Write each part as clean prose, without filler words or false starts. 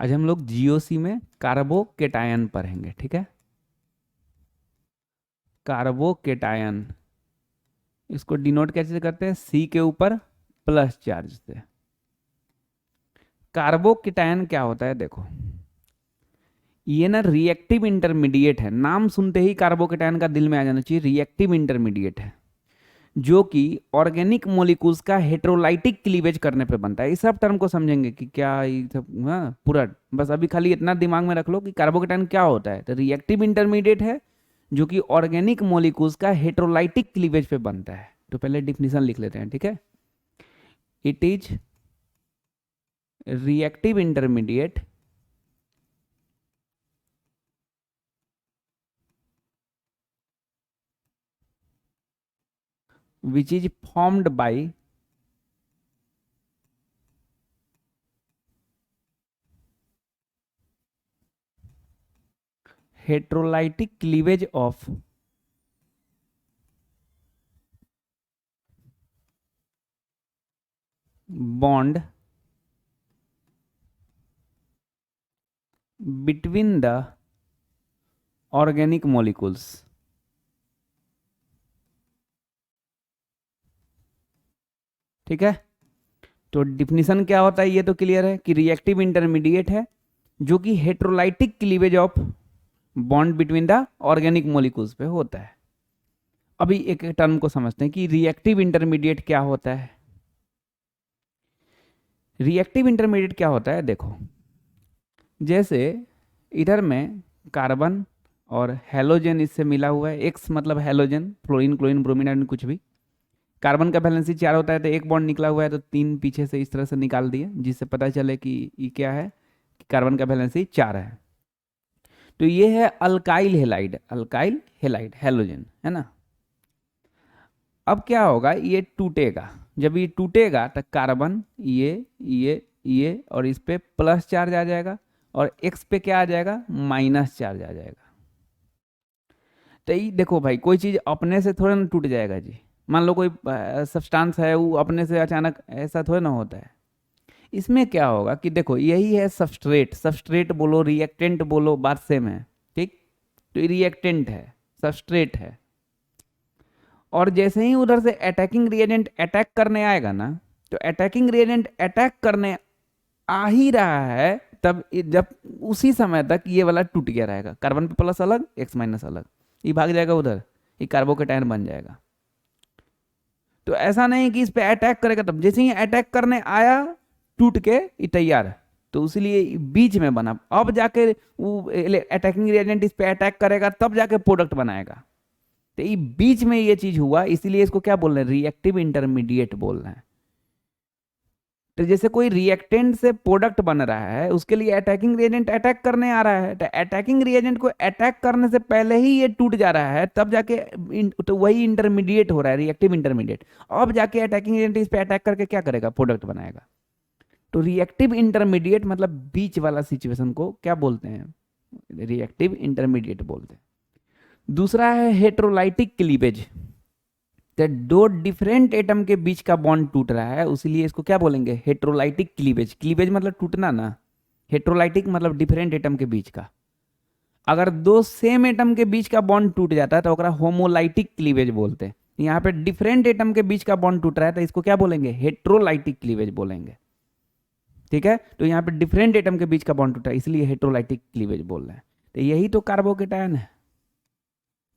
आज हम लोग जीओसी में कार्बोकेटायन पढ़ेंगे, ठीक है। कार्बोकेटायन, इसको डिनोट कैसे करते हैं? सी के ऊपर प्लस चार्ज से। कार्बोकेटायन क्या होता है देखो, ये ना रिएक्टिव इंटरमीडिएट है। नाम सुनते ही कार्बोकेटायन का दिल में आ जाना चाहिए, रिएक्टिव इंटरमीडिएट है जो कि ऑर्गेनिक मॉलिक्यूल्स का हेट्रोलाइटिक क्लीवेज करने पे बनता है। इस सब टर्म को समझेंगे कि क्या ये सब, हाँ पूरा। बस अभी खाली इतना दिमाग में रख लो कि कार्बोकेटायन क्या होता है। तो रिएक्टिव इंटरमीडिएट है जो कि ऑर्गेनिक मॉलिक्यूल्स का हेट्रोलाइटिक क्लीवेज पे बनता है। तो पहले डिफिनीशन लिख लेते हैं, ठीक है। It is reactive intermediate which is formed by heterolytic cleavage of bond between the organic molecules। ठीक है, तो डिफिनीशन क्या होता है ये तो क्लियर है कि रिएक्टिव इंटरमीडिएट है जो कि heterolytic cleavage of bond between the organic molecules पे होता है। अभी एक एक टर्म को समझते हैं कि रिएक्टिव इंटरमीडिएट क्या होता है। रिएक्टिव इंटरमीडिएट क्या होता है देखो, जैसे इधर में कार्बन और हेलोजन इससे मिला हुआ है। एक्स मतलब halogen, fluorine chlorine bromine iodine कुछ भी। कार्बन का वैलेंसी 4 होता है तो एक बॉन्ड निकला हुआ है तो 3 पीछे से इस तरह से निकाल दिए जिससे पता चले कि ये क्या है, कि कार्बन का वैलेंसी 4 है। तो ये है alkyl halide, alkyl halide halogen है ना। अब क्या होगा, ये टूटेगा। जब ये टूटेगा तो कार्बन ये और इस पे प्लस चार्ज आ जाएगा और एक्स पे क्या आ जाएगा, माइनस चार्ज आ जाएगा। तो ये देखो भाई, कोई चीज अपने से थोड़ा ना टूट जाएगा जी। मान लो कोई सब्सटेंस है, वो अपने से अचानक ऐसा थोड़ा ना होता है। इसमें क्या होगा कि देखो, यही है सबस्ट्रेट। सबस्ट्रेट बोलो रिएक्टेंट बोलो, बात सेम है, ठीक। तो ये रिएक्टेंट है, सबस्ट्रेट है। और जैसे ही उधर से अटैकिंग रिएजेंट अटैक करने आएगा ना, तो अटैकिंग रिएजेंट अटैक करने आ ही रहा है तब जब उसी समय तक ये वाला टूट गया रहेगा, कार्बन पे प्लस अलग एक्स माइनस अलग, ये भाग जाएगा उधर, ये कार्बोकेटायन बन जाएगा। तो ऐसा नहीं कि इस पे अटैक करेगा तब, जैसे ही अटैक करने आया टूट के ये तैयार। तो इसीलिए बीच में बना, अब जाके वो अटैकिंग रिएजेंट इस पे अटैक करेगा तब जाके प्रोडक्ट बनाएगा। तो ये बीच में ये चीज हुआ, इसीलिए इसको क्या बोल रहे हैं, रिएक्टिव इंटरमीडिएट बोल रहे हैं। तो जैसे कोई रिएक्टेंट से प्रोडक्ट बन रहा है, उसके लिए अटैकिंग रिएजेंट अटैक करने आ रहा है, तो अटैकिंग रिएजेंट को अटैक करने से पहले ही ये टूट जा रहा है तब जाके तो वही इंटरमीडिएट हो रहा है, रिएक्टिव इंटरमीडिएट। अब जाके अटैकिंग एजेंट इस पे अटैक करके क्या करेगा, प्रोडक्ट बनाएगा। तो रिएक्टिव इंटरमीडिएट मतलब बीच वाला सिचुएशन को क्या बोलते हैं, रिएक्टिव इंटरमीडिएट बोलते हैं। दूसरा है हेट्रोलाइटिक क्लीवेज। तो दो डिफरेंट एटम के बीच का बॉन्ड टूट रहा है, उसीलिए इसको क्या बोलेंगे, हेट्रोलाइटिक क्लीवेज। क्लीवेज मतलब टूटना ना, हेट्रोलाइटिक मतलब डिफरेंट एटम के बीच का। अगर दो सेम एटम के बीच का बॉन्ड टूट जाता है तो ओकरा होमोलाइटिक क्लीवेज बोलते हैं। यहाँ पे डिफरेंट एटम के बीच का बॉन्ड टूट रहा है तो इसको क्या बोलेंगे, हेट्रोलाइटिक क्लीवेज बोलेंगे। ठीक है, तो यहाँ पे डिफरेंट एटम के बीच का बॉन्ड टूटा है इसलिए हेट्रोलाइटिक क्लीवेज बोल रहे हैं। तो यही तो कार्बोकेटायन है।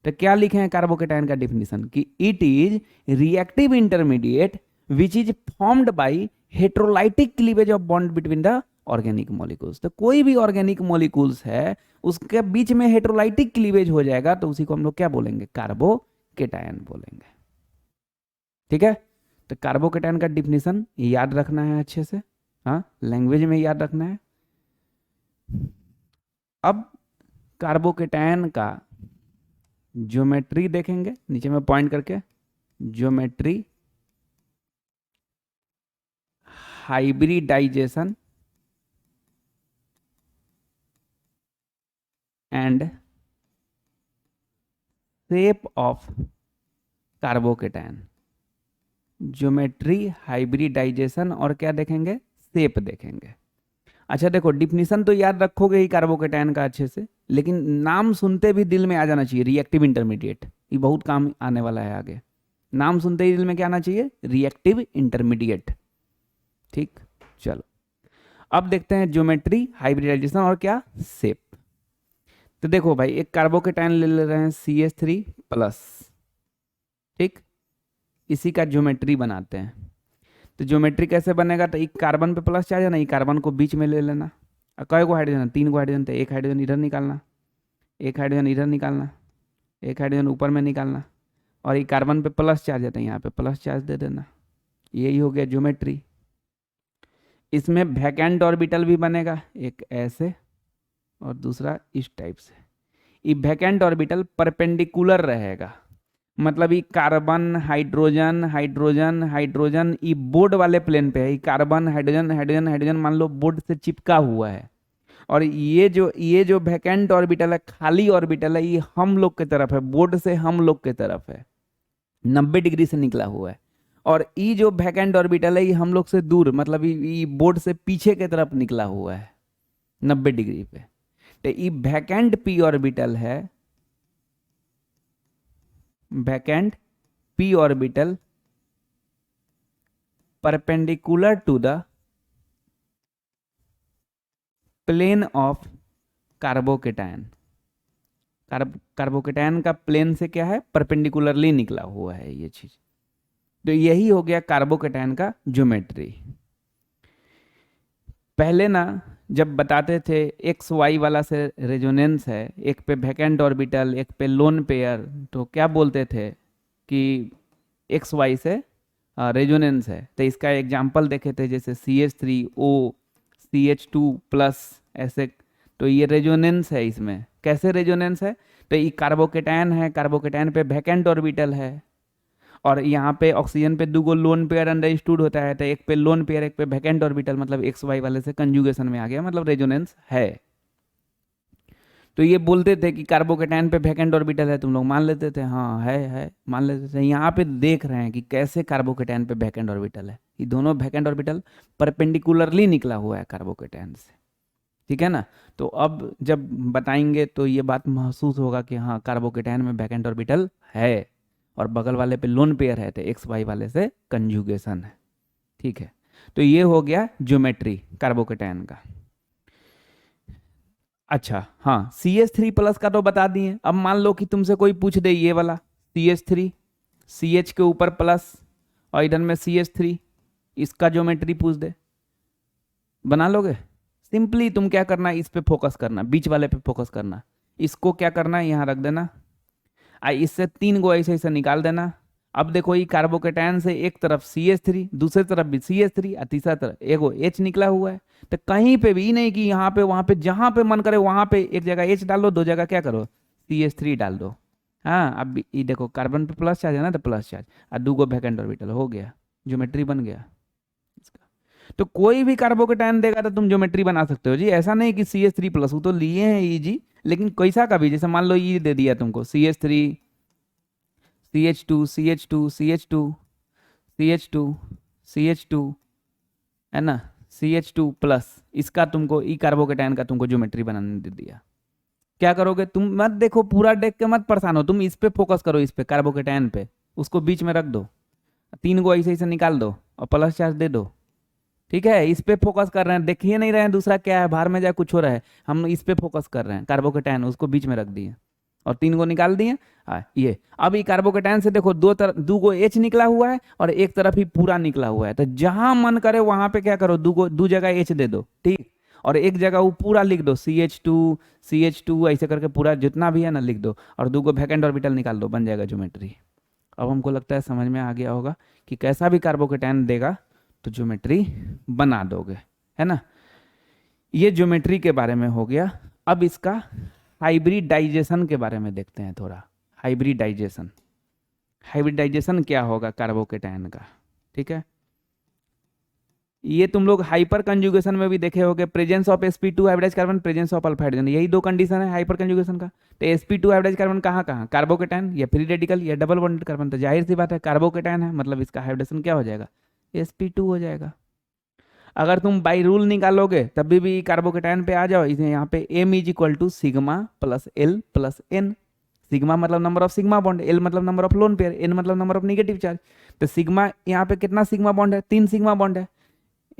तो क्या लिखे हैं कार्बोकेटायन का डिफिनीशन, कि it is reactive intermediate which is formed by heterolytic cleavage of bond between the organic molecules. तो कोई भी ऑर्गेनिक मॉलिक्यूल्स है उसके बीच में हेट्रोलाइटिक क्लीवेज हो जाएगा तो उसी को हम लोग क्या बोलेंगे, कार्बोकेटायन बोलेंगे। ठीक है, तो कार्बोकेटायन का डिफिनीशन याद रखना है अच्छे से, हाँ लैंग्वेज में याद रखना है। अब कार्बोकेटायन का ज्योमेट्री देखेंगे नीचे में पॉइंट करके, geometry, hybridisation and shape of carbocation. Geometry, hybridisation और क्या देखेंगे, शेप देखेंगे। अच्छा देखो, डिफिनीशन तो याद रखोगे ही कार्बोकेटायन का अच्छे से, लेकिन नाम सुनते भी दिल में आ जाना चाहिए, रिएक्टिव इंटरमीडिएट। ये बहुत काम आने वाला है आगे। नाम सुनते ही दिल में क्या आना चाहिए? Reactive intermediate. ठीक, चलो अब देखते हैं ज्योमेट्री, हाइब्रिडाइजेशन और क्या, शेप। तो देखो भाई, एक कार्बोकेटायन ले रहे हैं CH3 प्लस, ठीक, इसी का ज्योमेट्री बनाते हैं। तो ज्योमेट्री कैसे बनेगा? तो एक कार्बन पे प्लस चार्ज है ना, ये कार्बन को बीच में ले लेना। और कई को हाइड्रोजन है? 3 को हाइड्रोजन, तो एक हाइड्रोजन इधर निकालना, एक हाइड्रोजन इधर निकालना, एक हाइड्रोजन ऊपर में निकालना, और ये कार्बन पे प्लस चार्ज है तो यहाँ पे प्लस चार्ज दे देना। यही हो गया ज्योमेट्री। इसमें वैकेंट ऑर्बिटल भी बनेगा, एक ऐसे और दूसरा इस टाइप से। ये वैकेंट ऑर्बिटल परपेंडिकुलर रहेगा, मतलब ये कार्बन हाइड्रोजन हाइड्रोजन हाइड्रोजन ये बोर्ड वाले प्लेन पे है। ये कार्बन हाइड्रोजन हाइड्रोजन हाइड्रोजन मान लो बोर्ड से चिपका हुआ है, और ये जो वैकेंट ऑर्बिटल है, खाली ऑर्बिटल है, ये हम लोग की तरफ है, बोर्ड से हम लोग की तरफ है, 90 डिग्री से निकला हुआ है। और ये जो वैकेंट ऑर्बिटल है, ये हम लोग से दूर, मतलब ये बोर्ड से पीछे की तरफ निकला हुआ है 90 डिग्री पे। तो ये वैकेंट p ऑर्बिटल है, vacant p orbital perpendicular to the plane of carbocation. Carbocation का प्लेन से क्या है? परपेंडिकुलरली निकला हुआ है ये चीज। तो यही हो गया कार्बोकेटायन का ज्योमेट्री। पहले ना जब बताते थे एक्स वाई वाला से रेजोनेंस है, एक पे वैकेंट ऑर्बिटल एक पे लोन पेयर, तो क्या बोलते थे कि एक्स वाई से रेजोनेंस है। तो इसका एग्जांपल देखे थे, जैसे CH3O CH2 प्लस ऐसे। तो ये रेजोनेंस है, इसमें कैसे रेजोनेंस है? तो ये कार्बोकेटायन है, कार्बोकेटायन पे वैकेंट ऑर्बिटल है, और यहाँ पे ऑक्सीजन पे 2 लोन पेयर अंडरस्टूड होता है, तो एक पे लोन पेयर एक पे वैकेंट ऑर्बिटल, मतलब एक्स वाई वाले से कंजुगेशन में आ गया, मतलब रेजोनेंस है। तो ये बोलते थे कि कार्बोकेटायन पे वैकेंट ऑर्बिटल है, तुम लोग मान लेते थे, हाँ है मान लेते थे। यहाँ पे देख रहे हैं कि कैसे कार्बोकेटायन पे वैकेंट ऑर्बिटल है। ये दोनों वैकेंट ऑर्बिटल परपेंडिकुलरली निकला हुआ है कार्बोकेटायन से, ठीक है ना। तो अब जब बताएंगे तो ये बात महसूस होगा कि हाँ कार्बोकेटायन में वैकेंट ऑर्बिटल है, और बगल वाले पे लोन पेयर है, तो एक्स वाई वाले से कंजुगेशन है, ठीक है। तो ये हो गया ज्योमेट्री कार्बोकेटायन का। अच्छा हाँ, CH3 प्लस का तो बता दिए। अब मान लो कि तुमसे कोई पूछ दे ये वाला CH3, CH के ऊपर प्लस और इधर में CH3, इसका ज्योमेट्री पूछ दे, बना लोगे? सिंपली तुम क्या करना, इस पे फोकस करना, बीच वाले पे फोकस करना। इसको क्या करना है, यहाँ रख देना, इससे 3 गो ऐसे ऐसे निकाल देना। अब देखो ये कार्बोकेटायन से एक तरफ CH3, दूसरी तरफ भी CH3, और तीसरा तरफ एगो H निकला हुआ है। तो कहीं पे भी नहीं कि यहाँ पे वहां पे, जहां पे मन करे वहां पे एक जगह H डाल दो, दो जगह क्या करो CH3 डाल दो। हाँ अब ये देखो कार्बन पे प्लस चार्ज है ना, तो प्लस चार्ज, और 2 वैकेंट ऑर्बिटल, हो गया ज्योमेट्री बन गया इसका। तो कोई भी कार्बोकेटायन देगा तो तुम ज्योमेट्री बना सकते हो जी। ऐसा नहीं कि CH3 प्लस, वो तो लिए हैं ई जी, लेकिन कैसा का भी, जैसे मान लो ये दे दिया तुमको CH3 CH2 CH2 CH2 CH2 CH2, है ना, CH2 प्लस, इसका तुमको ई कार्बोकेटायन का तुमको ज्योमेट्री बनाने दे दिया। क्या करोगे तुम? मत देखो पूरा देख के मत परेशान हो, तुम इस पे फोकस करो, इस पे कार्बोकेटायन पे, उसको बीच में रख दो, 3 गो ऐसे ऐसे निकाल दो और प्लस चार्ज दे दो, ठीक है। इस पे फोकस कर रहे हैं, देखिए नहीं रहे हैं दूसरा क्या है, बाहर में जाए कुछ हो रहा है, हम इस पे फोकस कर रहे हैं। कार्बोकेटायन उसको बीच में रख दिए और 3 गो निकाल दिए। ये अब ये कार्बोकेटायन से देखो 2 गो H निकला हुआ है और एक तरफ ही पूरा निकला हुआ है, तो जहां मन करे वहां पे क्या करो, 2 जगह H दे दो, ठीक, और एक जगह वो पूरा लिख दो CH2 ऐसे करके पूरा जितना भी है ना लिख दो, और 2 वैकेंट ऑर्बिटल निकाल दो, बन जाएगा ज्योमेट्री। अब हमको लगता है समझ में आ गया होगा कि कैसा भी कार्बोकेटायन देगा तो ज्योमेट्री बना दोगे, है ना। ये ज्योमेट्री के बारे में हो गया। अब इसका हाइब्रिडाइजेशन के बारे में देखते हैं थोड़ा। हाइब्रिडाइजेशन, हाइब्रिडाइजेशन क्या होगा कार्बोकेटायन का, ठीक है। ये तुम लोग हाइपर कंजुगेशन में भी देखे होगे, presence of sp2 hybridised carbon, presence of alpha hydrogen, यही 2 कंडीशन है हाइपर कंजुगेशन का। तो sp2 हाइब्रिडाइज कार्बन कहाँ कहाँ, कार्बोकेटायन या फ्री रेडिकल या डबल बॉन्डेड कार्बन, तो जाहिर सी बात है कार्बोकेटायन है, मतलब इसका हाइब्रिडेशन क्या हो जाएगा, sp2 हो जाएगा। अगर तुम बाई रूल निकालोगे तब भी कार्बोकेटायन पे आ जाओ, इसे यहाँ पे m is equal to sigma plus L plus N. Sigma मतलब number of sigma bond, L मतलब number of lone pair, N मतलब नंबर ऑफ नेगेटिव चार्ज। तो सिग्मा यहाँ पे कितना सिग्मा बॉन्ड है, 3 सिग्मा बॉन्ड है,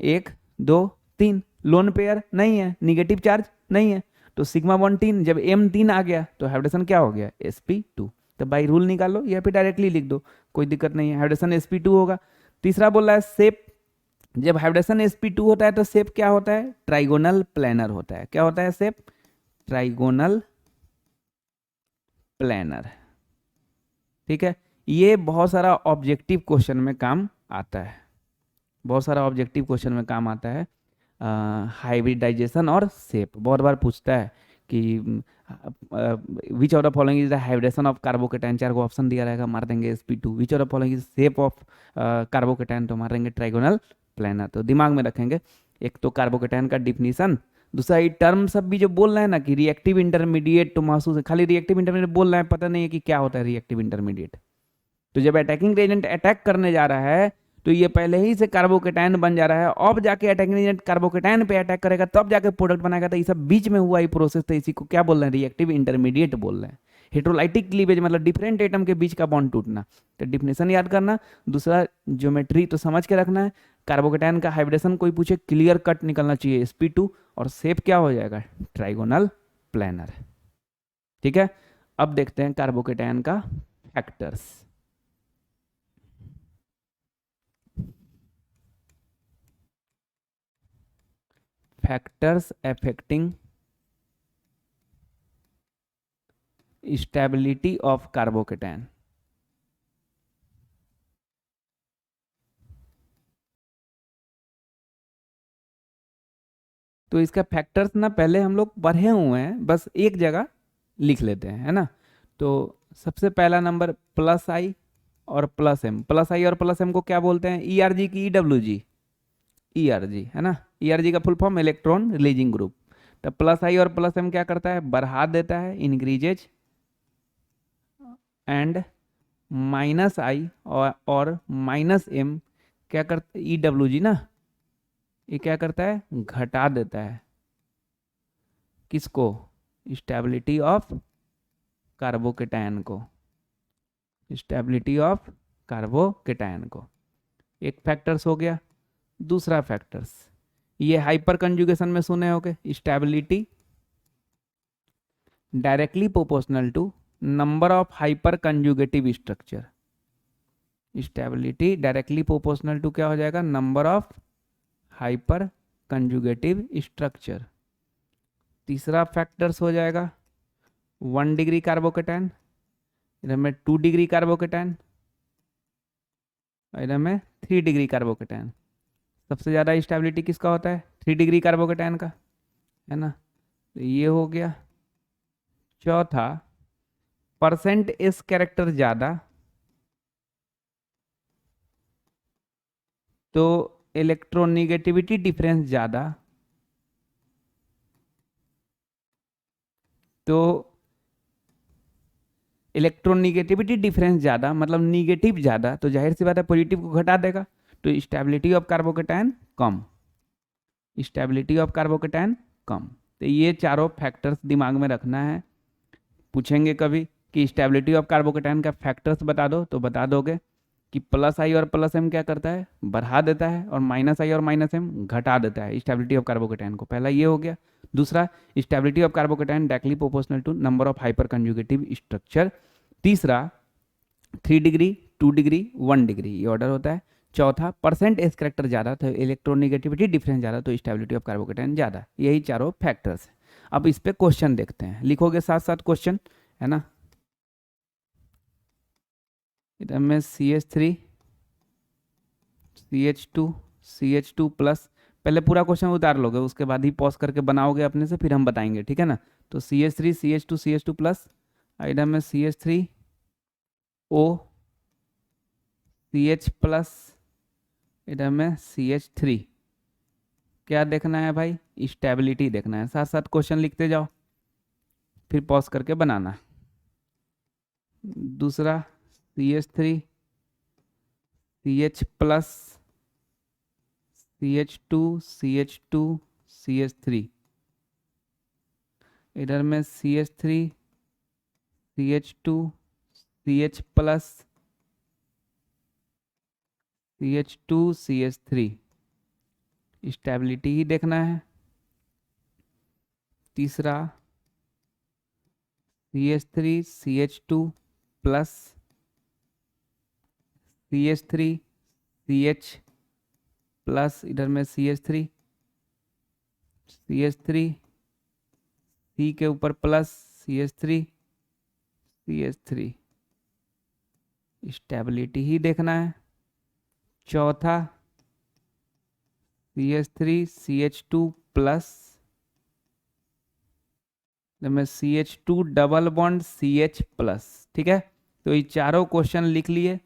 1 2 3। लोन पेयर नहीं है, नेगेटिव चार्ज नहीं है, तो सिग्मा बॉन्ड 3। जब m 3 आ गया तो हाइब्रिडेशन क्या हो गया, sp2। तो बाई रूल निकालो या फिर डायरेक्टली लिख दो, कोई दिक्कत नहीं है, हाइब्रिडेशन sp2 होगा। तीसरा बोल रहा है शेप, जब हाइब्रिडेशन sp2 होता है तो शेप क्या होता है, ट्राइगोनल प्लेनर होता है। क्या होता है शेप, ट्राइगोनल प्लेनर। ठीक है, ये बहुत सारा ऑब्जेक्टिव क्वेश्चन में काम आता है, बहुत सारा ऑब्जेक्टिव क्वेश्चन में काम आता है। हाइब्रिडाइजेशन और शेप बहुत बार पूछता है कि which of the following is the hybridisation of carbocation, 4 को ऑप्शन दिया रहेगा, मार देंगे sp2। Which of the following is shape of carbocation, तो मार देंगे ट्राइगोनल प्लेनर। तो दिमाग में रखेंगे, एक तो कार्बोकेटाइन का डिफिनीशन, दूसरा ये टर्म सब भी जो बोल रहे हैं ना कि रिएक्टिव इंटरमीडिएट, तो महसूस है खाली रिएक्टिव इंटरमीडिएट बोल रहे हैं, पता नहीं है कि क्या होता है रिएक्टिव इंटरमीडिएट। तो जब अटैकिंग एजेंट अटैक करने जा रहा है तो ये पहले ही से कार्बोकेटाइन बन जा रहा है, अब जाके अटैकिंग एजेंट कार्बोकेटाइन पे अटैक करेगा तब जाके प्रोडक्ट बनाएगा। तो ये सब बीच में हुआ ये प्रोसेस, तो इसी को क्या बोल रहे हैं, रिएक्टिव इंटरमीडिएट बोल रहे हैं। हेट्रोलाइटिक क्लीवेज मतलब डिफरेंट एटम के बीच का बॉन्ड टूटना। तो डिफिनेशन याद करना, दूसरा ज्योमेट्री तो समझ के रखना है। कार्बोकेटाइन का हाइब्रिडेशन कोई पूछे क्लियर कट निकलना चाहिए sp2, और शेप क्या हो जाएगा, ट्राइगोनल प्लेनर। ठीक है, अब देखते हैं कार्बोकेटाइन का factors. Factors affecting stability of carbocation. तो इसका फैक्टर्स ना पहले हम लोग पढ़े हुए हैं, बस एक जगह लिख लेते हैं, है ना। तो सबसे पहला नंबर प्लस आई और प्लस एम। प्लस आई और प्लस एम को क्या बोलते हैं, ई आर जी की W G, E R G, है ना। ई आर जी का full form electron releasing group. तो प्लस आई और प्लस एम क्या करता है, बढ़ा देता है, इंक्रीजेज। एंड माइनस आई और माइनस एम क्या करता है, ई डब्ल्यू जी ना, ये क्या करता है, घटा देता है किसको, स्टेबिलिटी ऑफ कार्बोकेटायन को, स्टेबिलिटी ऑफ कार्बोकेटायन को। एक फैक्टर्स हो गया। दूसरा फैक्टर्स ये हाइपर कंजुगेशन में सुने होगे, stability directly proportional to number of hyper conjugative structure. Stability directly proportional to क्या हो जाएगा, number of hyper conjugative structure. तीसरा फैक्टर्स हो जाएगा 1 डिग्री कार्बोकेटायन, इधर में 2 डिग्री कार्बोकेटायन, इधर में 3 डिग्री कार्बोकेटायन। सबसे ज़्यादा स्टेबिलिटी किसका होता है, 3 डिग्री कार्बोकेटायन का, है ना। तो ये हो गया। चौथा परसेंट एस कैरेक्टर ज़्यादा तो इलेक्ट्रोनिगेटिविटी डिफरेंस ज़्यादा, तो इलेक्ट्रोनिगेटिविटी डिफरेंस ज़्यादा मतलब निगेटिव ज़्यादा, तो जाहिर सी बात है पॉजिटिव को घटा देगा, तो स्टेबिलिटी ऑफ कार्बोकेटायन कम, स्टेबिलिटी ऑफ कार्बोकेटायन कम। तो ये चारों फैक्टर्स दिमाग में रखना है। पूछेंगे कभी कि स्टेबिलिटी ऑफ कार्बोकेटायन का फैक्टर्स बता दो, तो बता दोगे कि प्लस आई और प्लस एम क्या करता है, बढ़ा देता है, और माइनस आई और माइनस एम घटा देता है स्टेबिलिटी ऑफ कार्बोकेटायन को। पहला ये हो गया। दूसरा stability of carbocation directly proportional to number of hyper conjugative structure. तीसरा 3 डिग्री 2 डिग्री 1 डिग्री, ये ऑर्डर होता है। चौथा परसेंट एस करेक्टर ज़्यादा तो इलेक्ट्रोनिगेटिविटी डिफरेंस ज़्यादा तो स्टेबिलिटी ऑफ कार्बोकेटायन ज़्यादा। यही चारों फैक्टर्स हैं। अब इस पे क्वेश्चन देखते हैं, लिखोगे साथ साथ क्वेश्चन, है ना। इधर में CH3 CH2 CH2 प्लस, पहले पूरा क्वेश्चन उतार लोगे उसके बाद ही पॉज करके बनाओगे अपने से, फिर हम बताएंगे, ठीक है ना। तो CH3 CH2 CH2 प्लस, इधर में CH3 O CH प्लस, इधर में CH3। क्या देखना है भाई, स्टेबिलिटी देखना है। साथ साथ क्वेश्चन लिखते जाओ फिर पॉज करके बनाना। दूसरा CH3 CH plus CH2 CH2 CH3, इधर में CH3 CH2 CH plus CH2 CH3, stability ही देखना है। तीसरा CH3 CH2 plus CH3 CH plus इधर में CH3 C के ऊपर प्लस CH3 स्टेबिलिटी ही देखना है। चौथा CH3 CH2 प्लस में CH2 double bond CH plus. ठीक है, तो ये चारों क्वेश्चन लिख लिए।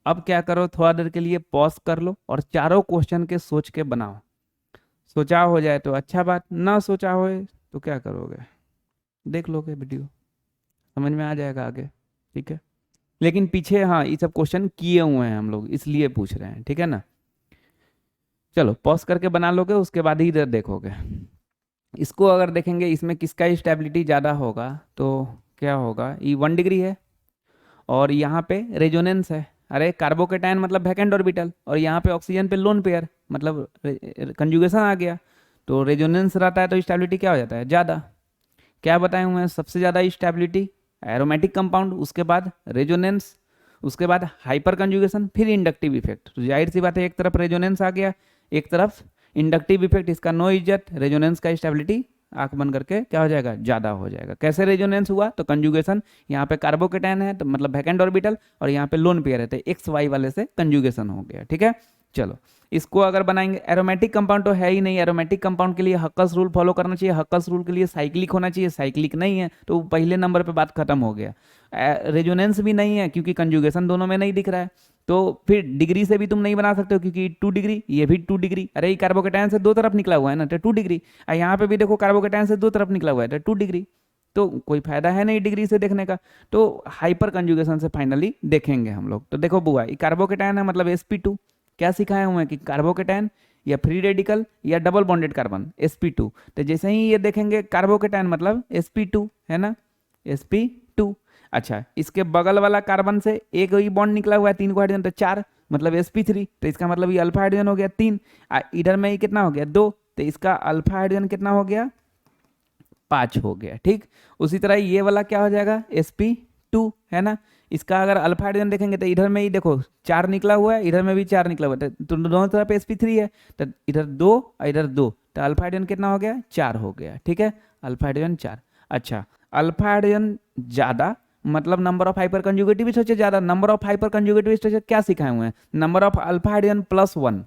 अब क्या करो, थोड़ा देर के लिए पॉज कर लो और चारों क्वेश्चन के सोच के बनाओ। सोचा हो जाए तो अच्छा बात, ना सोचा हो तो क्या करोगे, देख लोगे वीडियो, समझ में आ जाएगा आगे। ठीक है, लेकिन पीछे हाँ ये सब क्वेश्चन किए हुए हैं हम लोग, इसलिए पूछ रहे हैं। ठीक है ना, चलो पॉज करके बना लोगे, उसके बाद ही इधर देखोगे। इसको अगर देखेंगे, इसमें किसका स्टेबिलिटी ज़्यादा होगा, तो क्या होगा, ये 1 डिग्री है और यहाँ पे रेजोनेंस है। अरे कार्बोकेटायन मतलब वैकेंट ऑर्बिटल, और यहाँ पे ऑक्सीजन पे लोन पेयर, मतलब कंजुगेशन आ गया, तो रेजोनेंस रहता है तो स्टेबिलिटी क्या हो जाता है, ज़्यादा। क्या बताए हुए हैं, सबसे ज़्यादा स्टेबिलिटी एरोमेटिक कंपाउंड, उसके बाद रेजोनेंस, उसके बाद हाइपर कंजुगेशन, फिर इंडक्टिव इफेक्ट। तो जाहिर सी बात है, एक तरफ रेजोनेंस आ गया, एक तरफ इंडक्टिव इफेक्ट, इसका नो इज्जत। रेजोनेंस का स्टेबिलिटी आंख बंद करके क्या हो जाएगा, ज़्यादा हो जाएगा। कैसे रेजोनेंस हुआ, तो कंजुगेशन, यहाँ पे कार्बोकेटायन है तो मतलब वैकेंट ऑर्बिटल, और यहाँ पे लोन पेयर है तो एक्स वाई वाले से कंजुगेशन हो गया। ठीक है, चलो इसको अगर बनाएंगे, एरोमेटिक कंपाउंड तो है ही नहीं, एरोमेटिक कंपाउंड के लिए हक्कस रूल फॉलो करना चाहिए, हक्कस रूल के लिए साइक्लिक होना चाहिए, साइक्लिक नहीं है तो पहले नंबर पे बात खत्म हो गया। रेजोनेंस भी नहीं है क्योंकि कंजुगेशन दोनों में नहीं दिख रहा है, तो फिर डिग्री से भी तुम नहीं बना सकते हो क्योंकि 2 डिग्री, ये भी 2 डिग्री। अरे ये कार्बोकेटायन से दो तरफ निकला हुआ है ना, तो 2 डिग्री। यहाँ पे भी देखो कार्बोकेटायन से दो तरफ निकला हुआ है तो 2 डिग्री, तो कोई फायदा है नहीं डिग्री से देखने का। तो हाइपर कंजुगेशन से फाइनली देखेंगे हम लोग। तो देखो बुआ, ये कार्बोकेटायन है मतलब sp2, क्या सिखाए हुए हैं कि कार्बोकेटायन या फ्री रेडिकल या डबल बॉन्डेड कार्बन sp2। तो जैसे ही ये देखेंगे कार्बोकेटायन मतलब sp2 है ना, sp2। अच्छा, इसके बगल वाला कार्बन से एक ही बॉन्ड निकला हुआ है, 3 को हाइड्रोजन, तो 4 मतलब sp3, तो इसका मतलब ये अल्फा हाइड्रोजन हो गया 3। इधर में ये कितना हो गया 2, तो इसका अल्फा हाइड्रोजन कितना हो गया 5 हो गया। ठीक, उसी तरह ये वाला क्या हो जाएगा sp2 है ना, इसका अगर अल्फा हाइड्रोजन देखेंगे तो इधर में ही देखो 4 निकला हुआ है, इधर में भी 4 निकला हुआ है, तो दोनों तरफ sp3 है, तो इधर 2 और इधर 2, तो अल्फा हाइड्रोजन कितना हो गया 4 हो गया। ठीक है, अल्फा हाइड्रोजन 4। अच्छा, अल्फा हाइड्रोजन ज़्यादा मतलब number of hyper conjugative structure ज़्यादा। Number of hyper conjugative structure क्या सिखाए हुए हैं, नंबर ऑफ अल्फा हाइड्रोजन +1,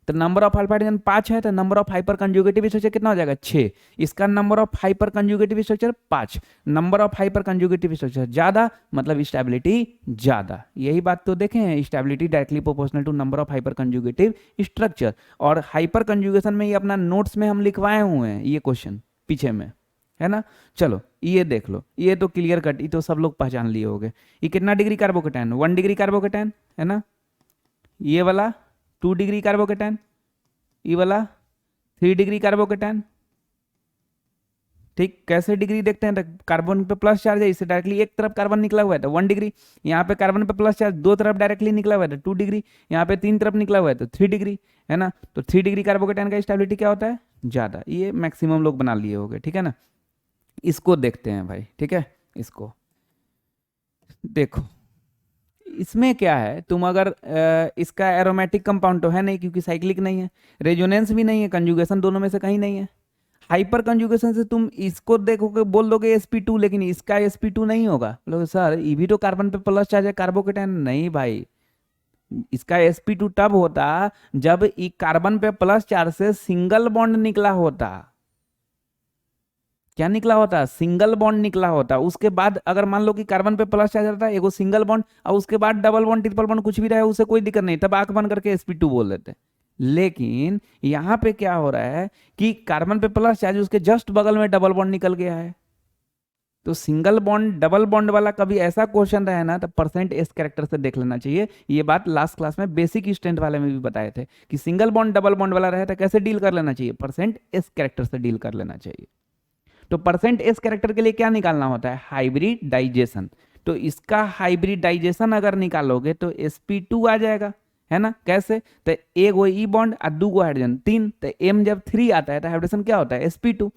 तो नंबर ऑफ अल्फा हाइड्रोजन 5 है, तो number of hyper conjugative structure कितना हो जाएगा 6। इसका number of hyper conjugative structure 5, number of hyper conjugative structure ज़्यादा मतलब स्टेबिलिटी ज़्यादा। यही बात तो देखें हैं, stability directly proportional to number of hyper conjugative structure. और हाइपर कंजुगेशन में ये अपना नोट्स में हम लिखवाए हुए हैं ये क्वेश्चन पीछे में, है ना। चलो ये देख लो, ये तो क्लियर कट, ये तो सब लोग पहचान लिए होंगे। ये कितना डिग्री कार्बोकेटायन, 1 डिग्री कार्बोकेटायन है ना, ये वाला 2 डिग्री कार्बोकेटायन, ये वाला 3 डिग्री कार्बोकेटायन। ठीक, कैसे डिग्री देखते हैं, तो कार्बन पे प्लस चार्ज है, इससे डायरेक्टली एक तरफ कार्बन निकला हुआ है तो 1 डिग्री, यहाँ पे कार्बन पे प्लस चार्ज दो तरफ डायरेक्टली निकला हुआ है तो 2 डिग्री, यहाँ पे 3 तरफ निकला हुआ है तो 3 डिग्री, है ना। तो 3 डिग्री कार्बोकेटायन का स्टेबिलिटी क्या होता है, ज़्यादा। ये मैक्सिमम लोग बना लिए होंगे। ठीक है ना, इसको देखते हैं भाई। ठीक है, इसको देखो, इसमें क्या है, तुम अगर इसका एरोमेटिक कंपाउंड तो है नहीं क्योंकि साइक्लिक नहीं है, रेजोनेंस भी नहीं है, कंजुगेशन दोनों में से कहीं नहीं है। हाइपर कंजुगेशन से तुम इसको देखोगे बोल दोगे sp2, लेकिन इसका sp2 नहीं होगा, बोलोगे सर ये भी तो कार्बन पे प्लस चार्ज है कार्बोकेटायन। नहीं भाई, इसका sp2 तब होता जब ई कार्बन पे प्लस चार्ज से सिंगल बॉन्ड निकला होता। क्या निकला होता, सिंगल बॉन्ड निकला होता। उसके बाद अगर मान लो कि कार्बन पे प्लस चार्ज रहता है, एगो सिंगल बॉन्ड, और उसके बाद डबल बॉन्ड ट्रिपल बॉन्ड कुछ भी रहे उसे कोई दिक्कत नहीं, तब आंख बंद करके sp2 बोल देते। लेकिन यहाँ पे क्या हो रहा है कि कार्बन पे प्लस चार्ज, उसके जस्ट बगल में डबल बॉन्ड निकल गया है, तो सिंगल बॉन्ड डबल बॉन्ड वाला कभी ऐसा क्वेश्चन रहे ना तो परसेंट एस कैरेक्टर से देख लेना चाहिए। ये बात लास्ट क्लास में बेसिक स्ट्रेंथ वाले में भी बताए थे कि सिंगल बॉन्ड डबल बॉन्ड वाला रहे तो कैसे डील कर लेना चाहिए, परसेंट एस कैरेक्टर से डील कर लेना चाहिए। तो परसेंट एस कैरेक्टर के लिए क्या निकालना होता है, हाइब्रिडाइजेशन। तो इसका हाइब्रिडाइजेशन अगर निकालोगे तो sp2 आ जाएगा, है ना। कैसे, तो एक वो ई बॉन्ड और दो गो हाइड्रोजन तीन, तो m जब 3 आता है तो हाइब्रिडेशन क्या होता है sp2।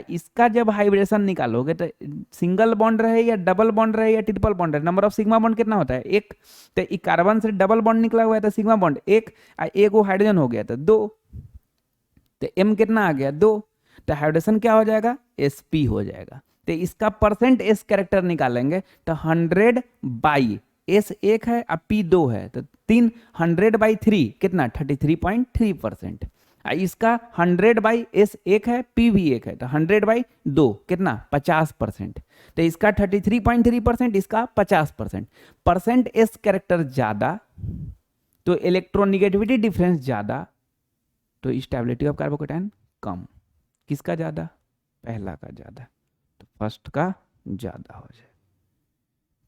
इसका जब हाइब्रिडेशन निकालोगे तो सिंगल बॉन्ड रहे या डबल बॉन्ड रहे या ट्रिपल बॉन्ड रहे, नंबर ऑफ सिग्मा बॉन्ड कितना होता है एक। तो ई कार्बन से डबल बॉन्ड निकला हुआ है तो सिग्मा बॉन्ड एक, एक वो हाइड्रोजन हो गया तो दो, तो m कितना आ गया दो, तो हाइब्रिडेशन क्या हो जाएगा sp हो जाएगा। तो इसका परसेंट एस कैरेक्टर निकालेंगे तो 100 बाई एस एक है और पी दो है तो तीन, 100/3 कितना 33.3%। इसका 100 एस एक है पी भी एक है तो 100/2 कितना 50%। तो इसका 33.3%, इसका 50%। परसेंट एस कैरेक्टर ज्यादा तो इलेक्ट्रोनिगेटिविटी डिफरेंस ज्यादा तो स्टेबिलिटी ऑफ कार्बोकेटायन कम। किसका ज्यादा, पहला का ज्यादा, तो फर्स्ट का ज्यादा हो जाए।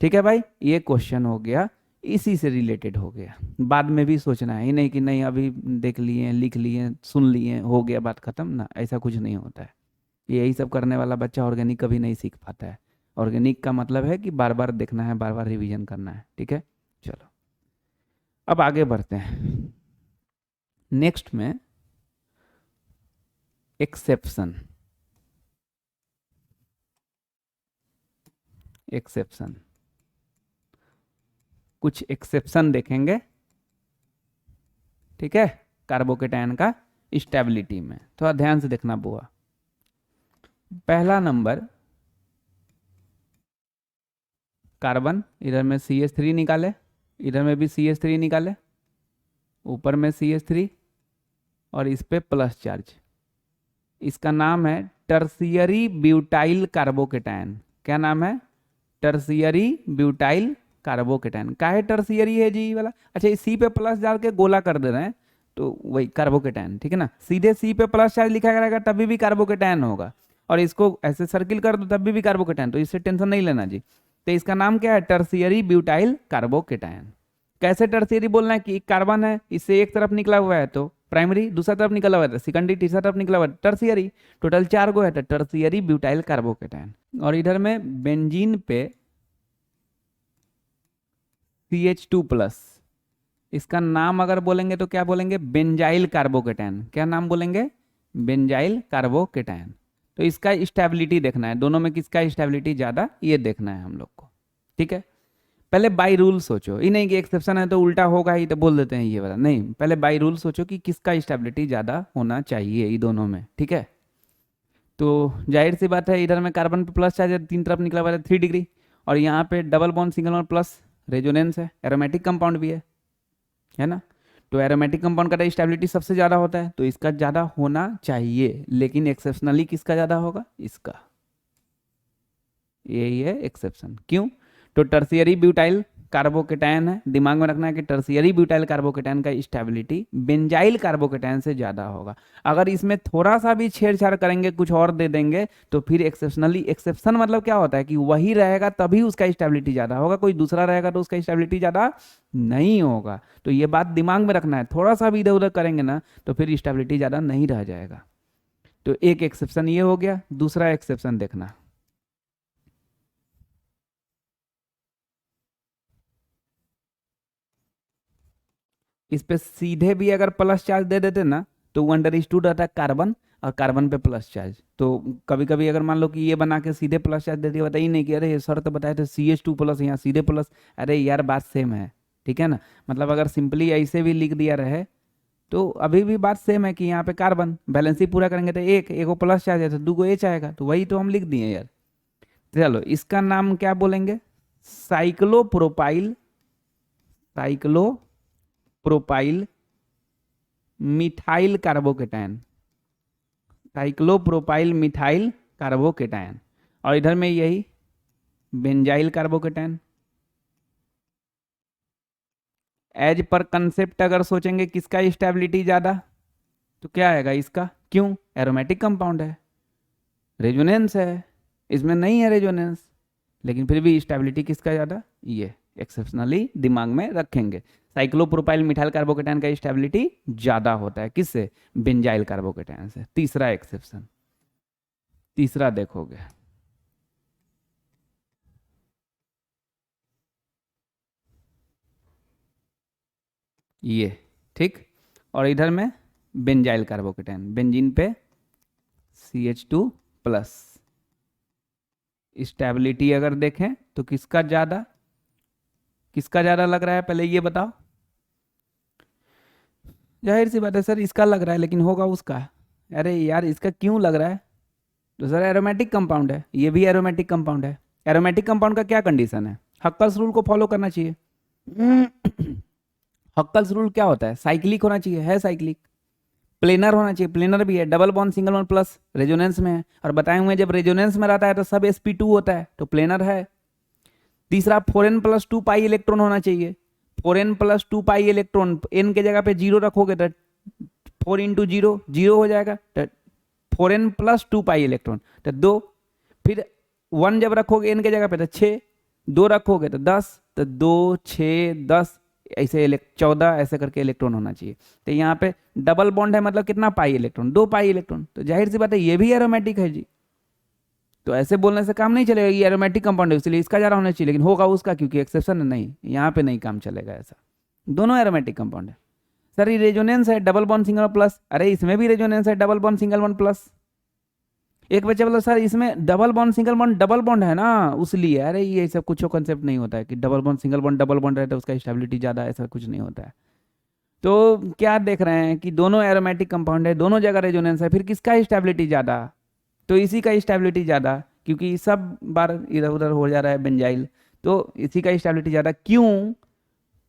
ठीक है भाई, ये क्वेश्चन हो गया, इसी से रिलेटेड हो गया। बाद में भी सोचना है, ही नहीं कि नहीं अभी देख लिए लिख लिए सुन लिए हो गया बात खत्म ना, ऐसा कुछ नहीं होता है। यही सब करने वाला बच्चा ऑर्गेनिक कभी नहीं सीख पाता है। ऑर्गेनिक का मतलब है कि बार बार देखना है, बार बार रिवीजन करना है। ठीक है, चलो अब आगे बढ़ते हैं। नेक्स्ट में एक्सेप्शन, एक्सेप्शन कुछ एक्सेप्शन देखेंगे। ठीक है, कार्बोकेटायन का स्टेबिलिटी में थोड़ा ध्यान से देखना बुआ। पहला नंबर कार्बन, इधर में CH3 निकाले, इधर में भी CH3 निकाले, ऊपर में CH3 और इस पे प्लस चार्ज। इसका नाम है टर्सियरी ब्यूटाइल कार्बोकेटायन। क्या नाम है, टर्सियरी ब्यूटाइल कार्बोकेटायन। काहे टर्सियरी है जी वाला, अच्छा इस सी पे प्लस डाल के गोला कर दे रहे हैं तो वही कार्बोकेटायन। ठीक है ना, सीधे सी पे प्लस चार्ज लिखा रहेगा तभी भी कार्बोकेटायन होगा, और इसको ऐसे सर्किल कर दो तभी भी कार्बोकेटायन, तो इससे टेंशन नहीं लेना जी। तो इसका नाम क्या है, टर्सियरी ब्यूटाइल कार्बोकेटायन। कैसे टर्सियरी बोलना है कि कार्बन है, इससे एक तरफ निकला हुआ है तो प्राइमरी, दूसरा तरफ निकला हुआ है तो सेकेंडरी, तीसरा तरफ निकला हुआ है टर्सियरी। टोटल 4 गो है तो टर्सियरी ब्यूटाइल कार्बोकेटायन। और इधर में बेंजीन पे CH2+, इसका नाम अगर बोलेंगे तो क्या बोलेंगे, बेंजाइल कार्बोकेटायन। क्या नाम बोलेंगे, बेंजाइल कार्बोकेटायन। तो इसका स्टेबिलिटी देखना है, दोनों में किसका स्टेबिलिटी ज्यादा ये देखना है हम लोग को। ठीक है, पहले बाई रूल सोचो, ये नहीं कि एक्सेप्शन है तो उल्टा होगा ही तो बोल देते हैं ये वाला, नहीं, पहले बाई रूल सोचो कि किसका स्टेबिलिटी ज्यादा होना चाहिए ये दोनों में। ठीक है, तो जाहिर सी बात है इधर में कार्बन पे प्लस चार्ज है, तीन तरफ निकला हुआ है 3 डिग्री, और यहाँ पे double bond single bond plus resonance है, एरोमेटिक कंपाउंड भी है ना। तो एरोमेटिक कंपाउंड का स्टेबिलिटी सबसे ज़्यादा होता है तो इसका ज़्यादा होना चाहिए, लेकिन एक्सेप्शनली किसका ज़्यादा होगा, इसका। यही है एक्सेप्शन। क्यों, तो टर्सियरी ब्यूटाइल कार्बोकेटायन है, दिमाग में रखना है कि टर्सियरी ब्यूटाइल कार्बोकेटायन का स्टेबिलिटी बेंजाइल कार्बोकेटायन से ज़्यादा होगा। अगर इसमें थोड़ा सा भी छेड़छाड़ करेंगे, कुछ और दे देंगे तो फिर एक्सेप्शनली, एक्सेप्शन मतलब क्या होता है कि वही रहेगा तभी उसका स्टेबिलिटी ज़्यादा होगा, कोई दूसरा रहेगा तो उसका स्टेबिलिटी ज़्यादा नहीं होगा। तो ये बात दिमाग में रखना है, थोड़ा सा भी इधर उधर करेंगे ना तो फिर स्टेबिलिटी ज़्यादा नहीं रह जाएगा। तो एक एक्सेप्शन ये हो गया। दूसरा एक्सेप्शन देखना, इस पे सीधे भी अगर प्लस चार्ज दे देते ना तो वो अंडरस्टूड रहता है कार्बन, और कार्बन पे प्लस चार्ज। तो कभी कभी अगर मान लो कि ये बना के सीधे प्लस चार्ज दे दिया, बताइए नहीं कि अरे ये शर्त बताए थे CH2+, यहाँ सीधे प्लस, अरे यार बात सेम है। ठीक है ना, मतलब अगर सिंपली ऐसे भी लिख दिया रहे तो अभी भी बात सेम है कि यहाँ पे कार्बन बैलेंस पूरा करेंगे तो एक वो प्लस चार्ज है तो 2 H आएगा, तो वही तो हम लिख दिए यार। चलो इसका नाम क्या बोलेंगे, cyclopropyl, cyclopropyl methyl carbocation, cyclopropyl methyl carbocation. और इधर में यही बेंजाइल कार्बोकेटायन। एज पर कंसेप्ट अगर सोचेंगे किसका स्टेबिलिटी ज्यादा, तो क्या आएगा इसका। क्यों, एरोमेटिक कंपाउंड है, रेजोनेंस है, इसमें नहीं है रेजोनेंस, लेकिन फिर भी स्टेबिलिटी किसका ज़्यादा, ये एक्सेप्शनली दिमाग में रखेंगे। साइक्लोप्रोपाइल मिथाइल कार्बोकेटायन का स्टेबिलिटी ज़्यादा होता है किससे, बेंजाइल कार्बोकेटायन से। तीसरा एक्सेप्शन, तीसरा देखोगे ये, ठीक। और इधर में बेंजाइल कार्बोकेटायन, बेंजीन पे CH2 प्लस। स्टेबिलिटी अगर देखें तो किसका ज़्यादा, किसका ज़्यादा लग रहा है, पहले ये बताओ। जाहिर सी बात है सर इसका लग रहा है, लेकिन होगा उसका। अरे यार इसका क्यों लग रहा है, तो सर एरोमेटिक कंपाउंड है, ये भी एरोमेटिक कंपाउंड है। एरोमेटिक कंपाउंड का क्या कंडीशन है, हक्कल्स रूल को फॉलो करना चाहिए। हक्कल्स रूल क्या होता है, साइक्लिक होना चाहिए, है साइक्लिक। प्लेनर होना चाहिए, प्लेनर भी है, double bond single bond plus, resonance में है। और बताए हुए जब रेजोनेंस में रहता है तो सब sp2 होता है, तो प्लेनर है। तीसरा 4n प्लस 2 पाई इलेक्ट्रॉन होना चाहिए, 4n plus 2 pi electron, n के जगह पे 0 रखोगे तो 4 इंटू 0 0 हो जाएगा, तो 4n प्लस 2 पाई इलेक्ट्रॉन तो 2। फिर 1 जब रखोगे n के जगह पे तो 6, 2 रखोगे तो 10, तो 2 6 10 ऐसे 14 ऐसे करके इलेक्ट्रॉन होना चाहिए। तो यहाँ पे डबल बॉन्ड है मतलब कितना पाई इलेक्ट्रॉन, 2 पाई इलेक्ट्रॉन, तो जाहिर सी बात है ये भी एरोमेटिक है जी। तो ऐसे बोलने से काम नहीं चलेगा, ये एरोमेटिक कंपाउंड है इसलिए इसका ज़्यादा होना चाहिए, लेकिन होगा उसका, क्योंकि एक्सेप्शन है, नहीं यहाँ पे नहीं काम चलेगा ऐसा। दोनों एरोमेटिक कंपाउंड है। सर ये रेजोनेंस है डबल बॉन्ड सिंगल प्लस, अरे इसमें भी रेजोनेंस है double bond single bond plus. एक बच्चा बोला सर इसमें double bond single bond double bond है ना उसलिए, अरे ये सब कुछ कॉन्सेप्ट नहीं होता है कि double bond single bond double bond रहता है उसका स्टेबिलिटी ज़्यादा, ऐसा कुछ नहीं होता है। तो क्या देख रहे हैं कि दोनों एरोमेटिक कंपाउंड है, दोनों जगह रेजोनेंस है, फिर किसका स्टेबिलिटी ज़्यादा, तो इसी का स्टेबिलिटी ज़्यादा, क्योंकि सब बार इधर उधर हो जा रहा है बेंजाइल, तो इसी का स्टेबिलिटी ज़्यादा। क्यों,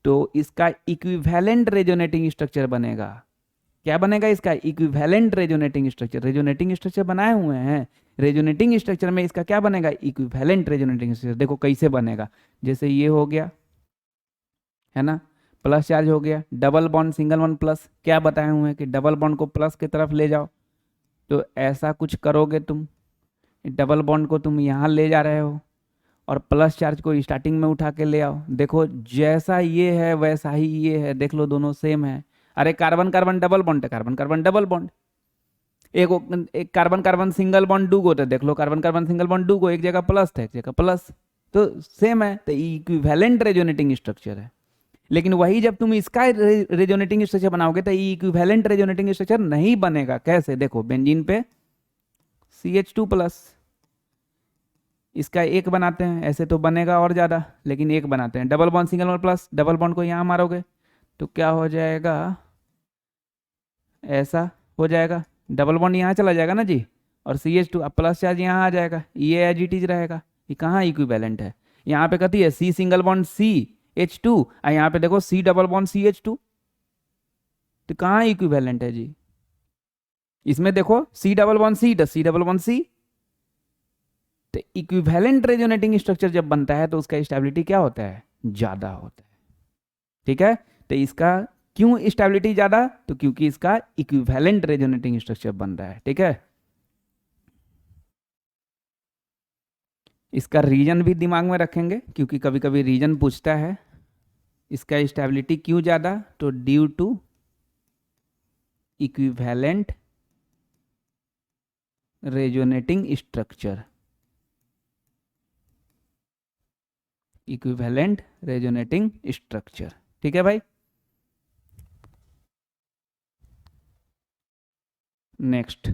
तो इसका इक्विवेलेंट रेजोनेटिंग स्ट्रक्चर बनेगा। क्या बनेगा, इसका equivalent resonating structure. Resonating structure बनाए हुए हैं, रेजोनेटिंग स्ट्रक्चर में इसका क्या बनेगा, इक्विवेलेंट रेजोनेटिंग स्ट्रक्चर। देखो कैसे बनेगा, जैसे ये हो गया है ना, प्लस चार्ज हो गया, double bond single bond plus, क्या बताए हुए हैं कि डबल बॉन्ड को प्लस की तरफ ले जाओ, तो ऐसा कुछ करोगे तुम, डबल बॉन्ड को तुम यहाँ ले जा रहे हो और प्लस चार्ज को स्टार्टिंग में उठा के ले आओ। देखो जैसा ये है वैसा ही ये है, देख लो दोनों सेम है। अरे कार्बन कार्बन डबल बॉन्ड है, कार्बन कार्बन डबल बॉन्ड। एक carbon carbon single bond do go, तो देख low carbon carbon single bond do go, एक जगह प्लस था एक जगह प्लस, तो सेम है, तो इक्विवेलेंट रेजोनेटिंग स्ट्रक्चर है। लेकिन वही जब तुम इसका रेजोनेटिंग स्ट्रक्चर बनाओगे तो इक्विवेलेंट रेजोनेटिंग स्ट्रक्चर नहीं बनेगा। कैसे, देखो बेंजीन पे CH2 प्लस, इसका एक बनाते हैं, ऐसे तो बनेगा और ज़्यादा, लेकिन एक बनाते हैं, double bond single bond plus, double bond को यहाँ मारोगे तो क्या हो जाएगा, ऐसा हो जाएगा, डबल बॉन्ड यहाँ चला जाएगा ना जी, और CH2 अब प्लस चार्ज यहाँ आ जाएगा, ये एज इट इज रहेगा। ये कहाँ इक्विवेलेंट है, यहाँ पे कहती है C सिंगल बॉन्ड CH2 और यहाँ पे देखो C डबल बॉन्ड CH2, तो कहाँ इक्विवेलेंट है जी। इसमें देखो C डबल बॉन्ड C तो C डबल बॉन्ड C, तो इक्विवेलेंट रेजोनेटिंग स्ट्रक्चर जब बनता है तो उसका स्टेबिलिटी क्या होता है, ज़्यादा होता है। ठीक है, तो इसका क्यों स्टेबिलिटी ज़्यादा, तो क्योंकि इसका इक्विवेलेंट रेजोनेटिंग स्ट्रक्चर बन रहा है। ठीक है, इसका रीजन भी दिमाग में रखेंगे क्योंकि कभी कभी रीजन पूछता है। इसका स्टेबिलिटी क्यों ज़्यादा, तो due to equivalent resonating structure, equivalent resonating structure. ठीक है भाई, नेक्स्ट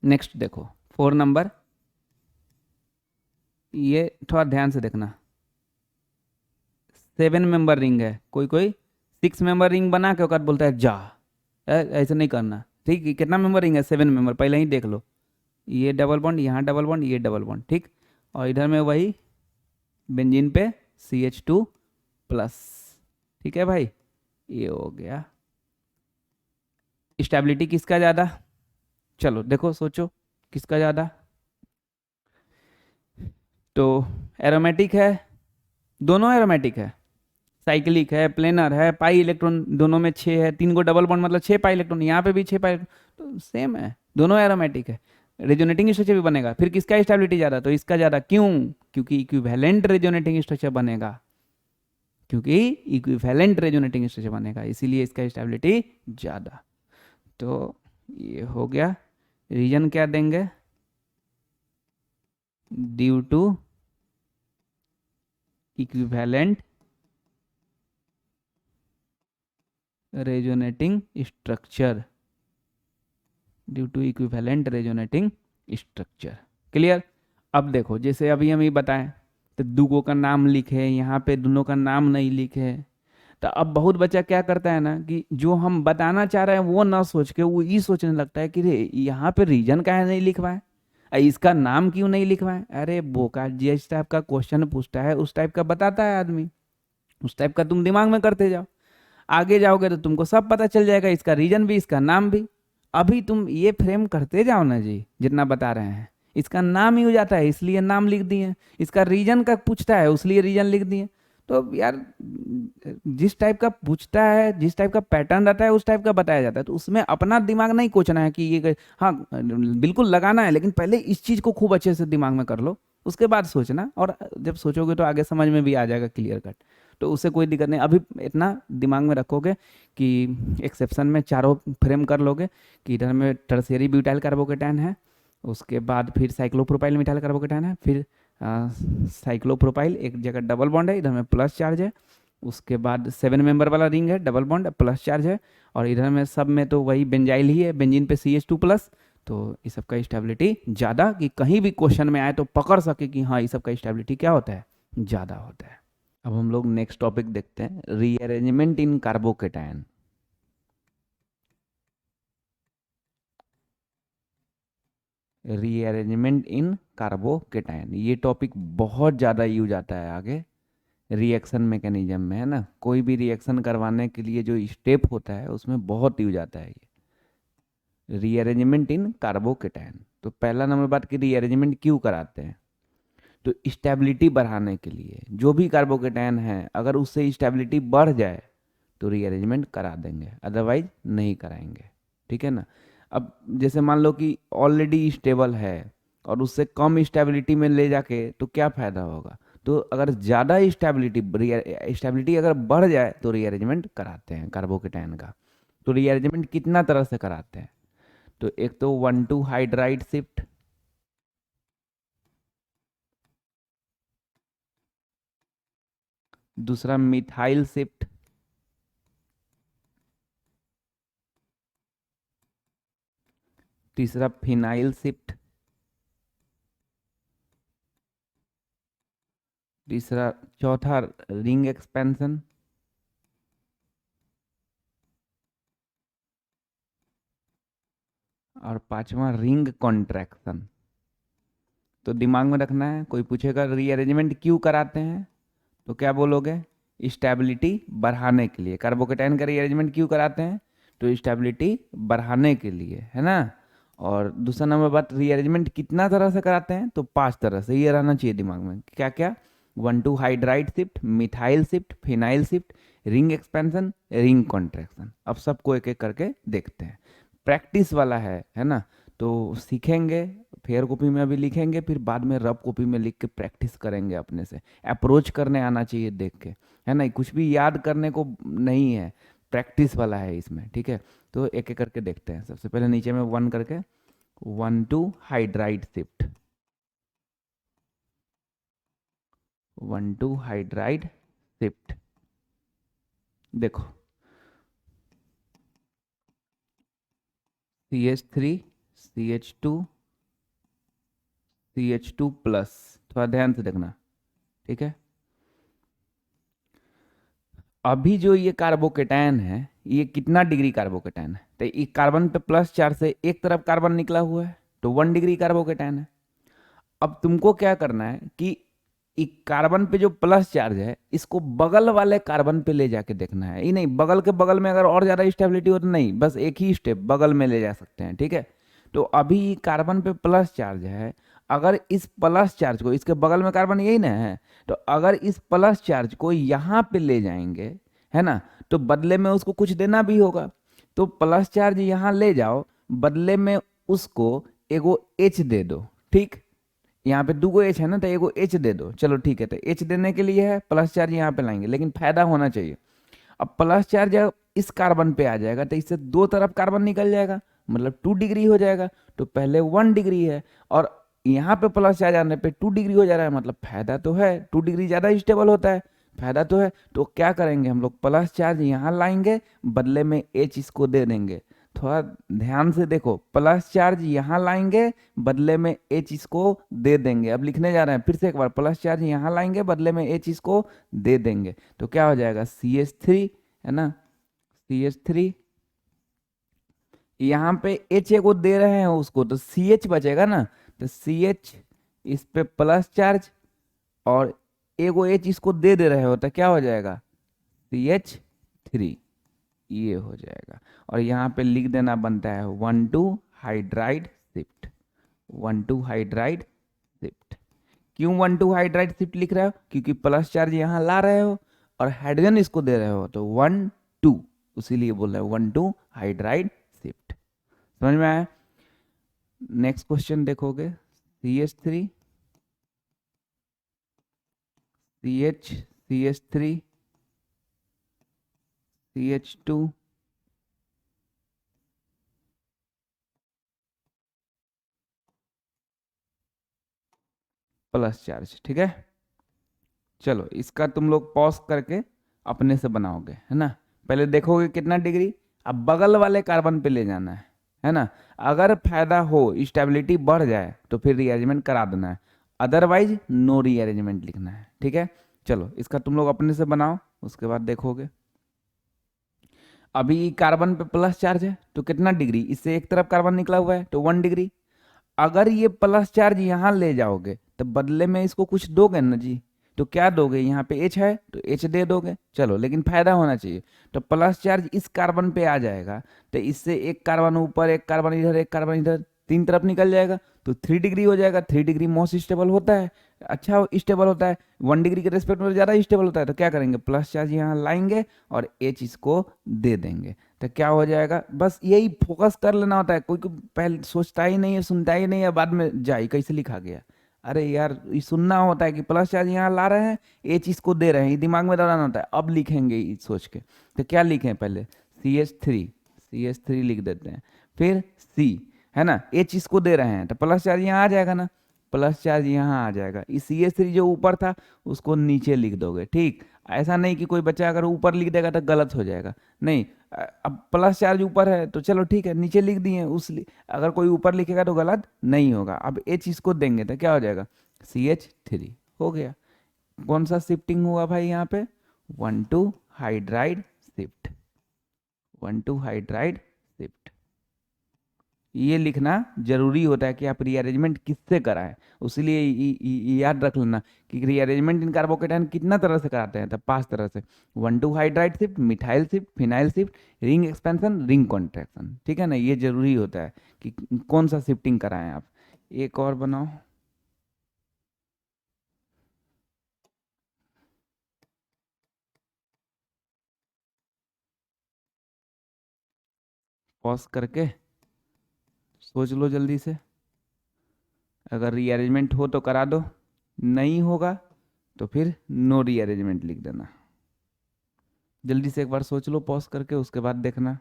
नेक्स्ट देखो 4 नंबर, ये थोड़ा ध्यान से देखना। 7 मेंबर रिंग है, कोई कोई 6 मेंबर रिंग बना के बाद बोलता है जा, ऐसे नहीं करना। ठीक है, कितना मेंबर रिंग है, 7 मेंबर, पहले ही देख लो, ये डबल बॉन्ड, यहाँ डबल बॉन्ड, ये डबल बॉन्ड, ठीक। और इधर में वही बेंजीन पे CH2 प्लस। ठीक है भाई, ये हो गया। स्टेबिलिटी किसका ज़्यादा, चलो देखो सोचो किसका ज़्यादा, तो एरोमेटिक है, दोनों एरोमेटिक है, साइक्लिक है, प्लेनर है, पाई इलेक्ट्रॉन दोनों में 6 है, 3 को डबल बॉन्ड मतलब 6 पाई इलेक्ट्रॉन, यहाँ पे भी 6 पाई, तो सेम है, दोनों एरोमेटिक है। रेजोनेटिंग स्ट्रक्चर भी बनेगा, फिर किसका स्टेबिलिटी ज़्यादा, तो इसका ज़्यादा। क्यों? क्योंकि इक्विवेलेंट रेजोनेटिंग स्ट्रक्चर बनेगा, क्योंकि इक्विवेलेंट रेजोनेटिंग स्ट्रक्चर बनेगा, इसीलिए इसका स्टेबिलिटी ज़्यादा। तो ये हो गया। रीजन क्या देंगे, due to equivalent resonating structure, due to equivalent resonating structure. Clear? अब देखो, जैसे अभी हम ये बताएं तो दुगो का नाम लिखे, यहाँ पे दोनों का नाम नहीं लिखे, तो अब बहुत बच्चा क्या करता है ना कि जो हम बताना चाह रहे हैं वो ना सोच के वो ये सोचने लगता है कि रे यहाँ पे रीजन काहे नहीं लिखवाए, इसका नाम क्यों नहीं लिखवाए। अरे बोका, जिस टाइप का क्वेश्चन पूछता है उस टाइप का बताता है आदमी, उस टाइप का तुम दिमाग में करते जाओ, आगे जाओगे तो तुमको सब पता चल जाएगा, इसका रीजन भी इसका नाम भी। अभी तुम ये फ्रेम करते जाओ ना जी, जितना बता रहे हैं, इसका नाम ही हो जाता है इसलिए नाम लिख दिए, इसका रीजन का पूछता है उसलिए रीजन लिख दिए। तो यार जिस टाइप का पूछता है, जिस टाइप का पैटर्न रहता है उस टाइप का बताया जाता है, तो उसमें अपना दिमाग नहीं कोचना है कि ये हाँ बिल्कुल लगाना है, लेकिन पहले इस चीज़ को खूब अच्छे से दिमाग में कर लो, उसके बाद सोचना, और जब सोचोगे तो आगे समझ में भी आ जाएगा क्लियर कट, तो उससे कोई दिक्कत नहीं। अभी इतना दिमाग में रखोगे कि एक्सेप्शन में चारों फ्रेम कर लोगे कि इधर में टर्शियरी ब्यूटाइल कार्बोकेटाइन है, उसके बाद फिर साइक्लोप्रोपाइल मिथाइल कार्बोकेटाइन है, फिर साइक्लोप्रोपाइल एक जगह डबल बॉन्ड है, इधर में प्लस चार्ज है, उसके बाद 7 मेंबर वाला रिंग है, डबल बॉन्ड प्लस चार्ज है, और इधर में सब में तो वही बेंजाइल ही है, बेंजीन पे CH2 प्लस। तो इस सब का स्टेबिलिटी ज़्यादा, कि कहीं भी क्वेश्चन में आए तो पकड़ सके कि हाँ इस सब का स्टेबिलिटी क्या होता है, ज़्यादा होता है। अब हम लोग नेक्स्ट टॉपिक देखते हैं, रीअरेंजमेंट इन कार्बोकेटायन। रीअरेंजमेंट इन कार्बोकेटायन, ये टॉपिक बहुत ज़्यादा यूज आता है आगे रिएक्शन मैकेनिज्म में, है ना। कोई भी रिएक्शन करवाने के लिए जो स्टेप होता है उसमें बहुत यूज आता है ये रीअरेंजमेंट इन कार्बोकेटायन। तो पहला नंबर बात कि रीअरेंजमेंट क्यों कराते हैं, तो स्टेबिलिटी बढ़ाने के लिए। जो भी कार्बोकेटायन है अगर उससे स्टेबिलिटी बढ़ जाए तो रीअरेंजमेंट करा देंगे, अदरवाइज नहीं कराएंगे, ठीक है ना। अब जैसे मान लो कि ऑलरेडी स्टेबल है और उससे कम स्टेबिलिटी में ले जाके तो क्या फ़ायदा होगा, तो अगर ज़्यादा स्टेबिलिटी अगर बढ़ जाए तो रीअरेंजमेंट कराते हैं कार्बोकेटायन का। तो रीअरेंजमेंट कितना तरह से कराते हैं, तो एक तो 1,2 हाइड्राइड शिफ्ट, दूसरा मिथाइल शिफ्ट, तीसरा फिनाइल शिफ्ट, तीसरा चौथा रिंग एक्सपेंशन, और पांचवा रिंग कॉन्ट्रैक्शन। तो दिमाग में रखना है, कोई पूछेगा रीअरेंजमेंट क्यों कराते हैं तो क्या बोलोगे, स्टेबिलिटी बढ़ाने के लिए। कार्बोकेटाइन का रीअरेंजमेंट क्यों कराते हैं, तो स्टेबिलिटी बढ़ाने के लिए, है ना। और दूसरा नंबर बात, रीअरेंजमेंट कितना तरह से कराते हैं, तो 5 तरह से, ये रहना चाहिए दिमाग में। क्या क्या, 1,2 hydride shift, methyl shift, phenyl shift, ring expansion, ring contraction. अब सबको एक एक करके देखते हैं। प्रैक्टिस वाला है ना, तो सीखेंगे, फेयर कॉपी में अभी लिखेंगे, फिर बाद में रफ कॉपी में लिख के प्रैक्टिस करेंगे अपने से। अप्रोच करने आना चाहिए देख के, है ना, कुछ भी याद करने को नहीं है, प्रैक्टिस वाला है इसमें, ठीक है। तो एक एक करके देखते हैं। सबसे पहले नीचे में 1 करके, 1,2 हाइड्राइड शिफ्ट, 1,2 हाइड्राइड शिफ्ट। देखो CH3 CH2 CH2 प्लस, थोड़ा ध्यान से देखना, ठीक है। अभी जो ये कार्बोकेटायन है ये कितना डिग्री कार्बोकेटायन है, तो ये कार्बन पे प्लस चार्ज से एक तरफ कार्बन निकला हुआ है तो 1 डिग्री कार्बोकेटायन है। अब तुमको क्या करना है कि एक कार्बन पे जो प्लस चार्ज है इसको बगल वाले कार्बन पे ले जाके देखना है। ये नहीं बगल के बगल में अगर और ज़्यादा स्टेबिलिटी हो तो नहीं, बस एक ही स्टेप बगल में ले जा सकते हैं, ठीक है। तो अभी कार्बन पे प्लस चार्ज है, अगर इस प्लस चार्ज को, इसके बगल में कार्बन यही ना है, तो अगर इस प्लस चार्ज को यहाँ पे ले जाएंगे, है ना, तो बदले में उसको कुछ देना भी होगा। तो प्लस चार्ज यहाँ ले जाओ, बदले में उसको एगो एच दे दो, ठीक। यहाँ पे 2 एच है ना, तो एगो एच दे दो, चलो ठीक है। तो एच देने के लिए है, प्लस चार्ज यहाँ पे लाएंगे, लेकिन फायदा होना चाहिए। अब प्लस चार्ज जब इस कार्बन पे आ जाएगा तो इससे दो तरफ कार्बन निकल जाएगा, मतलब 2 डिग्री हो जाएगा। तो पहले 1 डिग्री है, और यहाँ पे प्लस चार्ज आने पे 2 डिग्री हो जा रहा है, मतलब फायदा तो है, 2 डिग्री ज़्यादा स्टेबल होता है, फायदा तो है। तो क्या करेंगे हम लोग, प्लस चार्ज यहाँ लाएंगे, बदले में एच इसको दे देंगे। थोड़ा ध्यान से देखो, प्लस चार्ज यहाँ लाएंगे, बदले में एच इसको दे देंगे। अब लिखने जा रहे हैं फिर से एक बार, प्लस चार्ज यहाँ लाएंगे, बदले में एच इसको दे देंगे। तो क्या हो जाएगा, CH3, है ना, CH3। यहाँ पे एच को दे रहे हैं उसको, तो CH बचेगा ना, तो CH इस पे प्लस चार्ज, और एगो एच इसको दे रहे हो, तो क्या हो जाएगा, CH3, ये हो जाएगा। और यहाँ पे लिख देना बनता है 1,2 हाइड्राइड शिफ्ट, 1,2 हाइड्राइड शिफ्ट। क्यों 1,2 हाइड्राइड शिफ्ट लिख रहे हो, क्योंकि प्लस चार्ज यहाँ ला रहे हो और हाइड्रोजन इसको दे रहे हो, तो 1,2, उसीलिए बोल रहे हो 1,2 हाइड्राइड शिफ्ट। समझ में आया। नेक्स्ट क्वेश्चन देखोगे, CH3 CH CH3 CH2 plus charge, ठीक है। चलो इसका तुम लोग पॉज करके अपने से बनाओगे, है ना। पहले देखोगे कितना डिग्री, अब बगल वाले कार्बन पे ले जाना है ना। अगर फायदा हो, स्टेबिलिटी बढ़ जाए, तो फिर रीअरेंजमेंट करा देना है, अदरवाइज नो रीअरेंजमेंट लिखना है, ठीक है। चलो इसका तुम लोग अपने से बनाओ, उसके बाद देखोगे। अभी कार्बन पे प्लस चार्ज है, तो कितना डिग्री, इससे एक तरफ कार्बन निकला हुआ है, तो 1 डिग्री। अगर ये प्लस चार्ज यहाँ ले जाओगे, तो बदले में इसको कुछ दोगे ना जी, तो क्या दोगे, यहाँ पे एच है तो एच दे दोगे, चलो, लेकिन फायदा होना चाहिए। तो प्लस चार्ज इस कार्बन पे आ जाएगा, तो इससे एक कार्बन ऊपर, एक कार्बन इधर, एक कार्बन इधर, 3 तरफ निकल जाएगा, तो 3 डिग्री हो जाएगा। 3 डिग्री मोस्ट स्टेबल होता है, अच्छा स्टेबल होता है, 1 डिग्री के रेस्पेक्ट में ज़्यादा स्टेबल होता है। तो क्या करेंगे, प्लस चार्ज यहाँ लाएंगे और एच इसको दे देंगे, तो क्या हो जाएगा। बस यही फोकस कर लेना होता है, कोई पहले सोचता ही नहीं है, सुनता ही नहीं है, बाद में जाए कैसे लिखा गया। अरे यार, ये सुनना होता है कि प्लस चार्ज यहाँ ला रहे हैं, ये चीज़ को दे रहे हैं, ये दिमाग में दौड़ाना होता है। अब लिखेंगे ये सोच के, तो क्या लिखें, पहले CH3 लिख देते हैं, फिर C, है ना, ये चीज़ को दे रहे हैं, तो प्लस चार्ज यहाँ आ जाएगा ना, प्लस चार्ज यहाँ आ जाएगा। इस CH3 जो ऊपर था उसको नीचे लिख दोगे, ठीक। ऐसा नहीं कि कोई बच्चा अगर ऊपर लिख देगा तो गलत हो जाएगा, नहीं। अब प्लस चार्ज ऊपर है तो चलो ठीक है, नीचे लिख दिए अगर कोई ऊपर लिखेगा तो गलत नहीं होगा। अब एच इसको देंगे तो क्या हो जाएगा, CH3 हो गया। कौन सा शिफ्टिंग हुआ भाई यहाँ पे, 1,2 हाइड्राइड शिफ्ट, 1,2 हाइड्राइड शिफ्ट। ये लिखना जरूरी होता है कि आप रीअरेंजमेंट किससे कराएं, उसीलिए याद रख लेना कि रीअरेंजमेंट इन कार्बोकेटाइन कितना तरह से कराते हैं, तो 5 तरह से, 1,2 hydride shift, methyl shift, phenyl shift, ring expansion, ring contraction, ठीक है ना। ये जरूरी होता है कि कौन सा शिफ्टिंग कराएं आप। एक और बनाओ, पॉज करके सोच लो जल्दी से, अगर रीअरेंजमेंट हो तो करा दो, नहीं होगा तो फिर नो रीअरेंजमेंट लिख देना। जल्दी से एक बार सोच लो पॉज करके, उसके बाद देखना।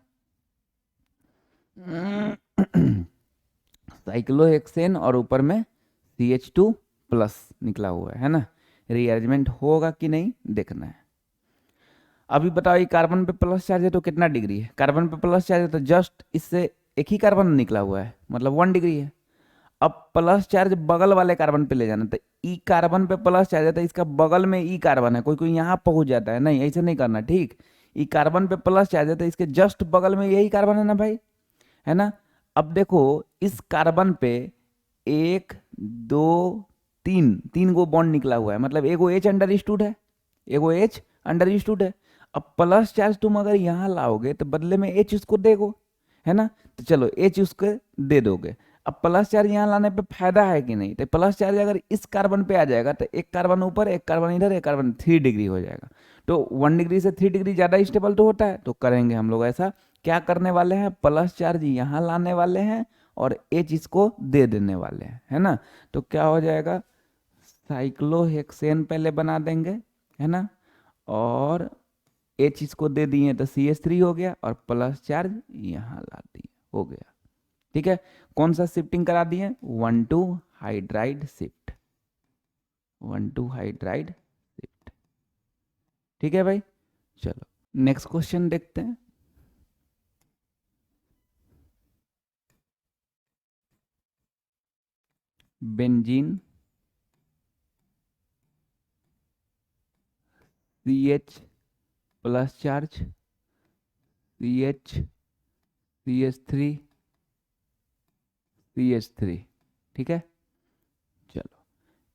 साइक्लोहेक्सेन और ऊपर में CH2 प्लस निकला हुआ है ना, रीअरेंजमेंट होगा कि नहीं देखना है। अभी बताओ, ये कार्बन पे प्लस चार्ज है तो कितना डिग्री है, कार्बन पे प्लस चार्ज है तो जस्ट इससे एक ही कार्बन निकला हुआ है, मतलब 1 डिग्री है। अब प्लस चार्ज बगल वाले कार्बन पे ले जाना, तो ई कार्बन पे प्लस चार्ज है तो इसका बगल में ई कार्बन है, कोई कोई यहाँ पहुंच जाता है, नहीं ऐसे नहीं करना, ठीक। ई कार्बन पे प्लस चार्ज है तो इसके जस्ट बगल में यही कार्बन है ना भाई, है ना। अब देखो इस कार्बन पे 1, 2, 3 गो बॉन्ड निकला हुआ है, मतलब एगो एच अंडर स्टूड है, एगो एच अंडर स्टूड है। अब प्लस चार्ज तुम अगर यहाँ लाओगे तो बदले में एच उसको देगो, है ना, तो चलो एच उसको दे दोगे। अब प्लस चार्ज यहाँ लाने पे फायदा है कि नहीं, तो प्लस चार्ज अगर इस कार्बन पे आ जाएगा तो एक कार्बन ऊपर, एक कार्बन इधर, एक कार्बन, 3 डिग्री हो जाएगा। तो 1 डिग्री से 3 डिग्री ज़्यादा स्टेबल तो होता है, तो करेंगे हम लोग ऐसा, क्या करने वाले हैं, प्लस चार्ज यहाँ लाने वाले हैं और H इसको दे देने वाले हैं, है ना। तो क्या हो जाएगा, साइक्लोहेक्सेन पहले बना देंगे, है ना, और H इसको दे दिए तो CH3 हो गया और प्लस चार्ज यहाँ ला दिए, हो गया। ठीक है, कौन सा शिफ्टिंग करा दिए, 1,2 हाइड्राइड शिफ्ट, 1,2 हाइड्राइड शिफ्ट। ठीक है भाई, चलो नेक्स्ट क्वेश्चन देखते हैं। Benzene CH plus charge CH CH3 CH3। ठीक है, चलो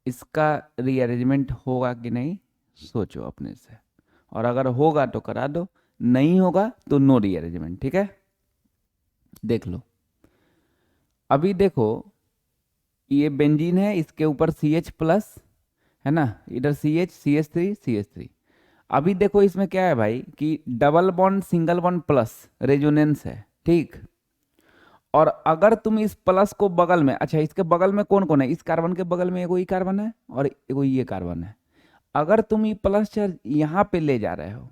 इसका रीअरेंजमेंट होगा कि नहीं सोचो अपने से, और अगर होगा तो करा दो, नहीं होगा तो नो रीअरेंजमेंट। ठीक है, देख लो। अभी देखो ये बेंजीन है, इसके ऊपर CH प्लस, है ना, इधर CH CH3 CH3। अभी देखो इसमें क्या है भाई कि double bond single bond plus resonance है, ठीक। और अगर तुम इस प्लस को बगल में, अच्छा इसके बगल में कौन कौन है, इस कार्बन के बगल में एगो ये कार्बन है और एगो ये कार्बन है। अगर तुम ये प्लस चार्ज यहाँ पे ले जा रहे हो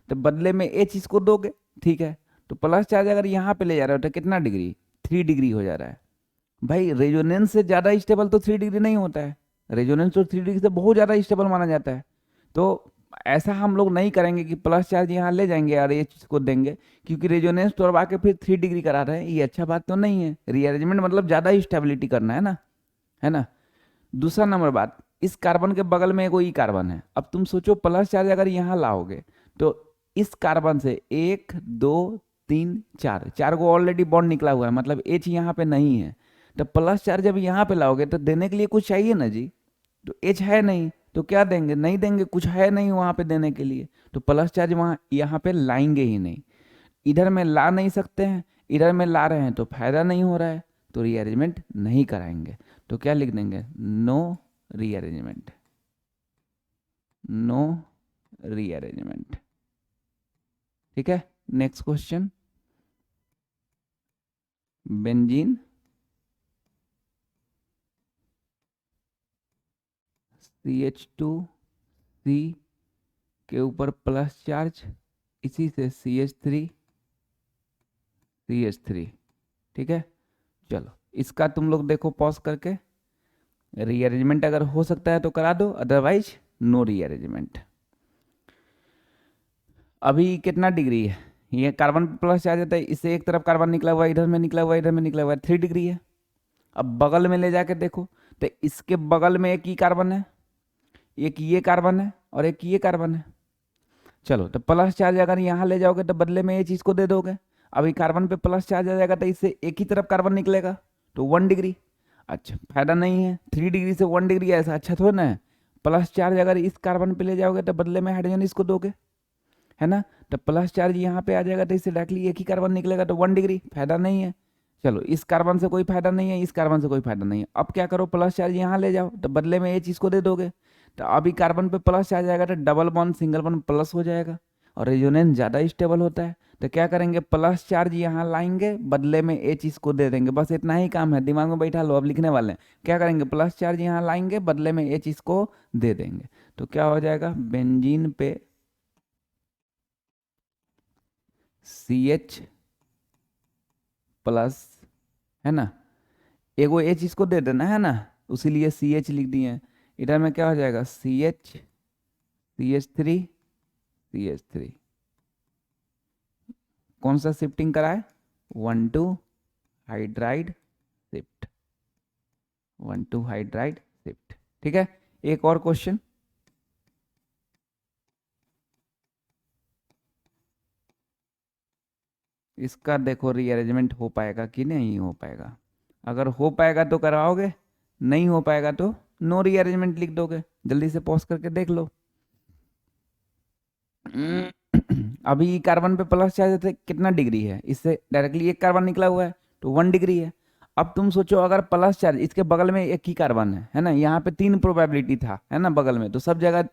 तो बदले में H इसको दोगे, ठीक है। तो प्लस चार्ज अगर यहाँ पे ले जा रहे हो तो कितना डिग्री, 3 डिग्री हो जा रहा है। भाई रेजोनेंस से ज़्यादा स्टेबल तो 3 डिग्री नहीं होता है, रेजोनेंस तो 3 डिग्री से बहुत ज़्यादा स्टेबल माना जाता है। तो ऐसा हम लोग नहीं करेंगे कि प्लस चार्ज यहाँ ले जाएंगे और ये चीज़ को देंगे, क्योंकि रेजोनेंस तोड़वा के फिर 3 डिग्री करा रहे हैं, ये अच्छा बात तो नहीं है। रीअरेंजमेंट मतलब ज़्यादा स्टेबिलिटी करना है ना, है ना। दूसरा नंबर बात, इस कार्बन के बगल में कोई कार्बन है। अब तुम सोचो प्लस चार्ज अगर यहाँ लाओगे तो इस कार्बन से 1 2 3 4 4 को ऑलरेडी बॉन्ड निकला हुआ है, मतलब H यहाँ पे नहीं है। तो प्लस चार्ज जब यहाँ पे लाओगे तो देने के लिए कुछ चाहिए ना जी, तो H है नहीं तो क्या देंगे, नहीं देंगे, कुछ है नहीं वहाँ पे देने के लिए, तो प्लस चार्ज वहाँ यहाँ पे लाएंगे ही नहीं। इधर में ला नहीं सकते हैं, इधर में ला रहे हैं तो फायदा नहीं हो रहा है, तो रीअरेंजमेंट नहीं कराएंगे। तो क्या लिख देंगे, नो रीअरेंजमेंट, नो रीअरेंजमेंट। ठीक है, नेक्स्ट क्वेश्चन, बेंजीन CH2C के ऊपर प्लस चार्ज, इसी से CH3 CH3। ठीक है, चलो इसका तुम लोग देखो पॉज करके, रीअरेंजमेंट अगर हो सकता है तो करा दो, अदरवाइज नो रीअरेंजमेंट। अभी कितना डिग्री है, ये कार्बन प्लस चार्ज आता है, इससे एक तरफ कार्बन निकला हुआ है, इधर में निकला हुआ है, इधर में निकला हुआ है, 3 डिग्री है। अब बगल में ले जाके देखो तो इसके बगल में एक ही कार्बन है, एक ये कार्बन है और एक ये कार्बन है। चलो तो प्लस चार्ज अगर यहाँ ले जाओगे तो बदले में ये चीज़ को दे दोगे। अभी कार्बन पे प्लस चार्ज आ जाएगा तो इससे एक ही तरफ कार्बन निकलेगा, तो 1 डिग्री। अच्छा फायदा नहीं है, 3 डिग्री से 1 डिग्री ऐसा अच्छा थोड़ा ना है। प्लस चार्ज अगर इस कार्बन पे ले जाओगे तो बदले में हाइड्रोजन इसको दोगे, है ना। तो प्लस चार्ज यहाँ पे आ जाएगा तो इससे डायरेक्टली एक ही कार्बन निकलेगा, तो 1 डिग्री, फायदा नहीं है। चलो इस कार्बन से कोई फायदा नहीं है, इस कार्बन से कोई फायदा नहीं है। अब क्या करो, प्लस चार्ज यहाँ ले जाओ तो बदले में ये चीज़ को दे दोगे। तो अभी कार्बन पे प्लस चार्ज आएगा तो double bond single bond plus हो जाएगा, और रेजोनेंस ज़्यादा स्टेबल होता है। तो क्या करेंगे, प्लस चार्ज यहाँ लाएंगे, बदले में ए चीज़ को दे देंगे। बस इतना ही काम है, दिमाग में बैठा लो, अब लिखने वाले हैं। क्या करेंगे, प्लस चार्ज यहाँ लाएंगे, बदले में ए चीज़ को दे देंगे। तो क्या हो जाएगा, बेंजीन पे CH प्लस, है ना, एगो ए चीज़ को दे देना है ना, उसीलिए CH लिख दिए। इधर में क्या हो जाएगा, CH CH3 CH3। कौन सा शिफ्टिंग कराए, 1,2 हाइड्राइड शिफ्ट, 1,2 हाइड्राइड शिफ्ट। ठीक है, एक और क्वेश्चन, इसका देखो रीअरेंजमेंट हो पाएगा कि नहीं हो पाएगा। अगर हो पाएगा तो करवाओगे, नहीं हो पाएगा तो नो रीअरेंजमेंट लिख दोगे। जल्दी से पॉज करके देख लो। अभी कार्बन पे प्लस चार्ज है, कितना डिग्री है, इससे डायरेक्टली एक कार्बन निकला हुआ है तो 1 डिग्री है। अब तुम सोचो अगर प्लस चार्ज इसके बगल में एक ही कार्बन है ना, यहाँ पे 3 प्रोबेबिलिटी था, है ना, बगल में तो सब जगह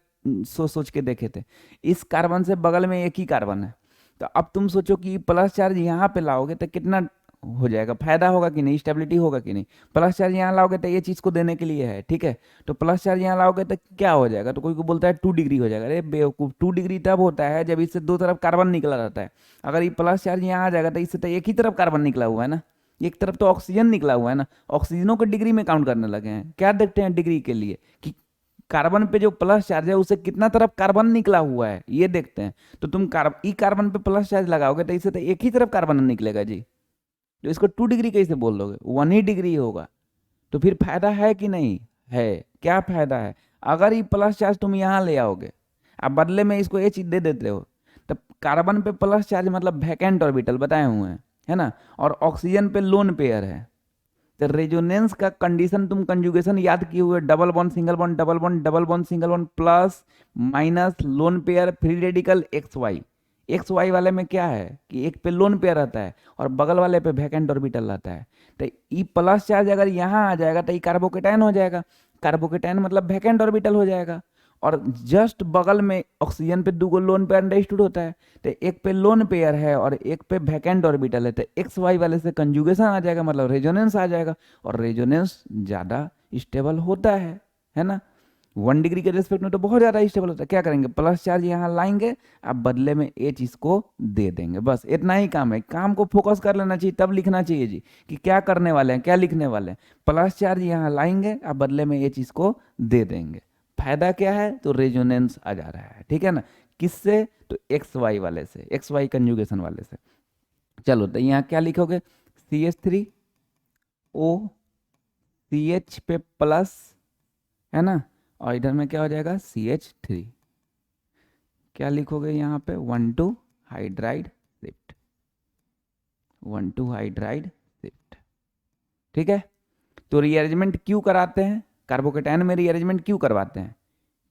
सोच के देखे थे। इस कार्बन से बगल में एक ही कार्बन है, तो अब तुम सोचो कि प्लस चार्ज यहाँ पे लाओगे तो कितना हो जाएगा, फायदा होगा कि नहीं, स्टेबिलिटी होगा कि नहीं। प्लस चार्ज यहाँ लाओगे तो ये चीज़ को देने के लिए है, ठीक है। तो प्लस चार्ज यहाँ लाओगे तो क्या हो जाएगा, तो कोई को बोलता है 2 डिग्री हो जाएगा। अरे बेवकूफ़, 2 डिग्री तब होता है जब इससे दो तरफ कार्बन निकला रहता है। अगर ये प्लस चार्ज यहाँ आ जाएगा तो इससे तो एक ही तरफ कार्बन निकला हुआ है ना, एक तरफ तो ऑक्सीजन निकला हुआ है ना। ऑक्सीजनों को डिग्री में काउंट करने लगे हैं। क्या देखते हैं डिग्री के लिए कि कार्बन पे जो प्लस चार्ज है उसे कितना तरफ कार्बन निकला हुआ है ये देखते हैं। तो तुम ई कार्बन पे प्लस चार्ज लगाओगे तो इससे तो एक ही तरफ कार्बन निकलेगा जी, तो इसको 2 डिग्री कैसे बोल दोगे, 1 ही डिग्री होगा। तो फिर फायदा है कि नहीं है, क्या फायदा है। अगर ये प्लस चार्ज तुम यहाँ ले आओगे, अब बदले में इसको ये चीज दे देते हो, तब कार्बन पे प्लस चार्ज मतलब वैकेंट ऑर्बिटल बताए हुए हैं, है ना, और ऑक्सीजन पे लोन पेयर है। तो रेजोनेंस का कंडीशन तुम कंजुगेशन याद किए हुए, double bond single bond double bond double bond single bond plus minus lone pair free radical X Y. X Y वाले में क्या है कि एक पे लोन पेयर रहता है और बगल वाले पे वैकेंट ऑर्बिटल रहता है। तो ई प्लस चार्ज अगर यहाँ आ जाएगा तो ये कार्बोकेटायन हो जाएगा, कार्बोकेटायन मतलब वैकेंट ऑर्बिटल हो जाएगा। और जस्ट बगल में ऑक्सीजन पे दो लोन पेयर अंडरस्टूड होता है, तो एक पे लोन पेयर है और एक पे वैकेंट ऑर्बिटल है, तो एक्स वाई वाले से कंजुगेशन आ जाएगा, मतलब रेजोनेंस आ जाएगा। और रेजोनेंस ज़्यादा स्टेबल होता है ना। 1 डिग्री के रेस्पेक्ट में तो बहुत ज़्यादा स्टेबल होता है। क्या करेंगे, प्लस चार्ज यहाँ लाएंगे, अब बदले में ये चीज़ को दे देंगे, बस इतना ही काम है। काम को फोकस कर लेना चाहिए, तब लिखना चाहिए जी कि क्या करने वाले हैं, क्या लिखने वाले हैं। प्लस चार्ज यहाँ लाएंगे, अब बदले में ये चीज़ को दे देंगे। फायदा क्या है, तो रेजोनेंस आ जा रहा है, ठीक है ना। किससे, तो एक्स वाई वाले से, एक्स वाई कंजुगेशन वाले से। चलो तो यहाँ क्या लिखोगे, CH3O CH पे प्लस, है ना, और इधर में क्या हो जाएगा CH3। क्या लिखोगे यहाँ पे, 1,2 हाइड्राइड शिफ्ट, 1,2 हाइड्राइड शिफ्ट, ठीक है। तो रीअरेंजमेंट क्यों कराते हैं, कार्बोकेटायन में रीअरेंजमेंट क्यों करवाते हैं,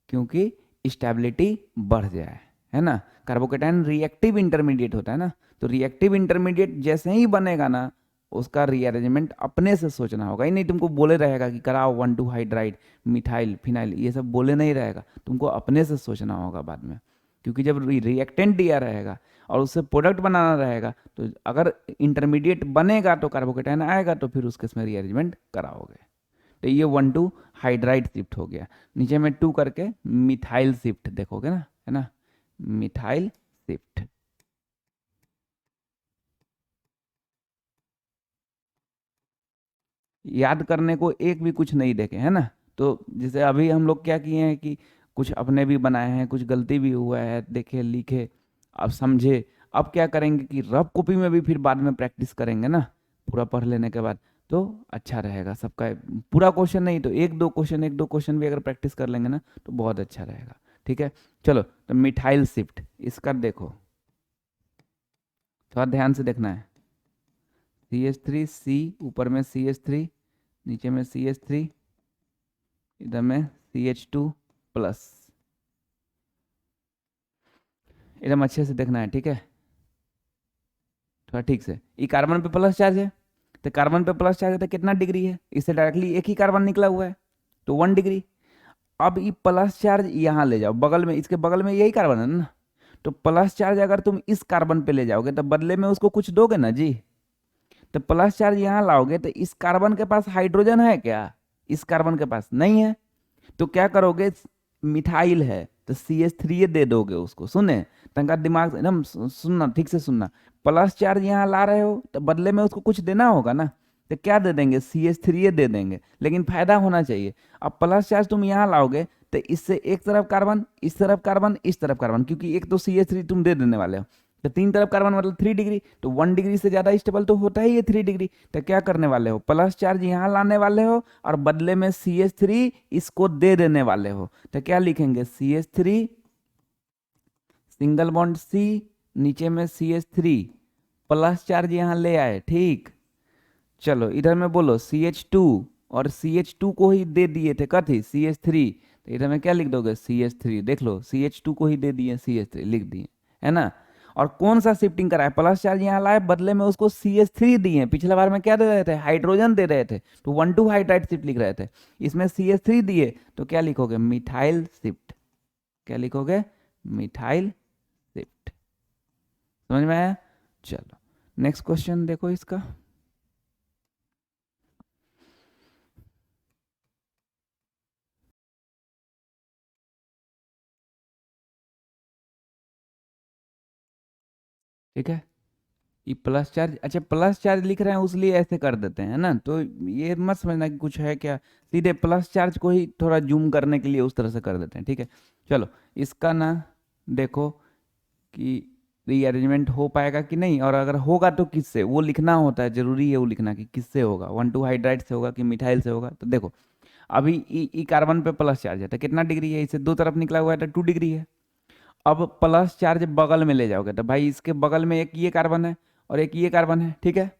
क्योंकि स्टेबिलिटी बढ़ जाए, है ना। कार्बोकेटायन रिएक्टिव इंटरमीडिएट होता है ना, तो रिएक्टिव इंटरमीडिएट जैसे ही बनेगा ना, उसका रीअरेंजमेंट अपने से सोचना होगा ही नहीं, तुमको बोले रहेगा कि कराओ 1,2 हाइड्राइड मिथाइल फिनाइल, ये सब बोले नहीं रहेगा, तुमको अपने से सोचना होगा बाद में। क्योंकि जब रिएक्टेंट दिया रहेगा और उससे प्रोडक्ट बनाना रहेगा, तो अगर इंटरमीडिएट बनेगा तो कार्बोकेटायन आएगा, तो फिर उसके इसमें रीअरेंजमेंट कराओगे। तो ये 1,2 हाइड्राइड शिफ्ट हो गया, नीचे में 2 करके मिथाइल शिफ्ट देखोगे ना, है ना, मिथाइल शिफ्ट। याद करने को एक भी कुछ नहीं देखे, है ना। तो जैसे अभी हम लोग क्या किए हैं कि कुछ अपने भी बनाए हैं, कुछ गलती भी हुआ है, देखे लिखे, अब समझे। अब क्या करेंगे कि रफ कॉपी में भी फिर बाद में प्रैक्टिस करेंगे ना, पूरा पढ़ लेने के बाद, तो अच्छा रहेगा सबका। पूरा क्वेश्चन नहीं तो एक दो क्वेश्चन भी अगर प्रैक्टिस कर लेंगे ना तो बहुत अच्छा रहेगा, ठीक है। चलो तो मिथाइल शिफ्ट इसका देखो, थोड़ा ध्यान से देखना है। CH3C, ऊपर में CH3, नीचे में CH3, इधर में CH2 प्लस, एकदम अच्छे से देखना है, ठीक है, थोड़ा ठीक से। ये कार्बन पे प्लस चार्ज है, तो कार्बन पे प्लस चार्ज है तो कितना डिग्री है, इससे डायरेक्टली एक ही कार्बन निकला हुआ है, तो 1 डिग्री। अब ये प्लस चार्ज यहाँ ले जाओ बगल में, इसके बगल में यही कार्बन है ना, तो प्लस चार्ज अगर तुम इस कार्बन पे ले जाओगे तो बदले में उसको कुछ दोगे ना जी। तो प्लस चार्ज यहाँ लाओगे तो इस कार्बन के पास हाइड्रोजन है क्या, इस कार्बन के पास नहीं है, तो क्या करोगे, मिथाइल है तो CH3 दे दोगे उसको। सुने, तंका दिमाग से एकदम सुनना, ठीक से सुनना। प्लस चार्ज यहाँ ला रहे हो तो बदले में उसको कुछ देना होगा ना, तो क्या दे देंगे, CH3 दे देंगे, लेकिन फायदा होना चाहिए। अब प्लस चार्ज तुम यहाँ लाओगे तो इससे एक तरफ कार्बन, इस तरफ कार्बन, इस तरफ कार्बन, क्योंकि एक तो CH3 तुम दे देने वाले हो, तो 3 तरफ कार्बन मतलब 3 डिग्री, तो 1 डिग्री से ज्यादा स्टेबल तो होता ही है 3 डिग्री। तो क्या करने वाले हो, प्लस चार्ज यहाँ लाने वाले हो और बदले में CH3 इसको दे देने वाले हो। तो क्या लिखेंगे, CH3 सिंगल बॉन्ड C, नीचे में CH3 प्लस चार्ज यहाँ ले आए, ठीक। चलो इधर में बोलो CH2, और CH2 को ही दे दिए थे कथी, CH3, तो इधर में क्या लिख दोगे, CH3, देख लो CH2 को ही दे दिए, CH3 लिख दिए, है ना। और कौन सा शिफ्टिंग कराए, प्लस चार्ज यहाँ लाए, बदले में उसको CH3 दिए। पिछले बार में क्या दे रहे थे, हाइड्रोजन दे रहे थे, तो 1,2 हाइड्राइड शिफ्ट लिख रहे थे, इसमें CH3 दिए, तो क्या लिखोगे, मिथाइल शिफ्ट। क्या लिखोगे, मिथाइल शिफ्ट। समझ में आया। चलो नेक्स्ट क्वेश्चन देखो इसका। ठीक है। ये प्लस चार्ज, अच्छा प्लस चार्ज लिख रहे हैं उसलिए ऐसे कर देते हैं ना, तो ये मत समझना कि कुछ है क्या, सीधे प्लस चार्ज को ही थोड़ा जूम करने के लिए उस तरह से कर देते हैं, ठीक है। चलो इसका ना देखो कि रीअरेंजमेंट हो पाएगा कि नहीं, और अगर होगा तो किससे, वो लिखना होता है, जरूरी है वो लिखना कि किससे होगा, 1,2 हाइड्राइड से होगा कि मिथाइल से होगा। तो देखो अभी ई कार्बन पे प्लस चार्ज है तो कितना डिग्री है, इसे दो तरफ निकला हुआ है तो 2 डिग्री है। अब प्लस चार्ज बगल में ले जाओगे तो भाई इसके बगल में एक ये कार्बन है और एक ये कार्बन है, ठीक है।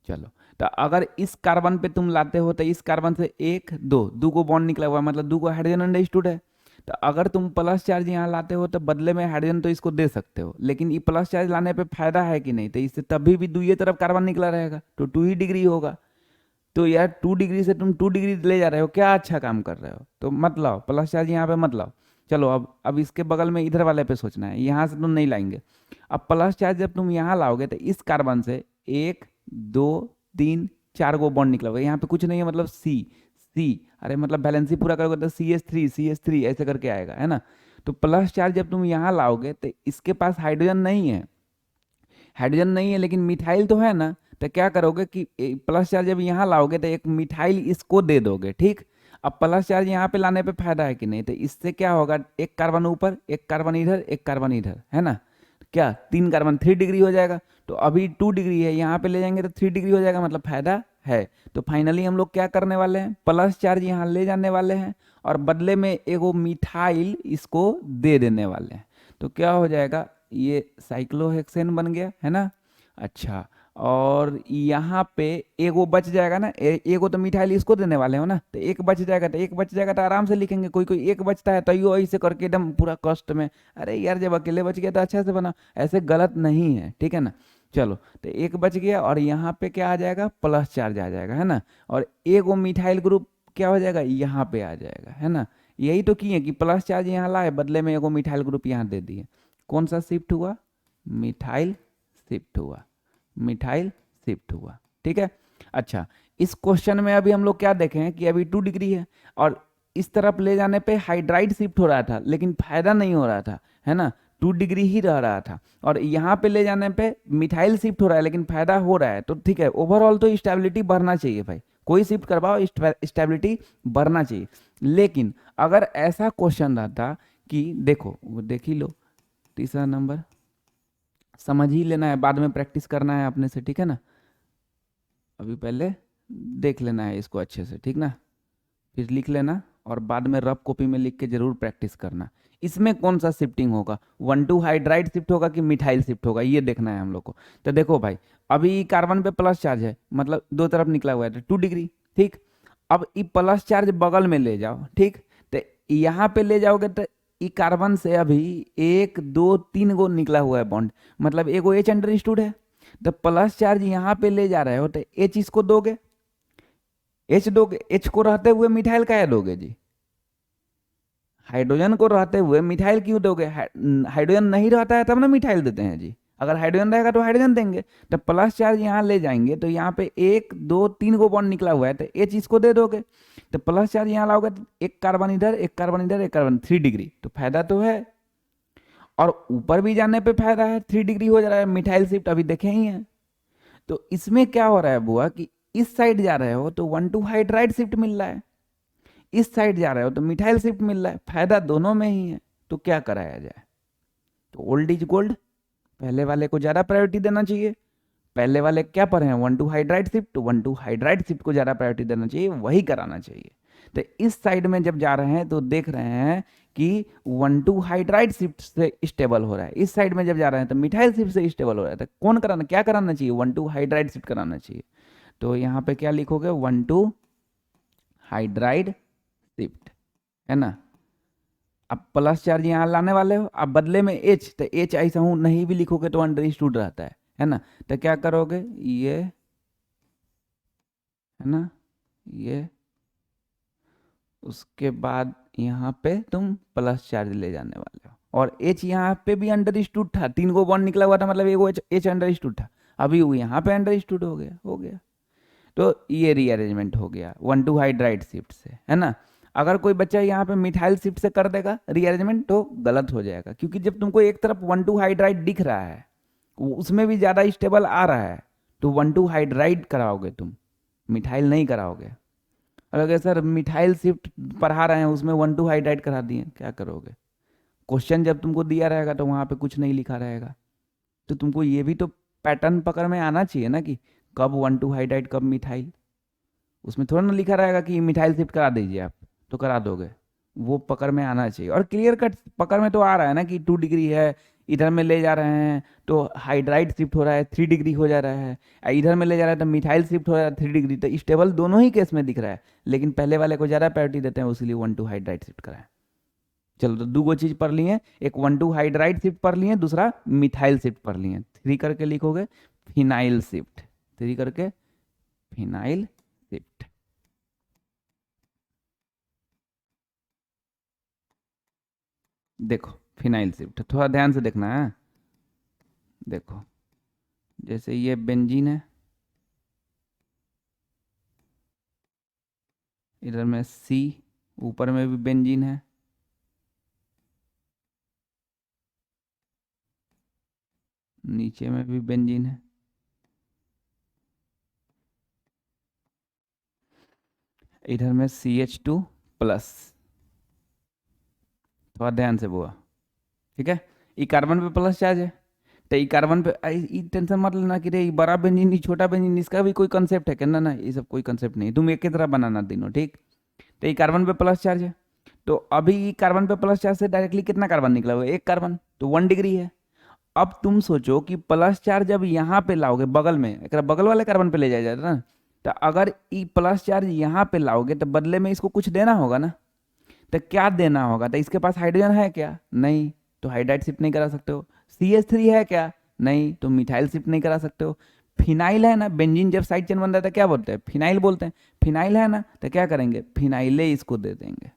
चलो तो अगर इस कार्बन पे तुम लाते हो तो इस कार्बन से एक दो दो को बॉन्ड निकला हुआ है, मतलब दो को हाइड्रोजन अंडरस्टूड है। तो अगर तुम प्लस चार्ज यहाँ लाते हो तो बदले में हाइड्रोजन तो इसको दे सकते हो, लेकिन ये प्लस चार्ज लाने पे फायदा है कि नहीं, तो इससे तभी भी दुइये तरफ कार्बन निकला रहेगा तो 2 ही डिग्री होगा। तो यार 2 डिग्री से तुम 2 डिग्री ले जा रहे हो, क्या अच्छा काम कर रहे हो, तो मत लाओ प्लस चार्ज यहाँ पे मत लाओ। चलो अब इसके बगल में इधर वाले पे सोचना है, यहाँ से तुम नहीं लाएंगे। अब प्लस चार्ज जब तुम यहाँ लाओगे तो इस कार्बन से 1 2 3 4 को बॉन्ड निकला होगा, यहाँ पे कुछ नहीं है, मतलब सी सी, अरे मतलब बैलेंसी पूरा करोगे तो CH3 ऐसे करके आएगा, है ना। तो प्लस चार्ज जब तुम यहाँ लाओगे तो इसके पास हाइड्रोजन नहीं है, हाइड्रोजन नहीं है लेकिन मिथाइल तो है ना, तो क्या करोगे कि प्लस चार्ज जब यहाँ लाओगे तो एक मिथाइल इसको दे दोगे, ठीक। अब प्लस चार्ज यहाँ पे लाने पे फायदा है कि नहीं, तो इससे क्या होगा, एक कार्बन ऊपर एक कार्बन इधर एक कार्बन इधर, है ना, क्या 3 कार्बन 3 डिग्री हो जाएगा। तो अभी 2 डिग्री है, यहाँ पे ले जाएंगे तो 3 डिग्री हो जाएगा, मतलब फायदा है। तो फाइनली हम लोग क्या करने वाले हैं, प्लस चार्ज यहाँ ले जाने वाले हैं और बदले में एगो मिथाइल इसको दे देने वाले हैं। तो क्या हो जाएगा, ये साइक्लोहेक्सेन बन गया, है ना। अच्छा, और यहाँ पे एगो बच जाएगा ना, एगो तो मिथाइल इसको देने वाले हो ना, तो एक बच जाएगा, तो एक बच जाएगा तो आराम से लिखेंगे, कोई कोई एक बचता है तो यो ऐसे करके एकदम पूरा कष्ट में, अरे यार जब अकेले बच गया तो अच्छे से बना, ऐसे गलत नहीं है, ठीक है ना। चलो तो एक बच गया और यहाँ पे क्या आ जाएगा, प्लस चार्ज आ जाएगा, है ना, और एगो मिथाइल ग्रुप क्या हो जाएगा, यहाँ पे आ जाएगा, है ना। यही तो किए कि प्लस चार्ज यहाँ लाए, बदले में एगो मिथाइल ग्रुप यहाँ दे दिए। कौन सा शिफ्ट हुआ, मिथाइल शिफ्ट हुआ, मिथाइल शिफ्ट हुआ, ठीक है। अच्छा, इस क्वेश्चन में अभी हम लोग क्या देखे हैं कि अभी 2 डिग्री है और इस तरफ ले जाने पे हाइड्राइड शिफ्ट हो रहा था लेकिन फायदा नहीं हो रहा था, है ना, 2 डिग्री ही रह रहा था, और यहाँ पे ले जाने पे मिथाइल शिफ्ट हो रहा है लेकिन फायदा हो रहा है, तो ठीक है, ओवरऑल तो स्टेबिलिटी बढ़ना चाहिए भाई, कोई शिफ्ट करवाओ स्टेबिलिटी बढ़ना चाहिए। लेकिन अगर ऐसा क्वेश्चन रहता कि देखो, वो देख ही लो, तीसरा नंबर समझ ही लेना है, बाद में प्रैक्टिस करना है अपने से, ठीक है ना, अभी पहले देख लेना है इसको अच्छे से, ठीक ना, फिर लिख लेना और बाद में रफ कॉपी में लिख के जरूर प्रैक्टिस करना। इसमें कौन सा शिफ्टिंग होगा, 1,2 हाइड्राइड शिफ्ट होगा कि मिथाइल शिफ्ट होगा, ये देखना है हम लोग को। तो देखो भाई अभी कार्बन पे प्लस चार्ज है, मतलब दो तरफ निकला हुआ है तो 2 डिग्री, ठीक। अब ये प्लस चार्ज बगल में ले जाओ, ठीक, तो यहाँ पे ले जाओगे तो ई कार्बन से अभी 1 2 3 गो निकला हुआ है बॉन्ड, मतलब एगो एच अंडरस्टूड है, तो प्लस चार्ज यहाँ पे ले जा रहे हो तो एच इसको दोगे, एच दोगे, एच को रहते हुए मिथाइल का दोगे जी, हाइड्रोजन को रहते हुए मिथाइल क्यों दोगे, हाइड्रोजन नहीं रहता है तब ना मिथाइल देते हैं जी, अगर हाइड्रोजन रहेगा तो हाइड्रोजन देंगे। तो प्लस चार्ज यहाँ ले जाएंगे तो यहाँ पे 1 2 3 को बॉन्ड निकला हुआ है तो एच इसको दे दोगे, तो प्लस चार्ज यहाँ लाओगे तो एक कार्बन इधर एक कार्बन इधर एक कार्बन, 3 डिग्री, तो फायदा तो है, और ऊपर भी जाने पे फायदा है, 3 डिग्री हो जा रहा है, मिथाइल शिफ्ट अभी देखे ही है। तो इसमें क्या हो रहा है बुआ कि इस साइड जा रहे हो तो 1,2 हाइड्राइड शिफ्ट मिल रहा है, इस साइड जा रहे हो तो मिथाइल शिफ्ट मिल रहा है, फायदा दोनों में ही है, तो क्या कराया जाए, तो ओल्ड इज गोल्ड, पहले वाले को ज़्यादा प्रायोरिटी देना चाहिए, पहले वाले क्या पढ़े हैं 1,2 हाइड्राइड शिफ्ट, तो 1,2 हाइड्राइड शिफ्ट को ज़्यादा प्रायोरिटी देना चाहिए, वही कराना चाहिए। तो इस साइड में जब जा रहे हैं तो देख रहे हैं कि 1,2 हाइड्राइड शिफ्ट से स्टेबल हो रहा है, इस साइड में जब जा रहे हैं तो मिथाइल शिफ्ट से स्टेबल हो रहा है, तो कौन कराना, क्या कराना चाहिए, 1,2 हाइड्राइड शिफ्ट कराना चाहिए। तो यहाँ पे क्या लिखोगे, 1,2 हाइड्राइड शिफ्ट, है ना। अब प्लस चार्ज यहाँ लाने वाले हो, अब बदले में एच, तो एच ऐसा हूँ नहीं भी लिखोगे तो अंडरस्टूड रहता है ना, तो क्या करोगे, ये है ना, ये उसके बाद यहाँ पे तुम प्लस चार्ज ले जाने वाले हो, और एच यहाँ पे भी अंडरस्टूड था, 3 को बॉन्ड निकला हुआ था, मतलब एगो एच अंडरस्टूड था, अभी वो यहाँ पे अंडरस्टूड हो गया, तो ये रीअरेंजमेंट हो गया 1,2 हाइड्राइड शिफ्ट से, है ना। अगर कोई बच्चा यहाँ पे मिथाइल शिफ्ट से कर देगा रीअरेंजमेंट तो गलत हो जाएगा, क्योंकि जब तुमको एक तरफ 1,2 हाइड्राइड दिख रहा है उसमें भी ज़्यादा स्टेबल आ रहा है तो 1,2 हाइड्राइड कराओगे तुम, मिथाइल नहीं कराओगे। और अगर सर मिथाइल शिफ्ट पढ़ा रहे हैं उसमें 1,2 हाइड्राइड करा दिए, क्या करोगे? क्वेश्चन जब तुमको दिया रहेगा तो वहाँ पे कुछ नहीं लिखा रहेगा, तो तुमको ये भी तो पैटर्न पकड़ में आना चाहिए ना कि कब 1,2 हाइड्राइड कब मिथाइल। उसमें थोड़ा ना लिखा रहेगा कि मिथाइल शिफ्ट करा दीजिए आप तो करा दोगे, वो पकड़ में आना चाहिए। और क्लियर कट पकड़ में तो आ रहा है ना कि 2 डिग्री है, इधर में ले जा रहे हैं तो हाइड्राइड शिफ्ट हो रहा है 3 डिग्री हो जा रहा है, इधर में ले जा रहा है तो मिथाइल शिफ्ट हो रहा है 3 डिग्री, तो स्टेबल दोनों ही केस में दिख रहा है, लेकिन पहले वाले को ज़्यादा प्रायोरिटी देते हैं इसलिए 1,2 हाइड्राइड शिफ्ट कराएं। चलो तो 2 चीज़ पढ़ लिए, एक 1,2 हाइड्राइड शिफ्ट पढ़ लिए, दूसरा मिथाइल शिफ्ट पढ़ लिए। 3 करके लिखोगे फिनाइल शिफ्ट, 3 करके फिनाइल शिफ्ट। देखो फिनाइल शिफ्ट थोड़ा ध्यान से देखना है। देखो जैसे ये बेंजीन है, इधर में सी, ऊपर में भी बेंजीन है, नीचे में भी बेंजीन है, इधर में CH2+। थोड़ा ध्यान से बुआ, ठीक है। ई कार्बन पे प्लस चार्ज है, तो ई कार्बन पे टेंशन मत लेना कि रे ई बड़ा बेंजीन ई छोटा बेंजीन, इसका भी कोई कंसेप्ट है क्या? ना ना, ये सब कोई कंसेप्ट नहीं, तुम एक ही तरह बनाना तीनों, ठीक। तो ई कार्बन पे प्लस चार्ज है, तो अभी ई कार्बन पे प्लस चार्ज से डायरेक्टली कितना कार्बन निकला हुआ है? एक कार्बन, तो 1 डिग्री है। अब तुम सोचो कि प्लस चार्ज जब यहाँ पे लाओगे बगल में, एक बगल वाले कार्बन पे ले जाया जाता ना, तो अगर ई प्लस चार्ज यहाँ पे लाओगे तो बदले में इसको कुछ देना होगा ना, तो क्या देना होगा? तो इसके पास हाइड्रोजन है क्या? नहीं, तो हाइड्राइड शिफ्ट नहीं करा सकते हो। CH3 है क्या? नहीं, तो मिथाइल शिफ्ट नहीं करा सकते हो। फिनाइल है ना, बेंजीन जब साइड चेन बन रहा था क्या बोलते हैं? फिनाइल बोलते हैं। फिनाइल है ना, तो क्या करेंगे? फिनाइले इसको दे देंगे।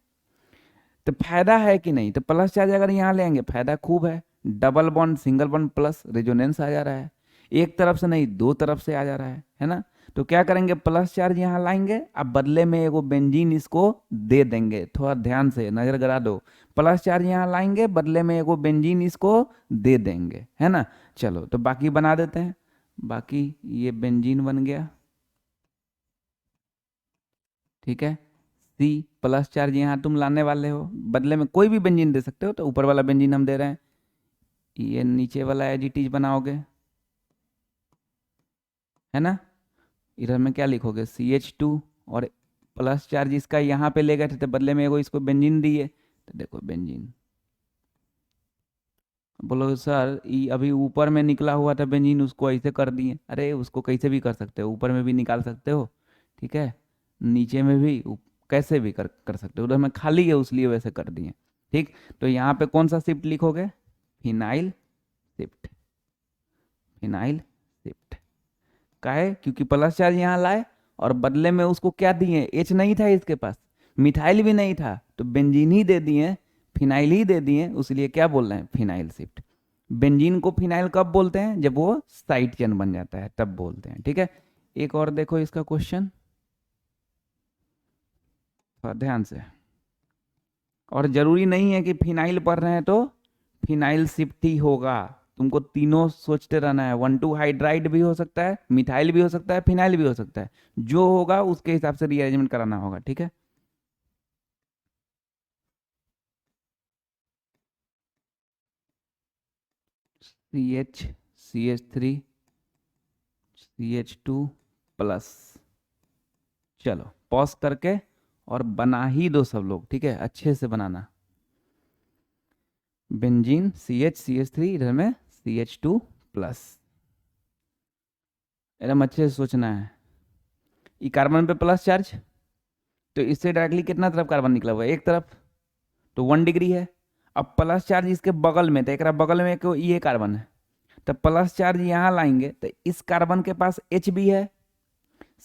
तो फायदा है कि नहीं? तो प्लस चार्ज अगर यहाँ ले आएंगे फायदा खूब है, double bond single bond plus resonance आ जा रहा है, एक तरफ से नहीं दो तरफ से आ जा रहा है ना। तो क्या करेंगे? प्लस चार्ज यहाँ लाएंगे, अब बदले में एगो बेंजीन इसको दे देंगे। थोड़ा ध्यान से नजर गड़ा दो, प्लस चार्ज यहाँ लाएंगे, बदले में एगो बेंजीन इसको दे देंगे, है ना। चलो तो बाकी बना देते हैं। बाकी ये बेंजीन बन गया, ठीक है। सी प्लस चार्ज यहाँ तुम लाने वाले हो, बदले में कोई भी बेंजीन दे सकते हो, तो ऊपर वाला बेंजीन हम दे रहे हैं। ये नीचे वाला एडिटीज बनाओगे, है ना। इधर में क्या लिखोगे? CH2, और प्लस चार्ज इसका यहाँ पे ले गए थे तो बदले में एगो इसको बेंजीन दिए, तो देखो बेंजीन। बोलो सर ये अभी ऊपर में निकला हुआ था बेंजीन, उसको ऐसे कर दिए। अरे उसको कैसे भी कर सकते हो, ऊपर में भी निकाल सकते हो, ठीक है, नीचे में भी कैसे भी कर कर सकते हो, उधर में खाली है उसलिए वैसे कर दिए, ठीक। तो यहाँ पे कौन सा शिफ्ट लिखोगे? Phenyl shift, phenyl shift. काहे? क्योंकि प्लस चार्ज यहाँ लाए और बदले में उसको क्या दिए? एच नहीं था इसके पास, मिथाइल भी नहीं था, तो बेंजीन ही दे दिए, फिनाइल ही दे दिए, उसलिए क्या बोल रहे हैं? Phenyl shift. बेंजीन को फिनाइल कब बोलते हैं? जब वो साइड चेन बन जाता है तब बोलते हैं, ठीक है। एक और देखो इसका क्वेश्चन ध्यान से, और जरूरी नहीं है कि फिनाइल पढ़ रहे हैं तो फिनाइल शिफ्ट ही होगा, तुमको तीनों सोचते रहना है। 1,2 हाइड्राइड भी हो सकता है, मिथाइल भी हो सकता है, फिनाइल भी हो सकता है, जो होगा उसके हिसाब से रीअरेंजमेंट कराना होगा, ठीक है। CH, CH3, CH2+। चलो पॉज करके और बना ही दो सब लोग, ठीक है, अच्छे से बनाना। बेंजीन CH CH3, इधर में CH2+। एकदम अच्छे से सोचना है। ये कार्बन पे प्लस चार्ज, तो इससे डायरेक्टली कितना तरफ कार्बन निकला हुआ है? एक तरफ, तो 1 डिग्री है। अब प्लस चार्ज इसके बगल में, तो एक बगल में एक ये कार्बन है, तो प्लस चार्ज यहाँ लाएंगे तो इस कार्बन के पास H भी है,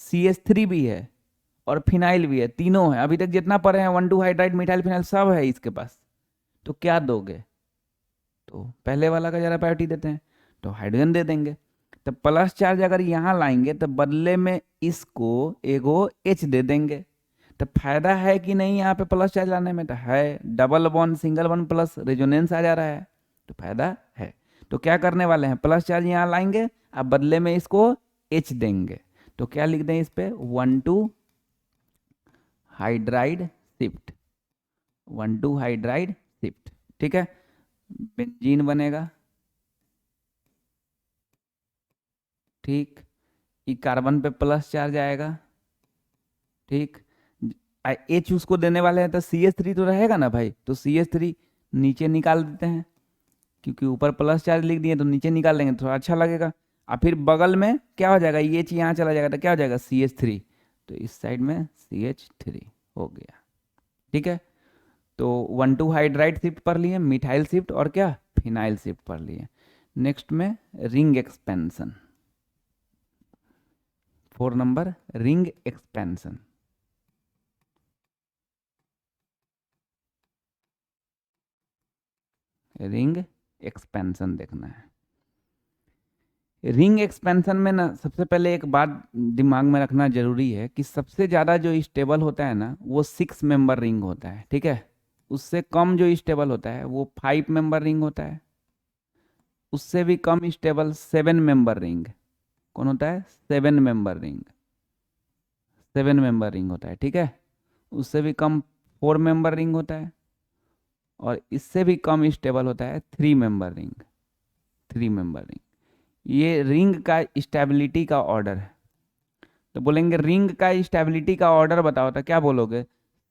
CH3 भी है, और फिनाइल भी है, तीनों है। अभी तक जितना पढ़े हैं 1,2 हाइड्राइड मिथाइल फिनाइल सब है इसके पास, तो क्या दोगे? तो पहले वाला का ज़्यादा प्रायोरिटी देते हैं, तो हाइड्रोजन दे देंगे। तो प्लस चार्ज अगर यहाँ लाएंगे तो बदले में इसको एगो H दे देंगे, तो फायदा है कि नहीं यहाँ पे प्लस चार्ज लाने में? तो है, double bond single bond plus resonance आ जा रहा है, तो फायदा है। तो क्या करने वाले हैं, प्लस चार्ज यहाँ लाएंगे, अब बदले में इसको H देंगे। तो क्या लिख दें इस पे, 1,2 हाइड्राइड शिफ्ट, 1,2 हाइड्राइड शिफ्ट, ठीक है, बेंजीन बनेगा। ठीक, ई कार्बन पे प्लस चार्ज आएगा। ठीक, H उसको देने वाले हैं तो CH3 तो रहेगा ना भाई, तो CH3 नीचे निकाल देते हैं, क्योंकि ऊपर प्लस चार्ज लिख दिए तो नीचे निकाल लेंगे, थोड़ा अच्छा लगेगा। और फिर बगल में क्या हो जाएगा, ये H यहाँ चला जाएगा तो क्या हो जाएगा, CH3, तो इस साइड में CH3 हो गया। ठीक है, तो 1,2 हाइड्राइड शिफ्ट पढ़ लिए, मिथाइल शिफ्ट और क्या, फिनाइल शिफ्ट पढ़ लिए। नेक्स्ट में ring expansion, 4 number ring expansion. Ring expansion देखना है। रिंग एक्सपेंशन में ना सबसे पहले एक बात दिमाग में रखना जरूरी है कि सबसे ज़्यादा जो स्टेबल होता है ना वो 6 मेंबर रिंग होता है, ठीक है। उससे कम जो स्टेबल होता है वो 5 मेंबर रिंग होता है। उससे भी कम स्टेबल 7 मेंबर रिंग, कौन होता है, 7 मेंबर रिंग, 7 मेंबर रिंग होता है, ठीक है। उससे भी कम 4 मेंबर रिंग होता है, और इससे भी कम स्टेबल होता है 3 मेंबर रिंग, 3 मेंबर रिंग। ये रिंग का स्टेबिलिटी का ऑर्डर है। तो बोलेंगे रिंग का स्टेबिलिटी का ऑर्डर बताओ, तो क्या बोलोगे,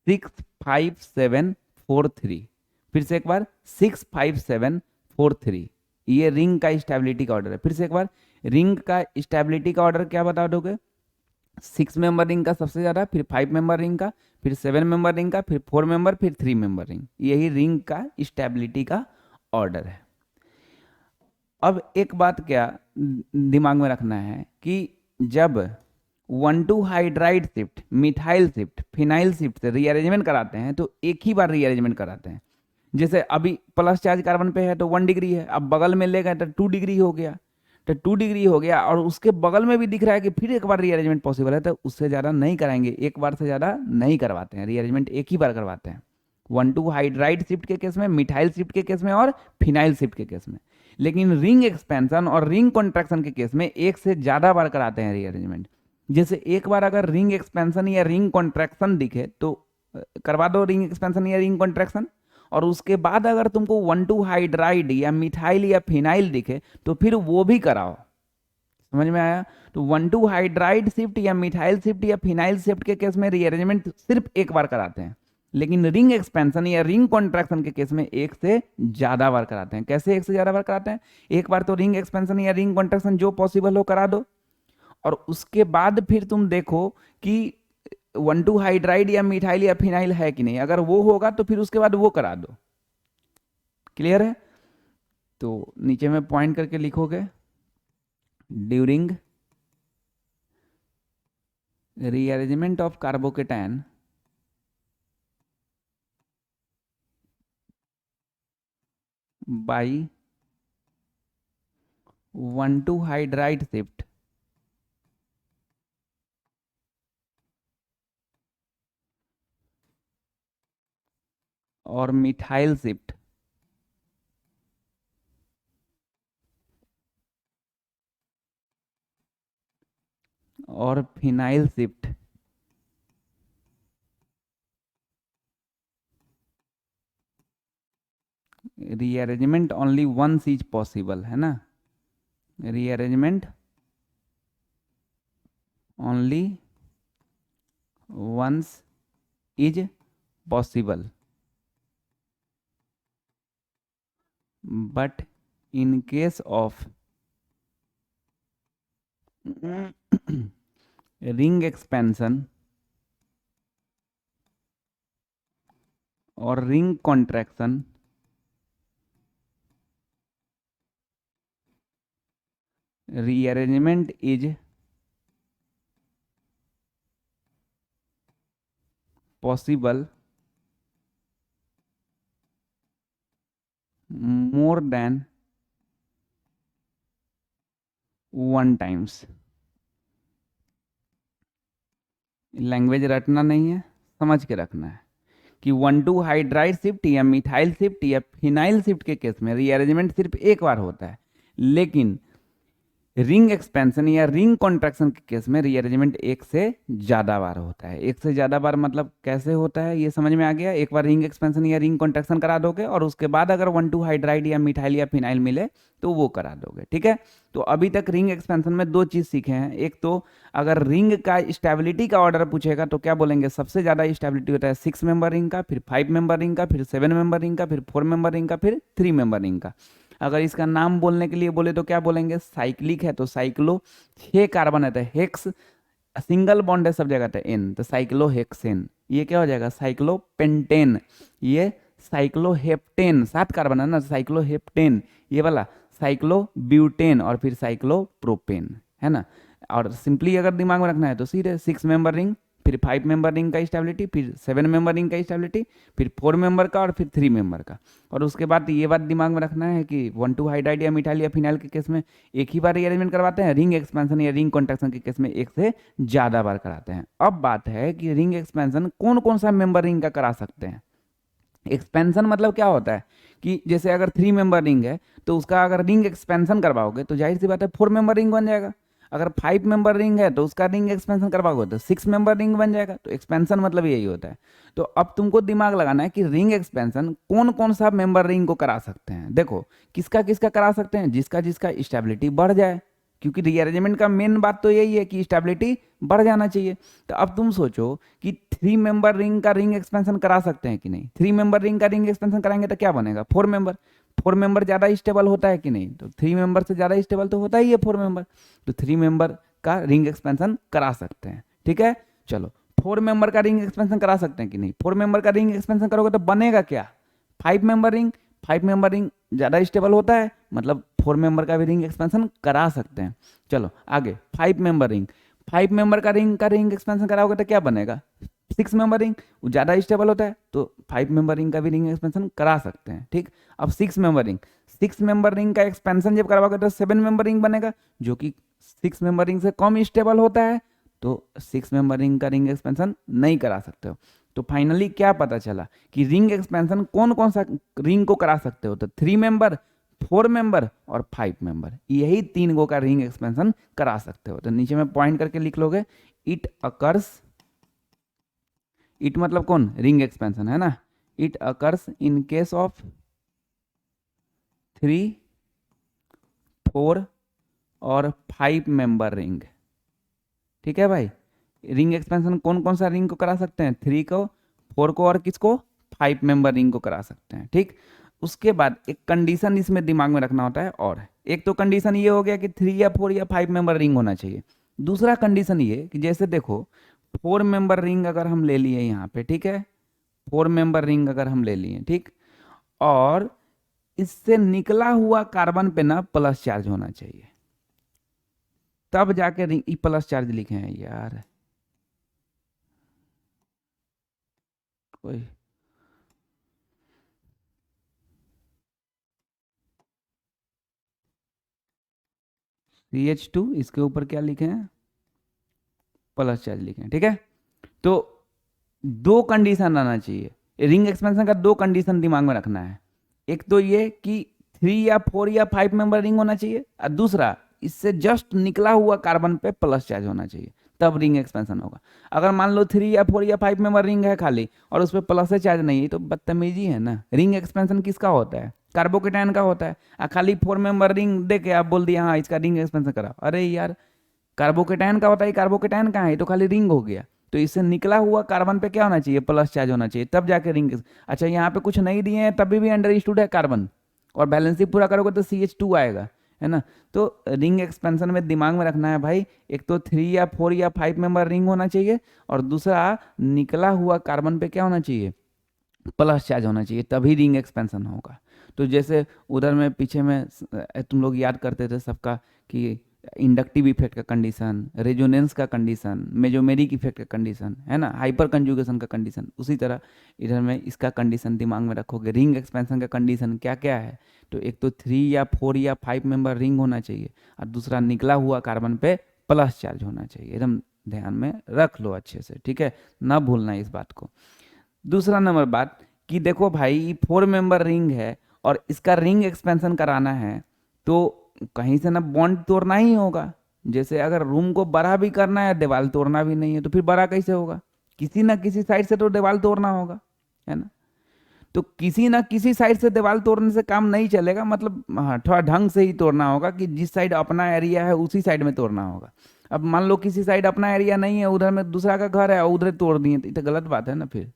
6, 5, 7, 4, 3। फिर से एक बार, 6, 5, 7, 4, 3, ये रिंग का स्टेबिलिटी का ऑर्डर है। फिर से एक बार, रिंग का स्टेबिलिटी का ऑर्डर क्या बता दोगे, 6 मेंबर रिंग का सबसे ज़्यादा, फिर 5 मेंबर रिंग का, फिर 7 मेंबर रिंग का, फिर 4 मेंबर, फिर 3 मेंबर रिंग। यही रिंग का स्टेबिलिटी का ऑर्डर है। अब एक बात क्या दिमाग में रखना है कि जब 1,2 hydride shift, methyl shift, phenyl shift से रीअरेंजमेंट कराते हैं तो एक ही बार रीअरेंजमेंट कराते हैं। जैसे अभी प्लस चार्ज कार्बन पे है तो 1 डिग्री है, अब बगल में ले गए तो 2 डिग्री हो गया, तो 2 डिग्री हो गया, और उसके बगल में भी दिख रहा है कि फिर एक बार रीअरेंजमेंट पॉसिबल है, तो उससे ज़्यादा नहीं कराएंगे, एक बार से ज़्यादा नहीं करवाते हैं, रीअरेंजमेंट एक ही बार करवाते हैं। 1,2 हाइड्राइड शिफ्ट के केस में, मिथाइल शिफ्ट के केस में और फिनाइल शिफ्ट के केस में। लेकिन रिंग एक्सपेंशन और रिंग कॉन्ट्रैक्शन के केस में एक से ज़्यादा बार कराते हैं रीअरेंजमेंट। जैसे एक बार अगर रिंग एक्सपेंशन या रिंग कॉन्ट्रैक्शन दिखे तो करवा दो रिंग एक्सपेंशन या रिंग कॉन्ट्रैक्शन, और उसके बाद अगर तुमको 1,2 हाइड्राइड या मिथाइल या फिनाइल दिखे तो फिर वो भी कराओ। समझ में आया। तो 1,2 हाइड्राइड शिफ्ट या मिथाइल शिफ्ट या फिनाइल शिफ्ट के केस में रीअरेंजमेंट सिर्फ एक बार कराते हैं, लेकिन रिंग एक्सपेंशन या रिंग कॉन्ट्रैक्शन के केस में एक से ज्यादा बार कराते हैं। कैसे एक से ज्यादा बार कराते हैं, एक बार तो रिंग एक्सपेंशन या रिंग कॉन्ट्रैक्शन जो पॉसिबल हो करा दो, और उसके बाद फिर तुम देखो कि 1,2 हाइड्राइड या मिथाइल या फिनाइल है कि नहीं, अगर वो होगा तो फिर उसके बाद वो करा दो। क्लियर है। तो नीचे में पॉइंट करके लिखोगे, during rearrangement of carbocation by 1,2 hydride shift और मिथाइल शिफ्ट और phenyl shift rearrangement only once is possible, है ना, rearrangement only once is possible, but in case of ring expansion or ring contraction, rearrangement is possible more than 1 times। Language रटना नहीं है, समझ के रखना है कि 1,2 हाइड्राइड शिफ्ट या मिथाइल शिफ्ट या फिनाइल शिफ्ट के केस में रीअरेंजमेंट सिर्फ एक बार होता है, लेकिन रिंग एक्सपेंशन या रिंग कॉन्ट्रैक्शन के केस में रीअरेंजमेंट एक से ज्यादा बार होता है। एक से ज्यादा बार मतलब कैसे होता है, ये समझ में आ गया। एक बार रिंग एक्सपेंशन या रिंग कॉन्ट्रैक्शन करा दोगे और उसके बाद अगर 1,2 हाइड्राइड या मिथाइल या फिनाइल मिले तो वो करा दोगे, ठीक है। तो अभी तक रिंग एक्सपेंशन में दो चीज सीखे हैं। एक तो अगर रिंग का स्टेबिलिटी का ऑर्डर पूछेगा तो क्या बोलेंगे, सबसे ज्यादा स्टेबिलिटी होता है 6 मेंबर रिंग का, फिर 5 मेंबर रिंग का, फिर 7 मेंबर रिंग का, फिर 4 मेंबर रिंग का, फिर 3 मेंबर रिंग का। अगर इसका नाम बोलने के लिए बोले तो क्या बोलेंगे, साइक्लिक है तो साइक्लो, 6 कार्बन है तो हेक्स, सिंगल बॉन्ड है सब जगह तो एन, तो साइक्लोहेक्सेन। ये क्या हो जाएगा, साइक्लोपेंटेन। ये साइक्लोहेप्टेन, 7 कार्बन है ना, साइक्लोहेप्टेन। ये वाला साइक्लोब्यूटेन और फिर साइक्लोप्रोपेन, है ना। और सिंपली अगर दिमाग में रखना है तो सीधे 6 मेंबर रिंग, फिर 5 मेंबर रिंग का स्टेबिलिटी, फिर 7 मेंबर रिंग का स्टेबिलिटी, फिर 4 मेंबर का और फिर 3 मेंबर का। और उसके बाद ये बात दिमाग में रखना है कि 1,2 हाइड्राइड या मिथाइल या फिनाइल के केस में एक ही बार रीअरेंजमेंट करवाते हैं, रिंग एक्सपेंशन या रिंग कॉन्ट्रैक्शन के केस में एक से ज्यादा बार कराते हैं। अब बात है कि रिंग एक्सपेंशन कौन कौन सा मेंबर रिंग का करा सकते हैं। एक्सपेंशन मतलब क्या होता है कि जैसे अगर 3 मेंबर रिंग है तो उसका अगर रिंग एक्सपेंशन करवाओगे तो जाहिर सी बात है 4 मेंबर रिंग बन जाएगा। अगर 5 मेंबर रिंग है तो उसका रिंग एक्सपेंशन करवाओगे तो 6 मेंबर रिंग बन जाएगा। तो एक्सपेंशन मतलब यही होता है। तो अब तुमको दिमाग लगाना है कि रिंग एक्सपेंशन कौन कौन सा मेंबर रिंग को करा सकते हैं। देखो किसका किसका करा सकते हैं, जिसका जिसका स्टेबिलिटी बढ़ जाए, क्योंकि रीअरेंजमेंट का मेन बात तो यही है कि स्टेबिलिटी बढ़ जाना चाहिए। तो अब तुम सोचो कि 3 मेंबर रिंग का रिंग एक्सपेंशन करा सकते हैं कि नहीं। 3 मेंबर रिंग का रिंग एक्सपेंशन कराएंगे तो क्या बनेगा, 4 मेंबर। 4 मेंबर ज्यादा स्टेबल होता है कि नहीं, तो 3 मेंबर से ज्यादा स्टेबल तो होता ही है 4 मेंबर। तो 3 मेंबर का रिंग एक्सपेंशन करा सकते हैं, ठीक है। चलो 4 मेंबर का रिंग एक्सपेंशन करा सकते हैं कि नहीं। 4 मेंबर का रिंग एक्सपेंशन करोगे तो बनेगा क्या, 5 मेंबर रिंग। 5 मेंबर रिंग ज्यादा स्टेबल होता है, मतलब 4 मेंबर का भी रिंग एक्सपेंशन करा सकते हैं। चलो आगे 5 मेंबर रिंग। 5 मेंबर का रिंग एक्सपेंशन कराओगे तो क्या बनेगा, 6 मेंबर रिंग। वो ज्यादा स्टेबल होता है तो 5 मेंबर रिंग का भी रिंग एक्सपेंशन करा सकते हैं, ठीक। अब 6 मेंबर रिंग, 6 मेंबर रिंग का एक्सपेंशन जब करवाओगे तो 7 मेंबर रिंग बनेगा, जो कि 6 मेंबर रिंग से कम स्टेबल होता है। तो 6 मेंबर रिंग का रिंग एक्सपेंशन नहीं करा सकते हो। तो फाइनली क्या पता चला कि रिंग एक्सपेंशन कौन कौन सा रिंग को करा सकते हो, तो 3 मेंबर, 4 मेंबर और 5 मेंबर, यही 3 गो का रिंग एक्सपेंशन करा सकते हो। तो नीचे में पॉइंट करके लिख लोगे, इट अकर्स, इट मतलब कौन, रिंग एक्सपेंशन है ना। It occurs in case of 3, 4 और 5 मेंबर रिंग, ठीक है भाई। रिंग एक्सपेंशन कौन कौन सा रिंग को करा सकते हैं, 3 को, 4 को और किसको, 5 मेंबर रिंग को करा सकते हैं, ठीक। उसके बाद एक कंडीशन इसमें दिमाग में रखना होता है, और एक तो कंडीशन ये हो गया कि 3 या 4 या 5 मेंबर रिंग होना चाहिए। दूसरा कंडीशन ये कि जैसे देखो 4 मेंबर रिंग अगर हम ले लिए यहाँ पे, ठीक है, 4 मेंबर रिंग अगर हम ले लिए, ठीक, और इससे निकला हुआ कार्बन पे ना प्लस चार्ज होना चाहिए, तब जाके रिंग ई प्लस चार्ज लिखे हैं यार कोई। CH2 इसके ऊपर क्या लिखे हैं, प्लस चार्ज लिखे हैं, ठीक है। तो दो कंडीशन आना चाहिए, रिंग एक्सपेंशन का दो कंडीशन दिमाग में रखना है। एक तो ये कि 3 या 4 या 5 मेंबर रिंग होना चाहिए, और दूसरा इससे जस्ट निकला हुआ कार्बन पे प्लस चार्ज होना चाहिए, तब रिंग एक्सपेंशन होगा। अगर मान लो 3 या 4 या 5 मेंबर रिंग है खाली और उस पर प्लस चार्ज नहीं है, तो बदतमीजी है ना। रिंग एक्सपेंशन किसका होता है, कार्बोकेटायन का होता है। खाली 4 मेंबर रिंग दे के आप बोल दिया हाँ इसका रिंग एक्सपेंशन करा, अरे यार कार्बोकेटायन का होता है, कार्बोकेटायन कहाँ है, तो खाली रिंग हो गया। तो इससे निकला हुआ कार्बन पे क्या होना चाहिए, प्लस चार्ज होना चाहिए, तब जाके रिंग। अच्छा यहाँ पे कुछ नहीं दिए हैं तभी भी अंडर स्टूड है कार्बन, और बैलेंसिंग पूरा करोगे तो CH2 आएगा, है ना। तो रिंग एक्सपेंशन में दिमाग में रखना है भाई, एक तो 3 या 4 या 5 मेंबर रिंग होना चाहिए, और दूसरा निकला हुआ कार्बन पे क्या होना चाहिए, प्लस चार्ज होना चाहिए, तभी रिंग एक्सपेंशन होगा। तो जैसे उधर में पीछे में तुम लोग याद करते थे सबका कि इंडक्टिव इफेक्ट का कंडीशन, रेजोनेंस का कंडीशन, मेजोमेरिक इफेक्ट का कंडीशन, है ना, हाइपर कंजुगेशन का कंडीशन, उसी तरह इधर में इसका कंडीशन दिमाग में रखोगे। रिंग एक्सपेंशन का कंडीशन क्या क्या है, तो एक तो 3 या 4 या 5 मेंबर रिंग होना चाहिए, और दूसरा निकला हुआ कार्बन पे प्लस चार्ज होना चाहिए। एकदम ध्यान में रख लो अच्छे से, ठीक है, ना भूलना इस बात को। दूसरा नंबर बात कि देखो भाई 4 मेंबर रिंग है और इसका रिंग एक्सपेंशन कराना है, तो कहीं से ना बॉन्ड तोड़ना ही होगा। जैसे अगर रूम को बड़ा भी करना है, दीवार तोड़ना भी नहीं है, तो फिर बड़ा कैसे होगा? किसी ना किसी साइड से तो दीवार तोड़ना होगा, है ना? तो किसी ना किसी साइड से दीवार तोड़ने से काम नहीं चलेगा, मतलब हाँ, थोड़ा ढंग से ही तोड़ना होगा कि जिस साइड अपना एरिया है उसी साइड में तोड़ना होगा। अब मान लो किसी साइड अपना एरिया नहीं है, उधर में दूसरा का घर है और उधर तोड़ दिए, तो ये तो गलत बात है ना फिर,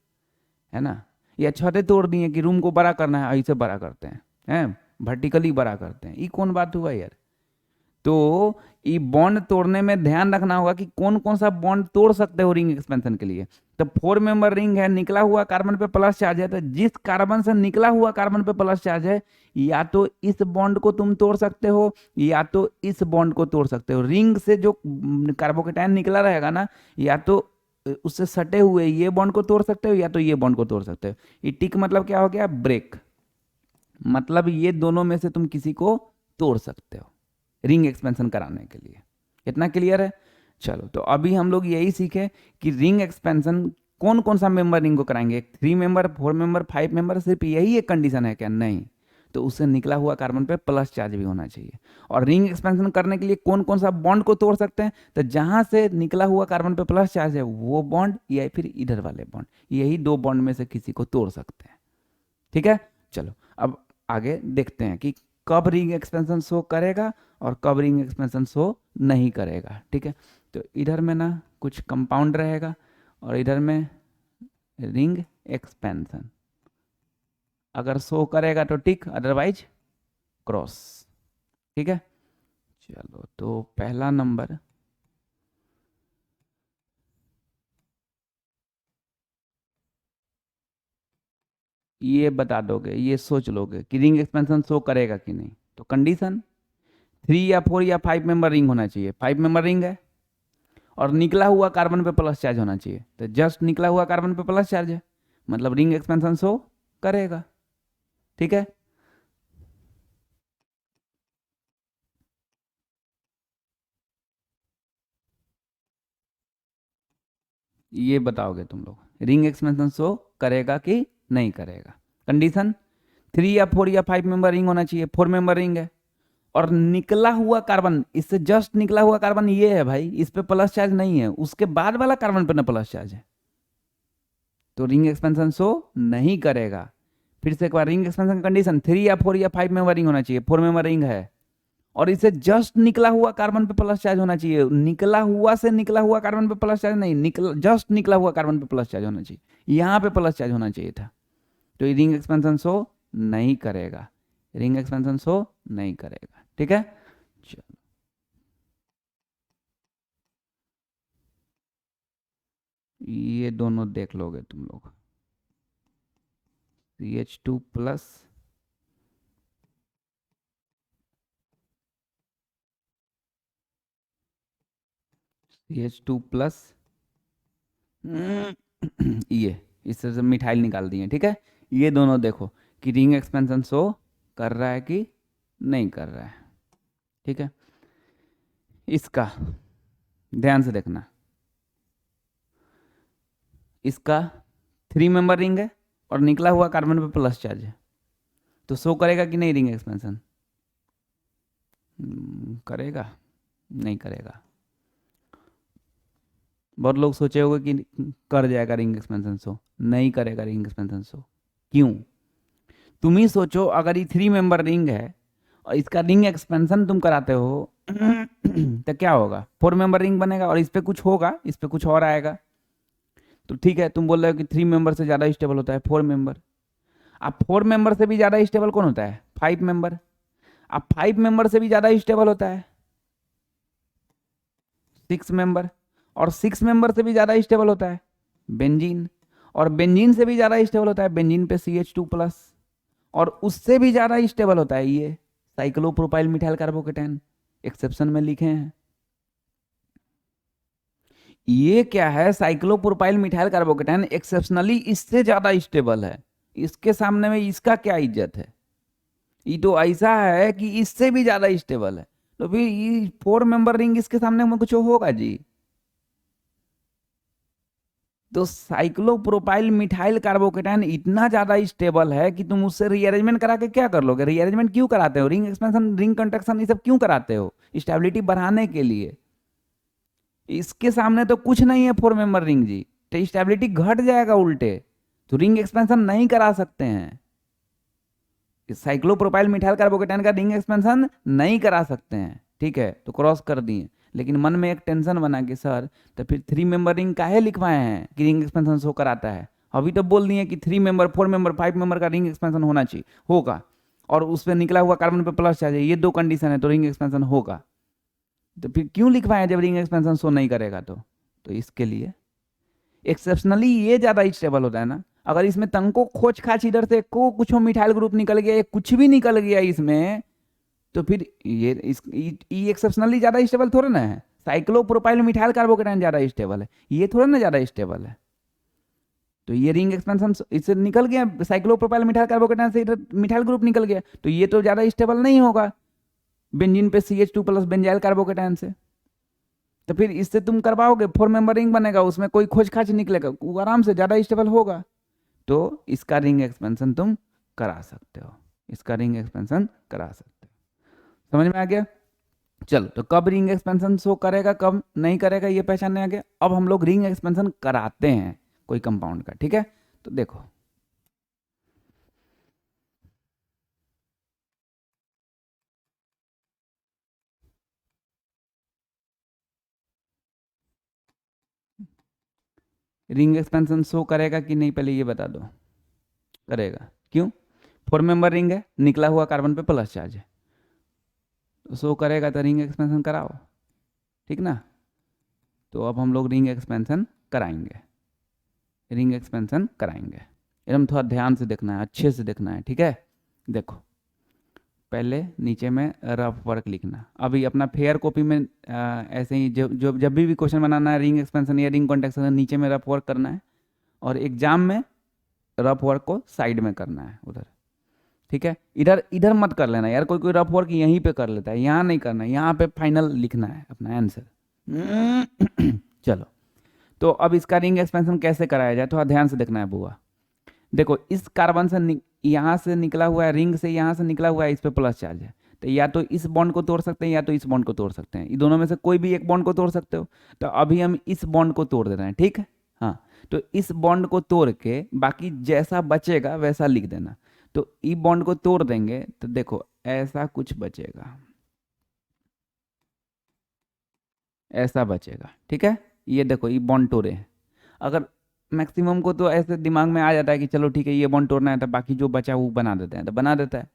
है ना? या छतें तोड़ दिए कि रूम को बड़ा करना है, ऐसे बड़ा करते हैं वर्टिकली बड़ा करते हैं, ये कौन बात हुआ यार? तो ये बॉन्ड तोड़ने में ध्यान रखना होगा कि कौन कौन सा बॉन्ड तोड़ सकते हो रिंग एक्सपेंशन के लिए। तो 4 मेंबर रिंग है, निकला हुआ कार्बन पे प्लस चार्ज है, तो जिस कार्बन से निकला हुआ कार्बन पे प्लस चार्ज है, या तो इस बॉन्ड को तुम तोड़ सकते हो या तो इस बॉन्ड को तोड़ सकते हो। रिंग से जो कार्बोकेटायन निकला रहेगा ना, या तो उससे सटे हुए ये बॉन्ड को तोड़ सकते हो या तो ये बॉन्ड को तोड़ सकते हो। ये टिक मतलब क्या हो गया? ब्रेक, मतलब ये दोनों में से तुम किसी को तोड़ सकते हो रिंग एक्सपेंशन कराने के लिए। इतना क्लियर है? चलो, तो अभी हम लोग यही सीखे कि रिंग एक्सपेंशन कौन कौन सा मेंबर रिंग को कराएंगे। 3 मेंबर, 4 मेंबर, 5 मेंबर, सिर्फ यही एक कंडीशन है क्या? नहीं, तो उससे निकला हुआ कार्बन पे प्लस चार्ज भी होना चाहिए। और रिंग एक्सपेंशन करने के लिए कौन कौन सा बॉन्ड को तोड़ सकते हैं? तो जहां से निकला हुआ कार्बन पे प्लस चार्ज है वो बॉन्ड, या फिर इधर वाले बॉन्ड, यही दो बॉन्ड में से किसी को तोड़ सकते हैं। ठीक है, चलो अब आगे देखते हैं कि कब रिंग एक्सपेंशन शो करेगा और कब रिंग एक्सपेंशन शो नहीं करेगा। ठीक है, तो इधर में ना कुछ कंपाउंड रहेगा और इधर में रिंग एक्सपेंशन। अगर शो करेगा तो टिक, अदरवाइज क्रॉस। ठीक है, चलो तो पहला नंबर, ये बता दोगे, ये सोच लोगे कि रिंग एक्सपेंशन शो करेगा कि नहीं। तो कंडीशन 3 या 4 या 5 मेंबर रिंग होना चाहिए। 5 मेंबर रिंग है और निकला हुआ कार्बन पे प्लस चार्ज होना चाहिए, तो जस्ट निकला हुआ कार्बन पे प्लस चार्ज है, मतलब रिंग एक्सपेंशन शो करेगा। ठीक है, ये बताओगे तुम लोग रिंग एक्सपेंशन शो करेगा कि नहीं करेगा। कंडीशन 3 या 4 या 5 मेंबर रिंग होना चाहिए। 4 मेंबर रिंग है और निकला हुआ कार्बन, इससे जस्ट निकला हुआ कार्बन ये है भाई, इस पे प्लस चार्ज नहीं है, उसके बाद वाला कार्बन पे ना प्लस चार्ज है, तो रिंग एक्सपेंशन शो नहीं करेगा। फिर से एक बार, रिंग एक्सपेंशन कंडीशन 3 या 4 या 5 मेंबर रिंग होना चाहिए। 4 मेंबर रिंग है और इसे जस्ट निकला हुआ कार्बन पे प्लस चार्ज होना चाहिए। निकला हुआ से निकला हुआ कार्बन पे प्लस चार्ज नहीं, जस्ट निकला हुआ कार्बन पे प्लस चार्ज होना चाहिए, यहाँ पे प्लस चार्ज होना चाहिए था, तो ये रिंग एक्सपेंशन शो नहीं करेगा। रिंग एक्सपेंशन शो नहीं करेगा। ठीक है, चलो ये दोनों देख लोगे तुम लोग, CH2+, CH2+, ये इससे से मिठाई निकाल दिए। ठीक है, ये दोनों देखो कि रिंग एक्सपेंशन शो कर रहा है कि नहीं कर रहा है। ठीक है, इसका ध्यान से देखना, इसका 3 मेंबर रिंग है और निकला हुआ कार्बन पे प्लस चार्ज है, तो शो करेगा कि नहीं रिंग एक्सपेंशन? करेगा? नहीं करेगा। बहुत लोग सोचे होंगे कि कर जाएगा रिंग एक्सपेंशन शो, नहीं करेगा रिंग एक्सपेंशन शो। क्यों? तुम ही सोचो, अगर ये 3 मेंबर रिंग है और इसका रिंग एक्सपेंशन तुम कराते हो तो क्या होगा? 4 मेंबर रिंग बनेगा और इस पे कुछ होगा, इस पे कुछ और आएगा। तो ठीक है, तुम बोल रहे हो कि 3 मेंबर से ज़्यादा स्टेबल होता है 4 मेंबर। अब 4 मेंबर से भी ज़्यादा स्टेबल कौन होता है? 5 मेंबर। अब 5 मेंबर से भी ज़्यादा स्टेबल होता है 6 मेंबर। और 6 मेंबर से भी ज़्यादा स्टेबल होता है बेंजीन। और बेंजीन से भी ज़्यादा स्टेबल होता है बेंजीन पे CH2+। और उससे भी ज़्यादा स्टेबल होता है ये साइक्लोप्रोपाइल मिथाइल कार्बोकेटायन, एक्सेप्शन में लिखे हैं। ये क्या है? साइक्लोप्रोपाइल मिथाइल कार्बोकेटायन एक्सेप्शनली इससे ज्यादा स्टेबल है, इसके सामने में इसका क्या इज्जत है? ये तो ऐसा है कि इससे भी ज्यादा स्टेबल है, तो फिर ये 4 मेंबर रिंग इसके सामने में कुछ होगा जी? तो साइक्लोप्रोपाइल मिथाइल कार्बोकेटायन इतना ज्यादा स्टेबल है कि तुम उससे रीअरेंजमेंट करा के क्या कर लोगे? रीअरेंजमेंट क्यों कराते हो? रिंग एक्सपेंशन, रिंग कंट्रक्शन, ये सब क्यों कराते हो? स्टेबिलिटी बढ़ाने के लिए। इसके सामने तो कुछ नहीं है फोर मेंबर रिंग जी, तो स्टेबिलिटी घट जाएगा उल्टे, तो रिंग एक्सपेंशन नहीं करा सकते हैं। साइक्लोप्रोपाइल मिथाइल कार्बोकेटायन का रिंग एक्सपेंशन नहीं करा सकते हैं, ठीक है, तो क्रॉस कर दिए। लेकिन मन में एक टेंशन बना कि सर तो फिर 3 मेंबर रिंग काहे लिखवाए हैं कि रिंग एक्सपेंशन शो कराता है? अभी तो बोल दिए कि 3 मेंबर, 4 मेंबर, 5 मेंबर का रिंग एक्सपेंशन होना चाहिए, होगा, और उस पर निकला हुआ कार्बन पे प्लस चाहिए, ये 2 कंडीशन है तो रिंग एक्सपेंशन होगा। तो फिर क्यों लिखवाए जब रिंग एक्सपेंशन शो नहीं करेगा? तो इसके लिए एक्सेप्शनली ये ज्यादा स्टेबल होता है ना। अगर इसमें तंको खोज खाच इधर से को कुछ मिथाइल ग्रुप निकल गया, कुछ भी निकल गया इसमें, तो फिर ये एक्सेप्शनली ज्यादा स्टेबल थोड़ा ना है। साइक्लोप्रोपाइल मिथाइल कार्बोकेटायन ज्यादा स्टेबल है, ये थोड़ा ना ज्यादा स्टेबल है। तो ये रिंग एक्सपेंशन इससे निकल गया, साइक्लोप्रोपाइल मिथाइल कार्बोकेटायन से इधर मिथाइल ग्रुप निकल गया, तो ये तो ज्यादा स्टेबल नहीं होगा बेंजीन पे CH2+ बेंजाइल कार्बोकेटायन से। तो फिर इससे तुम करवाओगे 4 मेंबर रिंग बनेगा, उसमें कोई खोज खाच निकलेगा, वो आराम से ज्यादा स्टेबल होगा। तो इसका रिंग एक्सपेंशन तुम करा सकते हो, इसका रिंग एक्सपेंशन करा सकते हो। समझ में आ गया? चलो, तो कब रिंग एक्सपेंशन शो करेगा, कब नहीं करेगा, ये पहचानने आ गया। अब हम लोग रिंग एक्सपेंशन कराते हैं कोई कंपाउंड का, ठीक है। तो देखो रिंग एक्सपेंशन शो करेगा कि नहीं, पहले ये बता दो। करेगा, क्यों? 4 मेंबर रिंग है, निकला हुआ कार्बन पे प्लस चार्ज है, तो शो करेगा, तो रिंग एक्सपेंशन कराओ, ठीक ना। तो अब हम लोग रिंग एक्सपेंशन कराएंगे, रिंग एक्सपेंशन कराएंगे। एकदम थोड़ा ध्यान से देखना है, अच्छे से देखना है, ठीक है। देखो, पहले नीचे में रफ वर्क लिखना। अभी अपना फेयर कॉपी में ऐसे ही जब भी क्वेश्चन बनाना है रिंग एक्सपेंशन या रिंग कॉन्ट्रैक्शन, नीचे में रफ वर्क करना है, और एग्जाम में रफ वर्क को साइड में करना है उधर, ठीक है। इधर इधर मत कर लेना यार, कोई कोई रफ वर्क यहीं पे कर लेता है, यहाँ नहीं करना, यहाँ पे फाइनल लिखना है अपना आंसर। चलो, तो अब इसका रिंग एक्सपेंशन कैसे कराया जाए, थोड़ा ध्यान से देखना है बुआ। देखो, इस कार्बन से यहाँ से निकला हुआ है, रिंग से यहाँ से निकला हुआ है, इस पे प्लस चार्ज है, तो या तो इस बॉन्ड को तोड़ सकते हैं या तो इस बॉन्ड को तोड़ सकते हैं, ये दोनों में से कोई भी एक बॉन्ड को तोड़ सकते हो। तो अभी हम इस बॉन्ड को तोड़ दे रहे हैं, ठीक है। हाँ, तो इस बॉन्ड को तोड़ के बाकी जैसा बचेगा वैसा लिख देना। तो ई बॉन्ड को तोड़ देंगे तो देखो ऐसा कुछ बचेगा, ऐसा बचेगा, ठीक है। ये देखो, ये बॉन्ड तोड़े हैं। अगर मैक्सिमम को तो ऐसे दिमाग में आ जाता है कि चलो ठीक है ये बॉन्ड तोड़ना है, तो बाकी जो बचा वो बना देते हैं, तो बना देता है।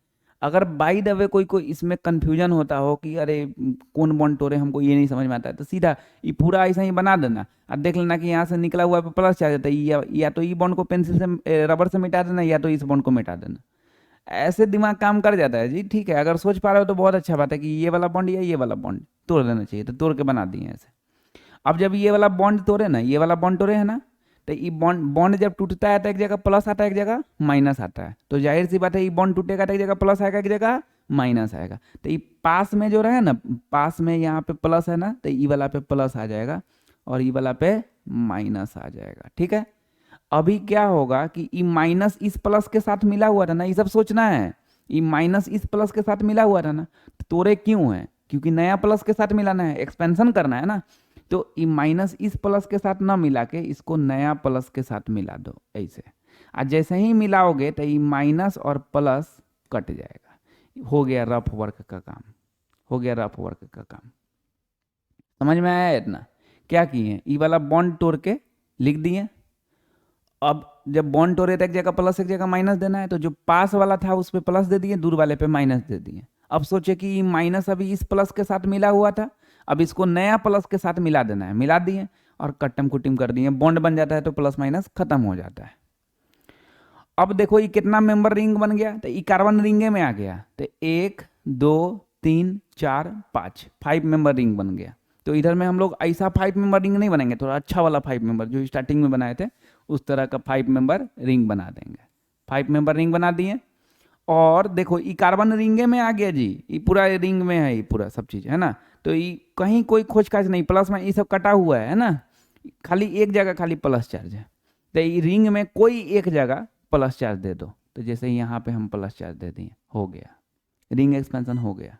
अगर बाई द वे कोई कोई इसमें कंफ्यूजन होता हो कि अरे कौन बॉन्ड तोड़े, हमको ये नहीं समझ में आता है, तो सीधा ये पूरा ऐसा ही बना देना, और देख लेना कि यहाँ से निकला हुआ पे प्लस आ जाता है, या तो ये बॉन्ड को पेंसिल से रबर से मिटा देना, या तो इस बॉन्ड को मिटा देना। ऐसे दिमाग काम कर जाता है जी, ठीक है। अगर सोच पा रहे हो तो बहुत अच्छा बात है कि ये वाला बॉन्ड या ये वाला बॉन्ड तोड़ देना चाहिए, तो तोड़ के बना दिए ऐसे। अब जब ये वाला बॉन्ड तोड़े ना, ये वाला बॉन्ड तोड़े है ना, तो ये बॉन्ड बॉन्ड जब टूटता है तो एक जगह प्लस आता है, एक जगह माइनस आता है, तो जाहिर सी बात है ये बॉन्ड टूटेगा तो एक जगह प्लस आएगा, एक जगह माइनस आएगा। तो ये पास में जो रहे ना, पास में यहाँ पे प्लस है ना, तो ये वाला पे प्लस आ जाएगा और ये वाला पे माइनस आ जाएगा, ठीक है। अभी क्या होगा कि ये माइनस इस प्लस के साथ मिला हुआ था ना, ये सब सोचना है। ये माइनस इस प्लस के साथ मिला हुआ था ना, तो तोड़े क्यों है? क्योंकि नया प्लस के साथ मिलाना है, एक्सपेंशन करना है ना। तो ये माइनस इस प्लस के साथ ना मिला के इसको नया प्लस के साथ मिला दो ऐसे। आज जैसे ही मिलाओगे तो ये माइनस और प्लस कट जाएगा, हो गया रफ वर्क का काम, हो गया रफ वर्क का काम। समझ में आया इतना? क्या किए, ये वाला बॉन्ड तोड़ के लिख दिए। अब जब बॉन्ड तोड़े तो एक जगह प्लस एक जगह माइनस देना है, तो जो पास वाला था उस पर प्लस दे दिए, दूर वाले पे माइनस दे दिए। अब सोचे कि माइनस अभी इस प्लस के साथ मिला हुआ था, अब इसको नया प्लस के साथ मिला देना है, मिला दिए और कट्टम कुटिम कर दिए, बॉन्ड बन जाता है, तो प्लस माइनस खत्म हो जाता है। अब देखो ये कितना मेंबर रिंग बन गया, तो ये कार्बन रिंगे में आ गया, तो 1 2 3 4 5 5 मेंबर रिंग बन गया। तो इधर में हम लोग ऐसा 5 मेंबर रिंग नहीं बनाएंगे, थोड़ा अच्छा वाला 5 मेंबर जो स्टार्टिंग में बनाए थे उस तरह का 5 मेंबर रिंग बना देंगे। 5 मेंबर रिंग बना दिए। और देखो ये कार्बन रिंगे में आ गया जी, ये पूरा रिंग में है, ये पूरा सब चीज़ है ना। तो ये कहीं कोई खोज खाज नहीं, प्लस में ये सब कटा हुआ है ना, खाली एक जगह खाली प्लस चार्ज है, तो रिंग में कोई एक जगह प्लस चार्ज दे दो, तो जैसे यहाँ पे हम प्लस चार्ज दे दिए, हो गया, रिंग एक्सपेंशन हो गया।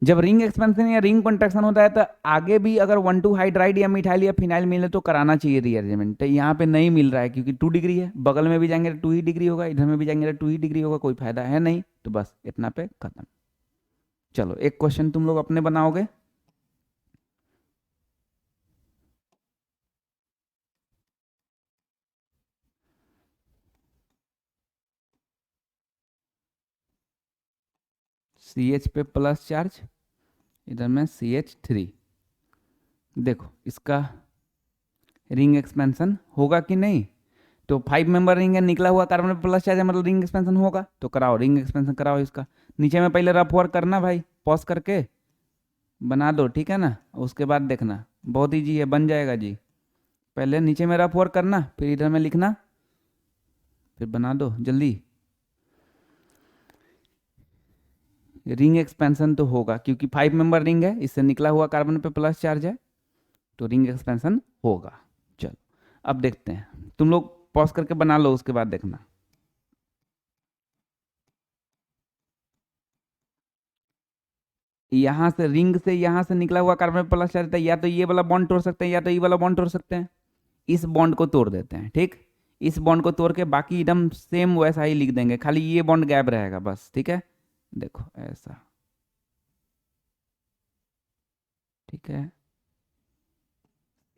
जब रिंग एक्सपेंशन या रिंग कंट्रैक्शन होता है तो आगे भी अगर 1,2 हाइड्राइड या मिथाइल या फिनाइल मिले तो कराना चाहिए रीअरेंजमेंट, तो यहाँ पे नहीं मिल रहा है क्योंकि 2 डिग्री है, बगल में भी जाएंगे तो 2 ही डिग्री होगा, इधर में भी जाएंगे तो 2 ही डिग्री होगा, कोई फायदा है नहीं, तो बस इतना पे खत्म। चलो एक क्वेश्चन तुम लोग अपने बनाओगे। CH पे प्लस चार्ज, इधर में CH3, देखो इसका रिंग एक्सपेंशन होगा कि नहीं, तो 5 मेंबर रिंग है, निकला हुआ कार्बन पे प्लस चार्ज है, मतलब रिंग एक्सपेंशन होगा, तो कराओ रिंग एक्सपेंशन कराओ इसका। नीचे में पहले रफ वर्क करना भाई, पॉज करके बना दो, ठीक है ना, उसके बाद देखना, बहुत ईजी है, बन जाएगा जी। पहले नीचे में रफ वर्क करना, फिर इधर में लिखना, फिर बना दो जल्दी। रिंग एक्सपेंशन तो होगा क्योंकि 5 मेंबर रिंग है, इससे निकला हुआ कार्बन पे प्लस चार्ज है, तो रिंग एक्सपेंशन होगा। चलो अब देखते हैं, तुम लोग पॉज करके बना लो, उसके बाद देखना। यहाँ से रिंग से यहाँ से निकला हुआ कार्बन पे प्लस चार्ज है, या तो ये वाला बॉन्ड तोड़ सकते हैं या तो ये वाला बॉन्ड तोड़ सकते हैं, इस बॉन्ड को तोड़ देते हैं, ठीक, इस बॉन्ड को तोड़ के बाकी एकदम सेम वैसा ही लिख देंगे, खाली ये बॉन्ड गैप रहेगा बस, ठीक है, देखो ऐसा, ठीक है,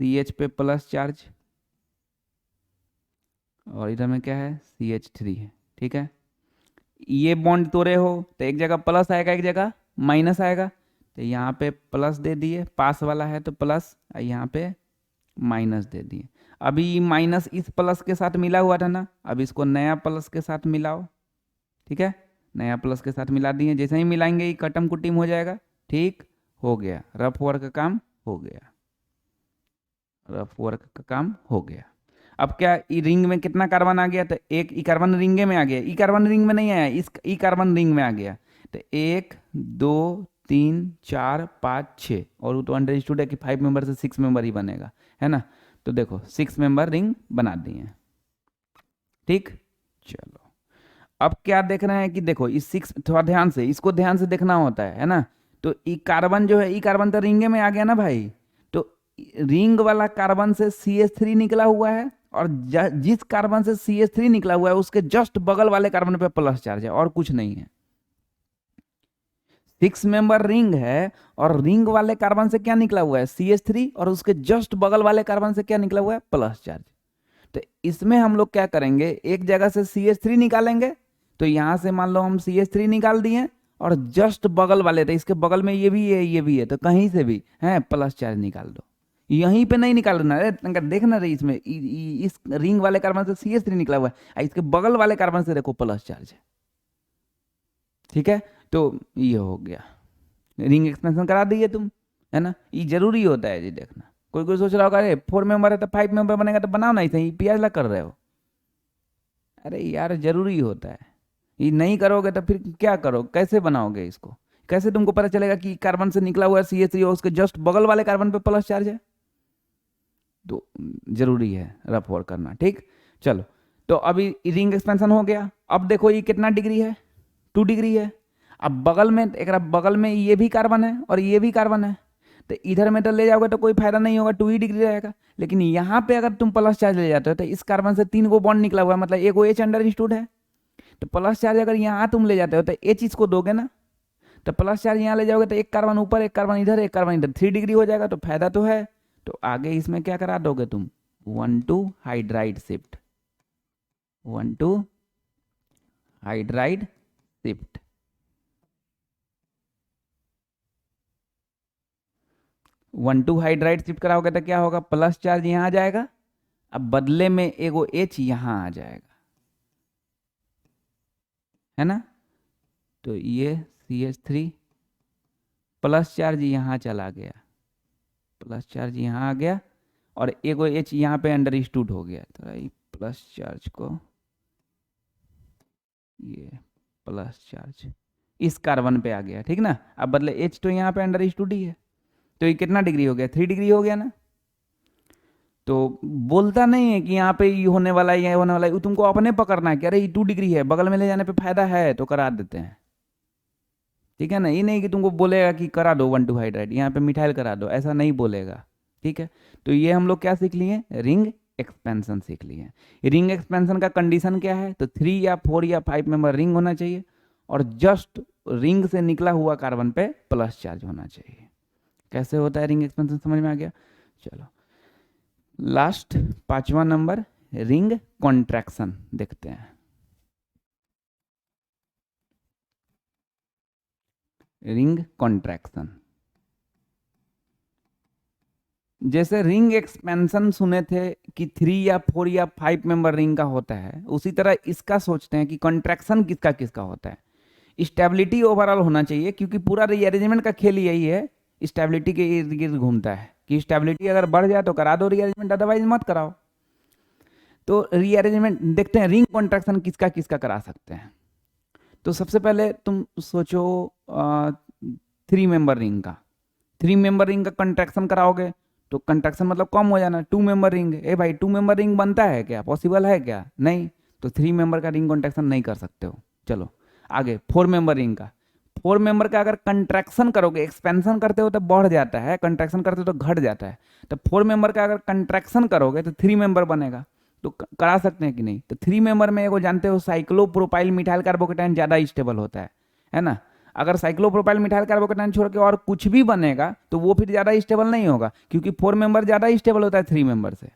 CH पे प्लस चार्ज और इधर में क्या है, CH3 है, ठीक है, ये बॉन्ड तोड़े हो तो एक जगह प्लस आएगा एक जगह माइनस आएगा, तो यहाँ पे प्लस दे दिए, पास वाला है तो प्लस, यहाँ पे माइनस दे दिए। अभी माइनस इस प्लस के साथ मिला हुआ था ना, अब इसको नया प्लस के साथ मिलाओ, ठीक है, नया प्लस के साथ मिला दिए, जैसे ही मिलाएंगे ये कटम कुटिम हो जाएगा, ठीक, हो गया, रफ वर्क का काम हो गया, रफ वर्क का काम हो गया। अब क्या ई रिंग में कितना कार्बन आ गया, तो एक ई कार्बन रिंग में आ गया, ई कार्बन रिंग में नहीं आया, इस ई कार्बन रिंग में आ गया, तो 1 2 3 4 5 6, और वो तो अंडरस्टूड है कि 5 मेंबर से 6 मेंबर ही बनेगा, है ना, तो देखो 6 मेंबर रिंग बना दिए, ठीक। चलो अब क्या देखना है कि देखो इस 6, थोड़ा ध्यान से, इसको ध्यान से देखना होता है ना, तो ई कार्बन जो है, ई कार्बन तो रिंगे में आ गया ना भाई, तो रिंग वाला कार्बन से CH3 निकला हुआ है, और जिस कार्बन से CH3 निकला हुआ है उसके जस्ट बगल वाले कार्बन पे प्लस चार्ज है, और कुछ नहीं है। 6 मेंबर रिंग है और रिंग वाले कार्बन से क्या निकला हुआ है, CH3, और उसके जस्ट बगल वाले कार्बन से क्या निकला हुआ है, प्लस चार्ज। तो इसमें हम लोग क्या करेंगे, एक जगह से CH3 निकालेंगे, तो यहां से मान लो हम CH3 निकाल दिए, और जस्ट बगल वाले थे, इसके बगल में ये भी है ये भी है, तो कहीं से भी है प्लस चार्ज निकाल दो, यहीं पे नहीं निकालना है, देखना रही इसमें इस रिंग वाले कार्बन से CH3 निकला हुआ है, इसके बगल वाले कार्बन से देखो प्लस चार्ज है, ठीक है, तो ये हो गया, रिंग एक्सपेंशन करा दिए तुम, है ना, ये जरूरी होता है जी देखना। कोई कोई सोच रहा होगा अरे 4 मेंबर है तो 5 मेंबर बनेगा, तो बनाओ ना, ऐसे ही प्याज ला कर रहे हो, अरे यार जरूरी होता है, ये नहीं करोगे तो फिर क्या करो, कैसे बनाओगे इसको, कैसे तुमको पता चलेगा कि कार्बन से निकला हुआ CH3 और उसके जस्ट बगल वाले कार्बन पे प्लस चार्ज है, तो जरूरी है रफ वर्क करना, ठीक। चलो तो अभी रिंग एक्सपेंशन हो गया, अब देखो ये कितना डिग्री है, 2 डिग्री है, अब बगल में एक बगल में ये भी कार्बन है और ये भी कार्बन है, तो इधर में तो ले जाओगे तो कोई फायदा नहीं होगा, 2 ही डिग्री रहेगा, लेकिन यहाँ पे अगर तुम प्लस चार्ज ले जाते हो तो इस कार्बन से 3 गो बॉन्ड निकला हुआ है, मतलब एक वो H अंडरस्टूड है, तो प्लस चार्ज अगर यहाँ तुम ले जाते हो तो H इसको दोगे ना, तो प्लस चार्ज यहाँ ले जाओगे तो एक कार्बन ऊपर एक कार्बन इधर एक कार्बन इधर, 3 डिग्री हो जाएगा, तो फायदा तो है, तो आगे इसमें क्या करा दोगे तुम, 1,2 hydride shift, 1,2 hydride shift, 1,2 hydride shift कराओगे तो क्या होगा, प्लस चार्ज यहाँ आ जाएगा, अब बदले में एगो H यहाँ आ जाएगा, है ना, तो ये CH3 प्लस चार्ज यहाँ चला गया, प्लस चार्ज यहाँ आ गया, और एगो H यहाँ पे अंडरस्टूड हो गया, तो ये प्लस चार्ज को, ये प्लस चार्ज इस कार्बन पे आ गया, ठीक ना, अब बदले H तो यहाँ पे अंडरस्टूड ही है, तो ये कितना डिग्री हो गया, 3 डिग्री हो गया ना, तो बोलता नहीं है कि यहाँ पे ये होने वाला है, ये होने वाला है, वो तुमको अपने पकड़ना है कि अरे ये 2 डिग्री है, बगल में ले जाने पे फायदा है तो करा देते हैं। ठीक है ना, ये नहीं कि तुमको बोलेगा कि करा दो 1,2 हाइड्राइड, यहाँ पे मिथाइल करा दो, ऐसा नहीं बोलेगा। ठीक है, तो ये हम लोग क्या सीख लिए, रिंग एक्सपेंशन सीख लिए। रिंग एक्सपेंशन का कंडीशन क्या है, तो 3 या 4 या 5 मेंबर रिंग होना चाहिए और जस्ट रिंग से निकला हुआ कार्बन पे प्लस चार्ज होना चाहिए। कैसे होता है रिंग एक्सपेंशन, समझ में आ गया। चलो लास्ट 5वां नंबर, रिंग कॉन्ट्रैक्शन देखते हैं। रिंग कॉन्ट्रैक्शन, जैसे रिंग एक्सपेंशन सुने थे कि 3 या 4 या 5 मेंबर रिंग का होता है, उसी तरह इसका सोचते हैं कि कॉन्ट्रैक्शन किसका किसका होता है। स्टेबिलिटी ओवरऑल होना चाहिए, क्योंकि पूरा रीअरेंजमेंट का खेल यही है, स्टेबिलिटी के इर्द गिर्द घूमता है कि स्टेबिलिटी अगर बढ़ जाए तो करा दो रीअरेंजमेंट, अदरवाइज मत कराओ। तो रीअरेंजमेंट देखते हैं, रिंग कॉन्ट्रैक्शन किसका किसका करा सकते हैं। तो सबसे पहले तुम सोचो 3 मेंबर रिंग का, 3 मेंबर रिंग का कंट्रैक्शन कराओगे तो कंट्रैक्शन मतलब कम हो जाना। 2 मेंबर रिंग, ए भाई 2 मेंबर रिंग बनता है क्या, पॉसिबल है क्या, नहीं। तो 3 मेंबर का रिंग कंट्रैक्शन नहीं कर सकते हो। चलो आगे 4 मेंबर रिंग का, 4 मेंबर का अगर कंट्रैक्शन करोगे, एक्सपेंशन करते हो तो बढ़ जाता है, कंट्रैक्शन करते हो तो घट जाता है। तो 4 मेंबर का अगर कंट्रैक्शन करोगे तो 3 मेंबर बनेगा, तो करा सकते हैं कि नहीं। तो 3 मेंबर में एगो जानते हो साइक्लोप्रोपाइल मिथाइल कार्बोकेटाइन ज़्यादा स्टेबल होता है ना। अगर साइक्लोप्रोपाइल मिथाइल कार्बोकेटाइन छोड़ के और कुछ भी बनेगा तो वो फिर ज़्यादा स्टेबल नहीं होगा, क्योंकि 4 मेंबर ज़्यादा स्टेबल होता है 3 मेंबर से।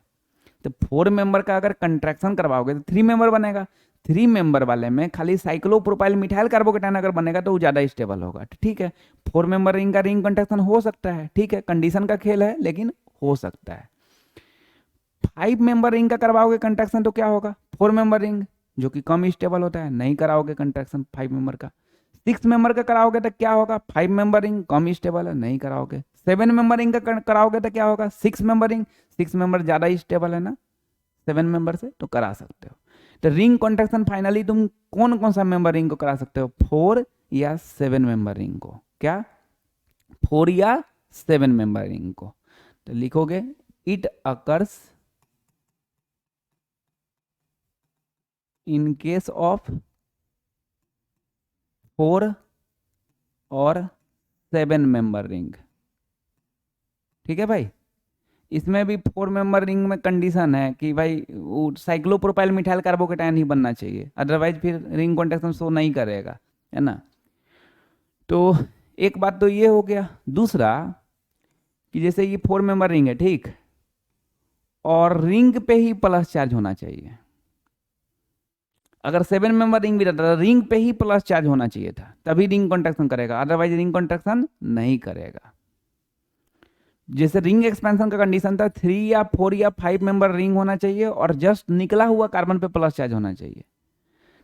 तो 4 मेंबर का अगर कंट्रैक्शन करवाओगे तो 3 मेंबर बनेगा। 3 मेंबर वाले में खाली साइक्लोप्रोपाइल मिथाइल कार्बोकेटाइन अगर बनेगा तो वो ज़्यादा स्टेबल होगा। ठीक है, 4 मेंबर रिंग का रिंग कंट्रैक्शन हो सकता है, ठीक है, कंडीशन का खेल है लेकिन हो सकता है। 5 मेंबर रिंग का करवाओगे कंट्रैक्शन तो क्या होगा, 4 मेंबर रिंग जो कि कम स्टेबल होता है, नहीं कराओगे कंट्रैक्शन 5 मेंबर का। 6 मेंबर का कराओगे तो क्या होगा, 5 मेंबर रिंग कम स्टेबल है, नहीं कराओगे। 7 मेंबर रिंग का कराओगे तो क्या होगा, 6 मेंबर रिंग, 6 मेंबर ज्यादा स्टेबल है ना 7 मेंबर से, तो करा सकते हो। तो रिंग कॉन्ट्रैक्शन फाइनली तुम कौन कौन सा मेंबर रिंग को करा सकते हो, 4 या 7 मेंबर रिंग को, क्या 4 या 7 मेंबर रिंग को। तो लिखोगे it occurs in case of 4 और 7 मेंबर रिंग। ठीक है भाई, इसमें भी 4 मेंबर रिंग में कंडीशन है कि भाई वो साइक्लोप्रोपाइल मिथाइल कार्बोकेटाइन ही बनना चाहिए, अदरवाइज फिर रिंग कॉन्ट्रैक्शन शो नहीं करेगा, है ना। तो एक बात तो ये हो गया। दूसरा कि जैसे ये 4 मेंबर रिंग है, ठीक, और रिंग पे ही प्लस चार्ज होना चाहिए। अगर 7 मेंबर रिंग भी रहता तो रिंग पे ही प्लस चार्ज होना चाहिए था, तभी रिंग कॉन्ट्रैक्शन करेगा, अदरवाइज रिंग कॉन्ट्रैक्शन नहीं करेगा। जैसे रिंग एक्सपेंशन का कंडीशन था 3 या 4 या 5 मेंबर रिंग होना चाहिए और जस्ट निकला हुआ कार्बन पे प्लस चार्ज होना चाहिए।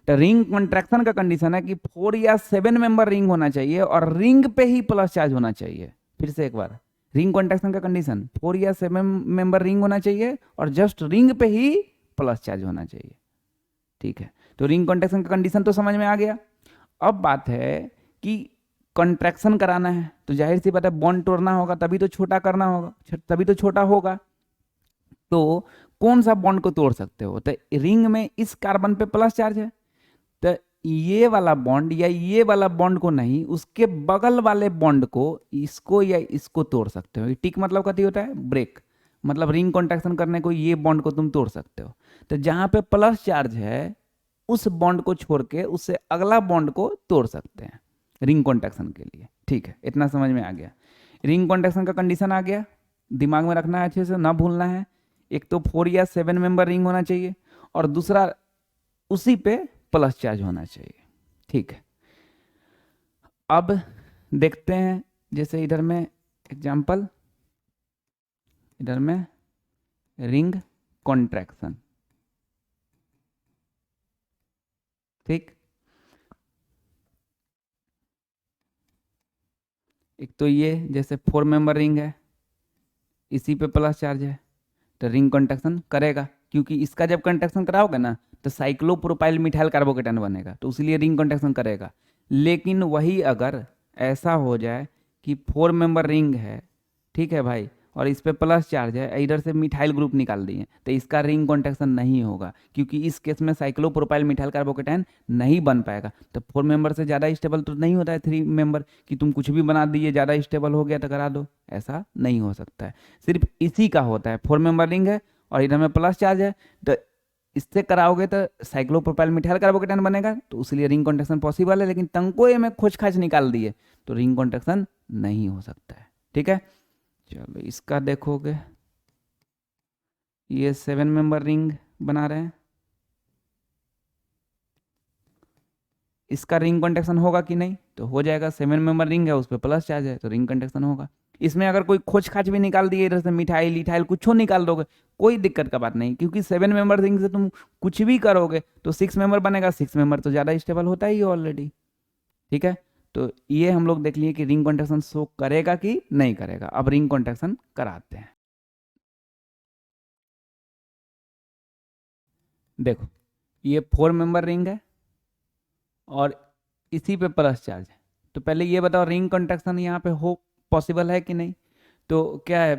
तो रिंग कॉन्ट्रैक्शन का कंडीशन है कि 4 या 7 मेंबर रिंग होना चाहिए और रिंग पे ही प्लस चार्ज होना चाहिए। फिर से एक बार, रिंग कॉन्ट्रैक्शन का कंडीशन 4 या 7 मेंबर रिंग होना चाहिए और जस्ट रिंग पे ही प्लस चार्ज होना चाहिए। ठीक है, तो रिंग कॉन्ट्रैक्शन का कंडीशन तो समझ में आ गया। अब बात है कि कंट्रैक्शन कराना है तो जाहिर सी बात है बॉन्ड तोड़ना होगा, तभी तो छोटा करना होगा, तभी तो छोटा होगा। तो कौन सा बॉन्ड को तोड़ सकते हो, तो रिंग में इस कार्बन पे प्लस चार्ज है, तो ये वाला बॉन्ड या ये वाला बॉन्ड को नहीं, उसके बगल वाले बॉन्ड को, इसको या इसको तोड़ सकते हो। टिक मतलब कथी होता है, ब्रेक, मतलब रिंग कॉन्ट्रैक्शन करने को ये बॉन्ड को तुम तोड़ सकते हो। तो जहां पे प्लस चार्ज है उस बॉन्ड को छोड़ के उससे अगला बॉन्ड को तोड़ सकते हैं रिंग कॉन्ट्रैक्शन के लिए। ठीक है, इतना समझ में आ गया। रिंग कॉन्ट्रैक्शन का कंडीशन आ गया, दिमाग में रखना है, अच्छे से ना भूलना है। एक तो 4 या 7 मेंबर रिंग होना चाहिए और दूसरा उसी पे प्लस चार्ज होना चाहिए। ठीक है, अब देखते हैं जैसे इधर में एग्जांपल, इधर में रिंग कॉन्ट्रैक्शन। ठीक, एक तो ये जैसे 4 मेंबर रिंग है, इसी पे प्लस चार्ज है, तो रिंग कॉन्ट्रैक्शन करेगा, क्योंकि इसका जब कॉन्ट्रैक्शन कराओगे ना तो साइक्लोप्रोपाइल मिथाइल कार्बोकेटाइन बनेगा, तो इसलिए रिंग कॉन्ट्रैक्शन करेगा। लेकिन वही अगर ऐसा हो जाए कि 4 मेंबर रिंग है, ठीक है भाई, और इस पे प्लस चार्ज है, इधर से मिथाइल ग्रुप निकाल दिए, तो इसका रिंग कॉन्ट्रैक्शन नहीं होगा, क्योंकि इस केस में साइक्लोप्रोपाइल मिथाइल कार्बोकेटायन नहीं बन पाएगा। तो 4 मेंबर से ज़्यादा स्टेबल तो नहीं होता है 3 मेंबर, कि तुम कुछ भी बना दिए ज़्यादा स्टेबल हो गया तो करा दो, ऐसा नहीं हो सकता है। सिर्फ इसी का होता है, 4 मेंबर रिंग है और इधर में प्लस चार्ज है, तो इससे कराओगे तो साइक्लोप्रोपाइल मिथाइल कार्बोकेटायन बनेगा, तो उसलिए रिंग कॉन्ट्रैक्शन पॉसिबल है। लेकिन तंकोए में खोज खाच निकाल दिए तो रिंग कॉन्ट्रैक्शन नहीं हो सकता है। ठीक है, चलो इसका देखोगे, ये 7 मेंबर रिंग बना रहे हैं, इसका रिंग कॉन्ट्रैक्शन होगा कि नहीं, तो हो जाएगा। 7 मेंबर रिंग है, उस पर प्लस चार्ज है, तो रिंग कॉन्ट्रैक्शन होगा। इसमें अगर कोई खोज खाच भी निकाल दिए इधर से, मिथाइल इथाइल कुछ निकाल दोगे, कोई दिक्कत का बात नहीं, क्योंकि 7 मेंबर रिंग से तुम कुछ भी करोगे तो 6 मेंबर बनेगा। 6 मेंबर तो ज़्यादा स्टेबल होता ही ऑलरेडी। ठीक है, तो ये हम लोग देख लिए कि रिंग कॉन्ट्रैक्शन शो करेगा कि नहीं करेगा। अब रिंग कॉन्ट्रैक्शन कराते हैं। देखो, ये 4 मेंबर रिंग है और इसी पे प्लस चार्ज है, तो पहले ये बताओ रिंग कॉन्ट्रैक्शन यहाँ पे हो पॉसिबल है कि नहीं। तो क्या है,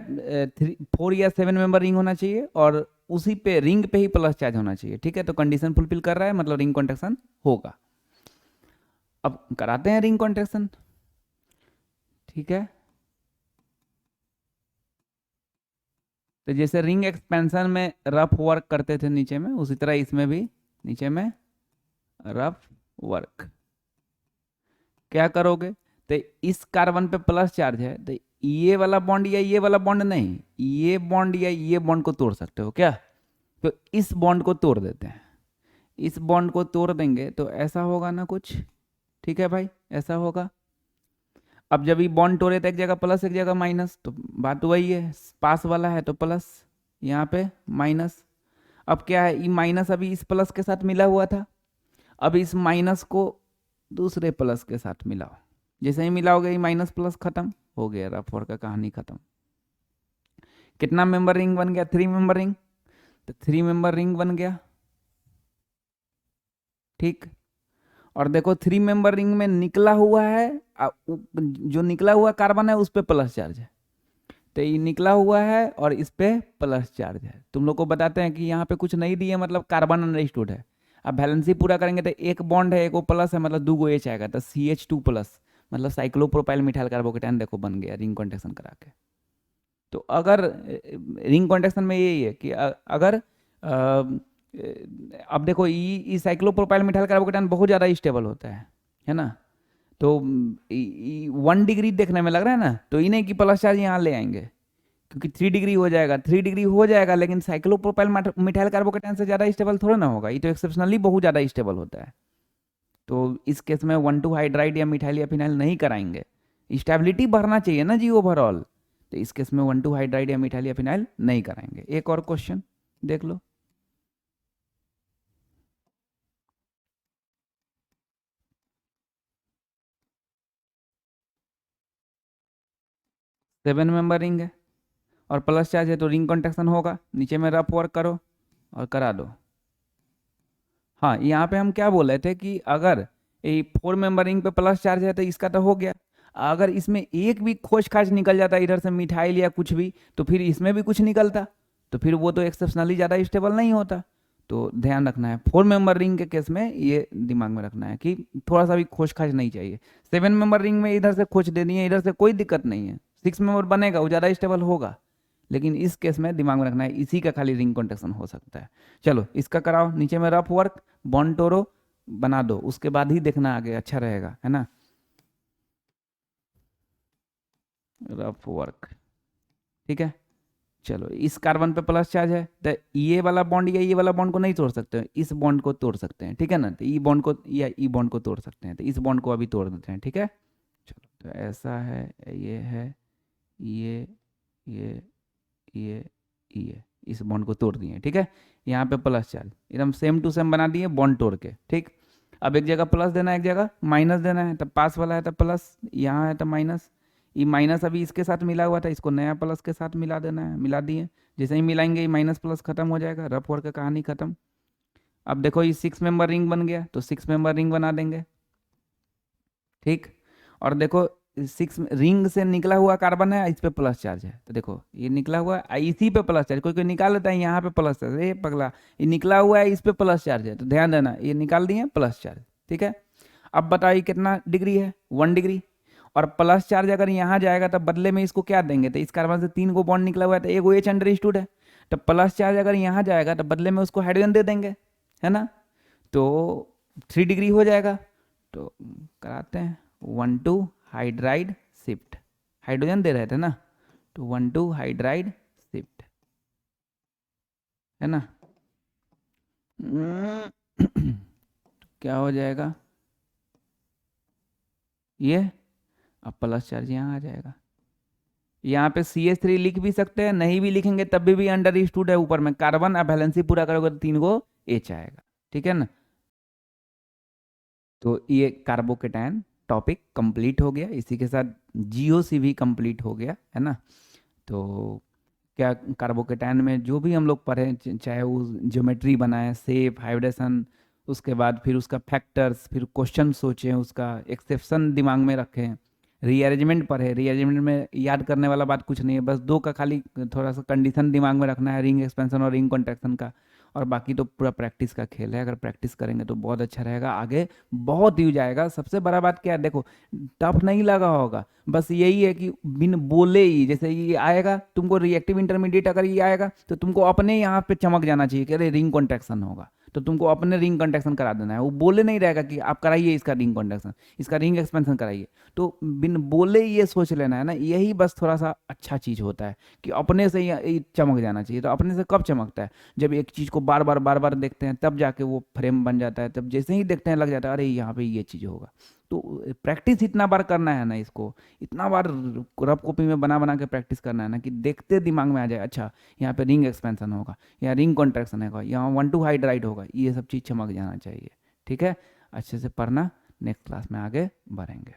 4 या 7 मेंबर रिंग होना चाहिए और उसी पे रिंग पे ही प्लस चार्ज होना चाहिए। ठीक है, तो कंडीशन फुलफिल कर रहा है, मतलब रिंग कॉन्ट्रैक्शन होगा। अब कराते हैं रिंग कॉन्ट्रैक्शन। ठीक है, तो जैसे रिंग एक्सपेंशन में रफ वर्क करते थे नीचे में, उसी तरह इसमें भी नीचे में रफ वर्क क्या करोगे, तो इस कार्बन पे प्लस चार्ज है, तो ये वाला बॉन्ड या ये वाला बॉन्ड नहीं, ये बॉन्ड या ये बॉन्ड को तोड़ सकते हो क्या, तो इस बॉन्ड को तोड़ देते हैं। इस बॉन्ड को तोड़ देंगे तो ऐसा होगा ना कुछ। ठीक है भाई, ऐसा होगा। अब जब ये बॉन्ड तोड़े तो एक जगह प्लस एक जगह माइनस, तो बात वही है, पास वाला है तो प्लस, यहाँ पे माइनस। अब क्या है, ये माइनस अभी इस प्लस के साथ मिला हुआ था, अब इस माइनस को दूसरे प्लस के साथ मिलाओ, जैसे ही मिलाओगे ये माइनस प्लस खत्म हो गया, रफ वर्क का कहानी खत्म। कितना मेंबर रिंग बन गया, 3 मेंबर रिंग, तो 3 मेंबर रिंग बन गया। ठीक, और देखो 3 मेंबर रिंग में निकला हुआ है, जो निकला हुआ कार्बन है उस पर प्लस चार्ज है, तो ये निकला हुआ है और इस पे प्लस चार्ज है। तुम लोग को बताते हैं कि यहाँ पे कुछ नहीं दिए, मतलब कार्बन अंडरस्टूड है। अब बैलेंसी पूरा करेंगे तो एक बॉन्ड है, एक वो प्लस है, मतलब 2 एच आएगा, तो CH2 प्लस, मतलब साइक्लोप्रोपाइल मिथाइल कार्बोकेटायन देखो बन गया रिंग कॉन्ट्रैक्शन करा के। तो अगर रिंग कॉन्ट्रैक्शन में यही है कि अगर अब देखो ई साइक्लोप्रोपाइल मिथाइल कार्बोकेटायन बहुत ज़्यादा स्टेबल होता है ना, तो 1 डिग्री देखने में लग रहा है ना, तो इन्हें की प्लस चार्ज यहाँ ले आएंगे, क्योंकि 3 डिग्री हो जाएगा, 3 डिग्री हो जाएगा, लेकिन साइक्लोप्रोपाइल मिथाइल कार्बोकेटायन से ज़्यादा स्टेबल थोड़ा ना होगा, ये तो एक्सेप्शनली बहुत ज़्यादा स्टेबल होता है। तो इस केस में 1,2 हाइड्राइड या मिथाइल या फिनाइल नहीं कराएंगे, स्टेबिलिटी बढ़ना चाहिए ना जी ओवरऑल, तो इस केस में 1,2 हाइड्राइड या मिथाइल या फिनाइल नहीं कराएंगे। एक और क्वेश्चन देख लो, सेवन मेंबर रिंग है और प्लस चार्ज है, तो रिंग कॉन्ट्रैक्शन होगा। नीचे में रफ वर्क करो और करा दो। हाँ, यहाँ पे हम क्या बोल रहे थे कि अगर ये 4 मेंबर रिंग पे प्लस चार्ज है तो इसका तो हो गया, अगर इसमें एक भी खोज खाच निकल जाता इधर से मिथाइल या कुछ भी, तो फिर इसमें भी कुछ निकलता, तो फिर वो तो एक्सेप्शनली ज़्यादा स्टेबल नहीं होता। तो ध्यान रखना है 4 मेंबर रिंग के केस में, ये दिमाग में रखना है कि थोड़ा सा भी खोज खाच नहीं चाहिए। 7 मेंबर रिंग में इधर से खोज दे दिए, इधर से कोई दिक्कत नहीं है, 6 मेंबर बनेगा, वो ज़्यादा स्टेबल होगा, लेकिन इस केस में दिमाग में रखना है इसी का खाली रिंग कॉन्ट्रैक्शन हो सकता है। चलो इसका कराओ, नीचे में रफ वर्क बॉन्ड टोरो बना दो, उसके बाद ही देखना आगे, अच्छा रहेगा, है ना। रफ वर्क, ठीक है। चलो इस कार्बन पे प्लस चार्ज है, तो ये वाला बॉन्ड या ये वाला बॉन्ड को नहीं तोड़ सकते, इस बॉन्ड को तोड़ सकते हैं, ठीक है ना, तो ई बॉन्ड को या ई बॉन्ड को तोड़ सकते हैं, तो इस बॉन्ड को अभी तोड़ देते हैं। ठीक है, चलो तो ऐसा है, ये है, ये ये ये ये इस बॉन्ड को तोड़ दिए। ठीक है, यहाँ पे प्लस चार्ज एकदम सेम टू सेम बना दिए बॉन्ड तोड़ के। ठीक, अब एक जगह प्लस देना है, एक जगह माइनस देना है, तब पास वाला है तो प्लस, यहाँ है तो माइनस, ये माइनस अभी इसके साथ मिला हुआ था, इसको नया प्लस के साथ मिला देना है, मिला दिए। जैसे ही मिलाएंगे ये माइनस प्लस खत्म हो जाएगा, रफ वर्क का कहानी खत्म। अब देखो ये 6 मेंबर रिंग बन गया, तो 6 मेंबर रिंग बना देंगे। ठीक, और देखो सिक्स रिंग से निकला हुआ कार्बन है, इस पे प्लस चार्ज है, तो देखो ये निकला हुआ है, इसी पे प्लस चार्ज, कोई कोई निकाल लेता है यहाँ पे प्लस चार्ज, ये पगला, ये निकला हुआ है, इस पे प्लस चार्ज है, तो ध्यान देना ये निकाल दिए प्लस चार्ज, ठीक है। अब बताइए कितना डिग्री है, 1 डिग्री। और प्लस चार्ज अगर यहाँ जाएगा तो बदले में इसको क्या देंगे, तो इस कार्बन से 3 को बॉन्ड निकला हुआ है, तो एक वो एच अंडरस्टूड है, तो प्लस चार्ज अगर यहाँ जाएगा तो बदले में उसको हाइड्रोजन दे देंगे, है ना, तो 3 डिग्री हो जाएगा। तो कराते हैं 1 2 हाइड्राइड शिफ्ट, हाइड्रोजन दे रहे थे ना, तो 1 2 हाइड्राइड शिफ्ट, है ना। क्या हो जाएगा ये, अब प्लस चार्ज यहाँ आ जाएगा, यहाँ पे CH3 लिख भी सकते हैं, नहीं भी लिखेंगे तब भी अंडर स्टूड है, ऊपर में कार्बन, अब वैलेंसी पूरा करोगे तो 3 को H आएगा, ठीक है ना। तो ये कार्बोकेटायन टॉपिक कंप्लीट हो गया, इसी के साथ GOC भी कंप्लीट हो गया, है ना। तो क्या कार्बोकेटायन में जो भी हम लोग पढ़े, चाहे वो ज्योमेट्री बनाए, शेप, हाइब्रिडेशन, उसके बाद फिर उसका फैक्टर्स, फिर क्वेश्चन सोचें, उसका एक्सेप्शन दिमाग में रखें, रीअरेंजमेंट पढ़े, रीअरेंजमेंट में याद करने वाला बात कुछ नहीं है, बस दो का खाली थोड़ा सा कंडीशन दिमाग में रखना है, रिंग एक्सपेंशन और रिंग कॉन्ट्रैक्शन का, और बाकी तो पूरा प्रैक्टिस का खेल है, अगर प्रैक्टिस करेंगे तो बहुत अच्छा रहेगा, आगे बहुत यूज आएगा। सबसे बड़ा बात क्या है, देखो टफ नहीं लगा होगा, बस यही है कि बिन बोले ही, जैसे ये आएगा तुमको रिएक्टिव इंटरमीडिएट, अगर ये आएगा तो तुमको अपने यहाँ पे चमक जाना चाहिए कि अरे रिंग कॉन्ट्रैक्शन होगा, तो तुमको अपने रिंग कॉन्ट्रैक्शन करा देना है, वो बोले नहीं रहेगा कि आप कराइए इसका रिंग कॉन्ट्रैक्शन, इसका रिंग एक्सपेंशन कराइए, तो बिन बोले ही ये सोच लेना है ना, यही बस थोड़ा सा अच्छा चीज़ होता है कि अपने से ही चमक जाना चाहिए। तो अपने से कब चमकता है, जब एक चीज़ को बार बार देखते हैं, तब जाके वो फ्रेम बन जाता है, तब जैसे ही देखते हैं लग जाता है अरे यहाँ पे ये चीज़ होगा। तो प्रैक्टिस इतना बार करना है ना, इसको इतना बार रफ कॉपी में बना बना के प्रैक्टिस करना है ना, कि देखते दिमाग में आ जाए, अच्छा यहाँ पे रिंग एक्सपेंशन होगा, या रिंग कॉन्ट्रैक्शन होगा, यहाँ 1 2 हाइड्राइड होगा, ये सब चीज़ चमक जाना चाहिए, ठीक है। अच्छे से पढ़ना, नेक्स्ट क्लास में आगे बढ़ेंगे।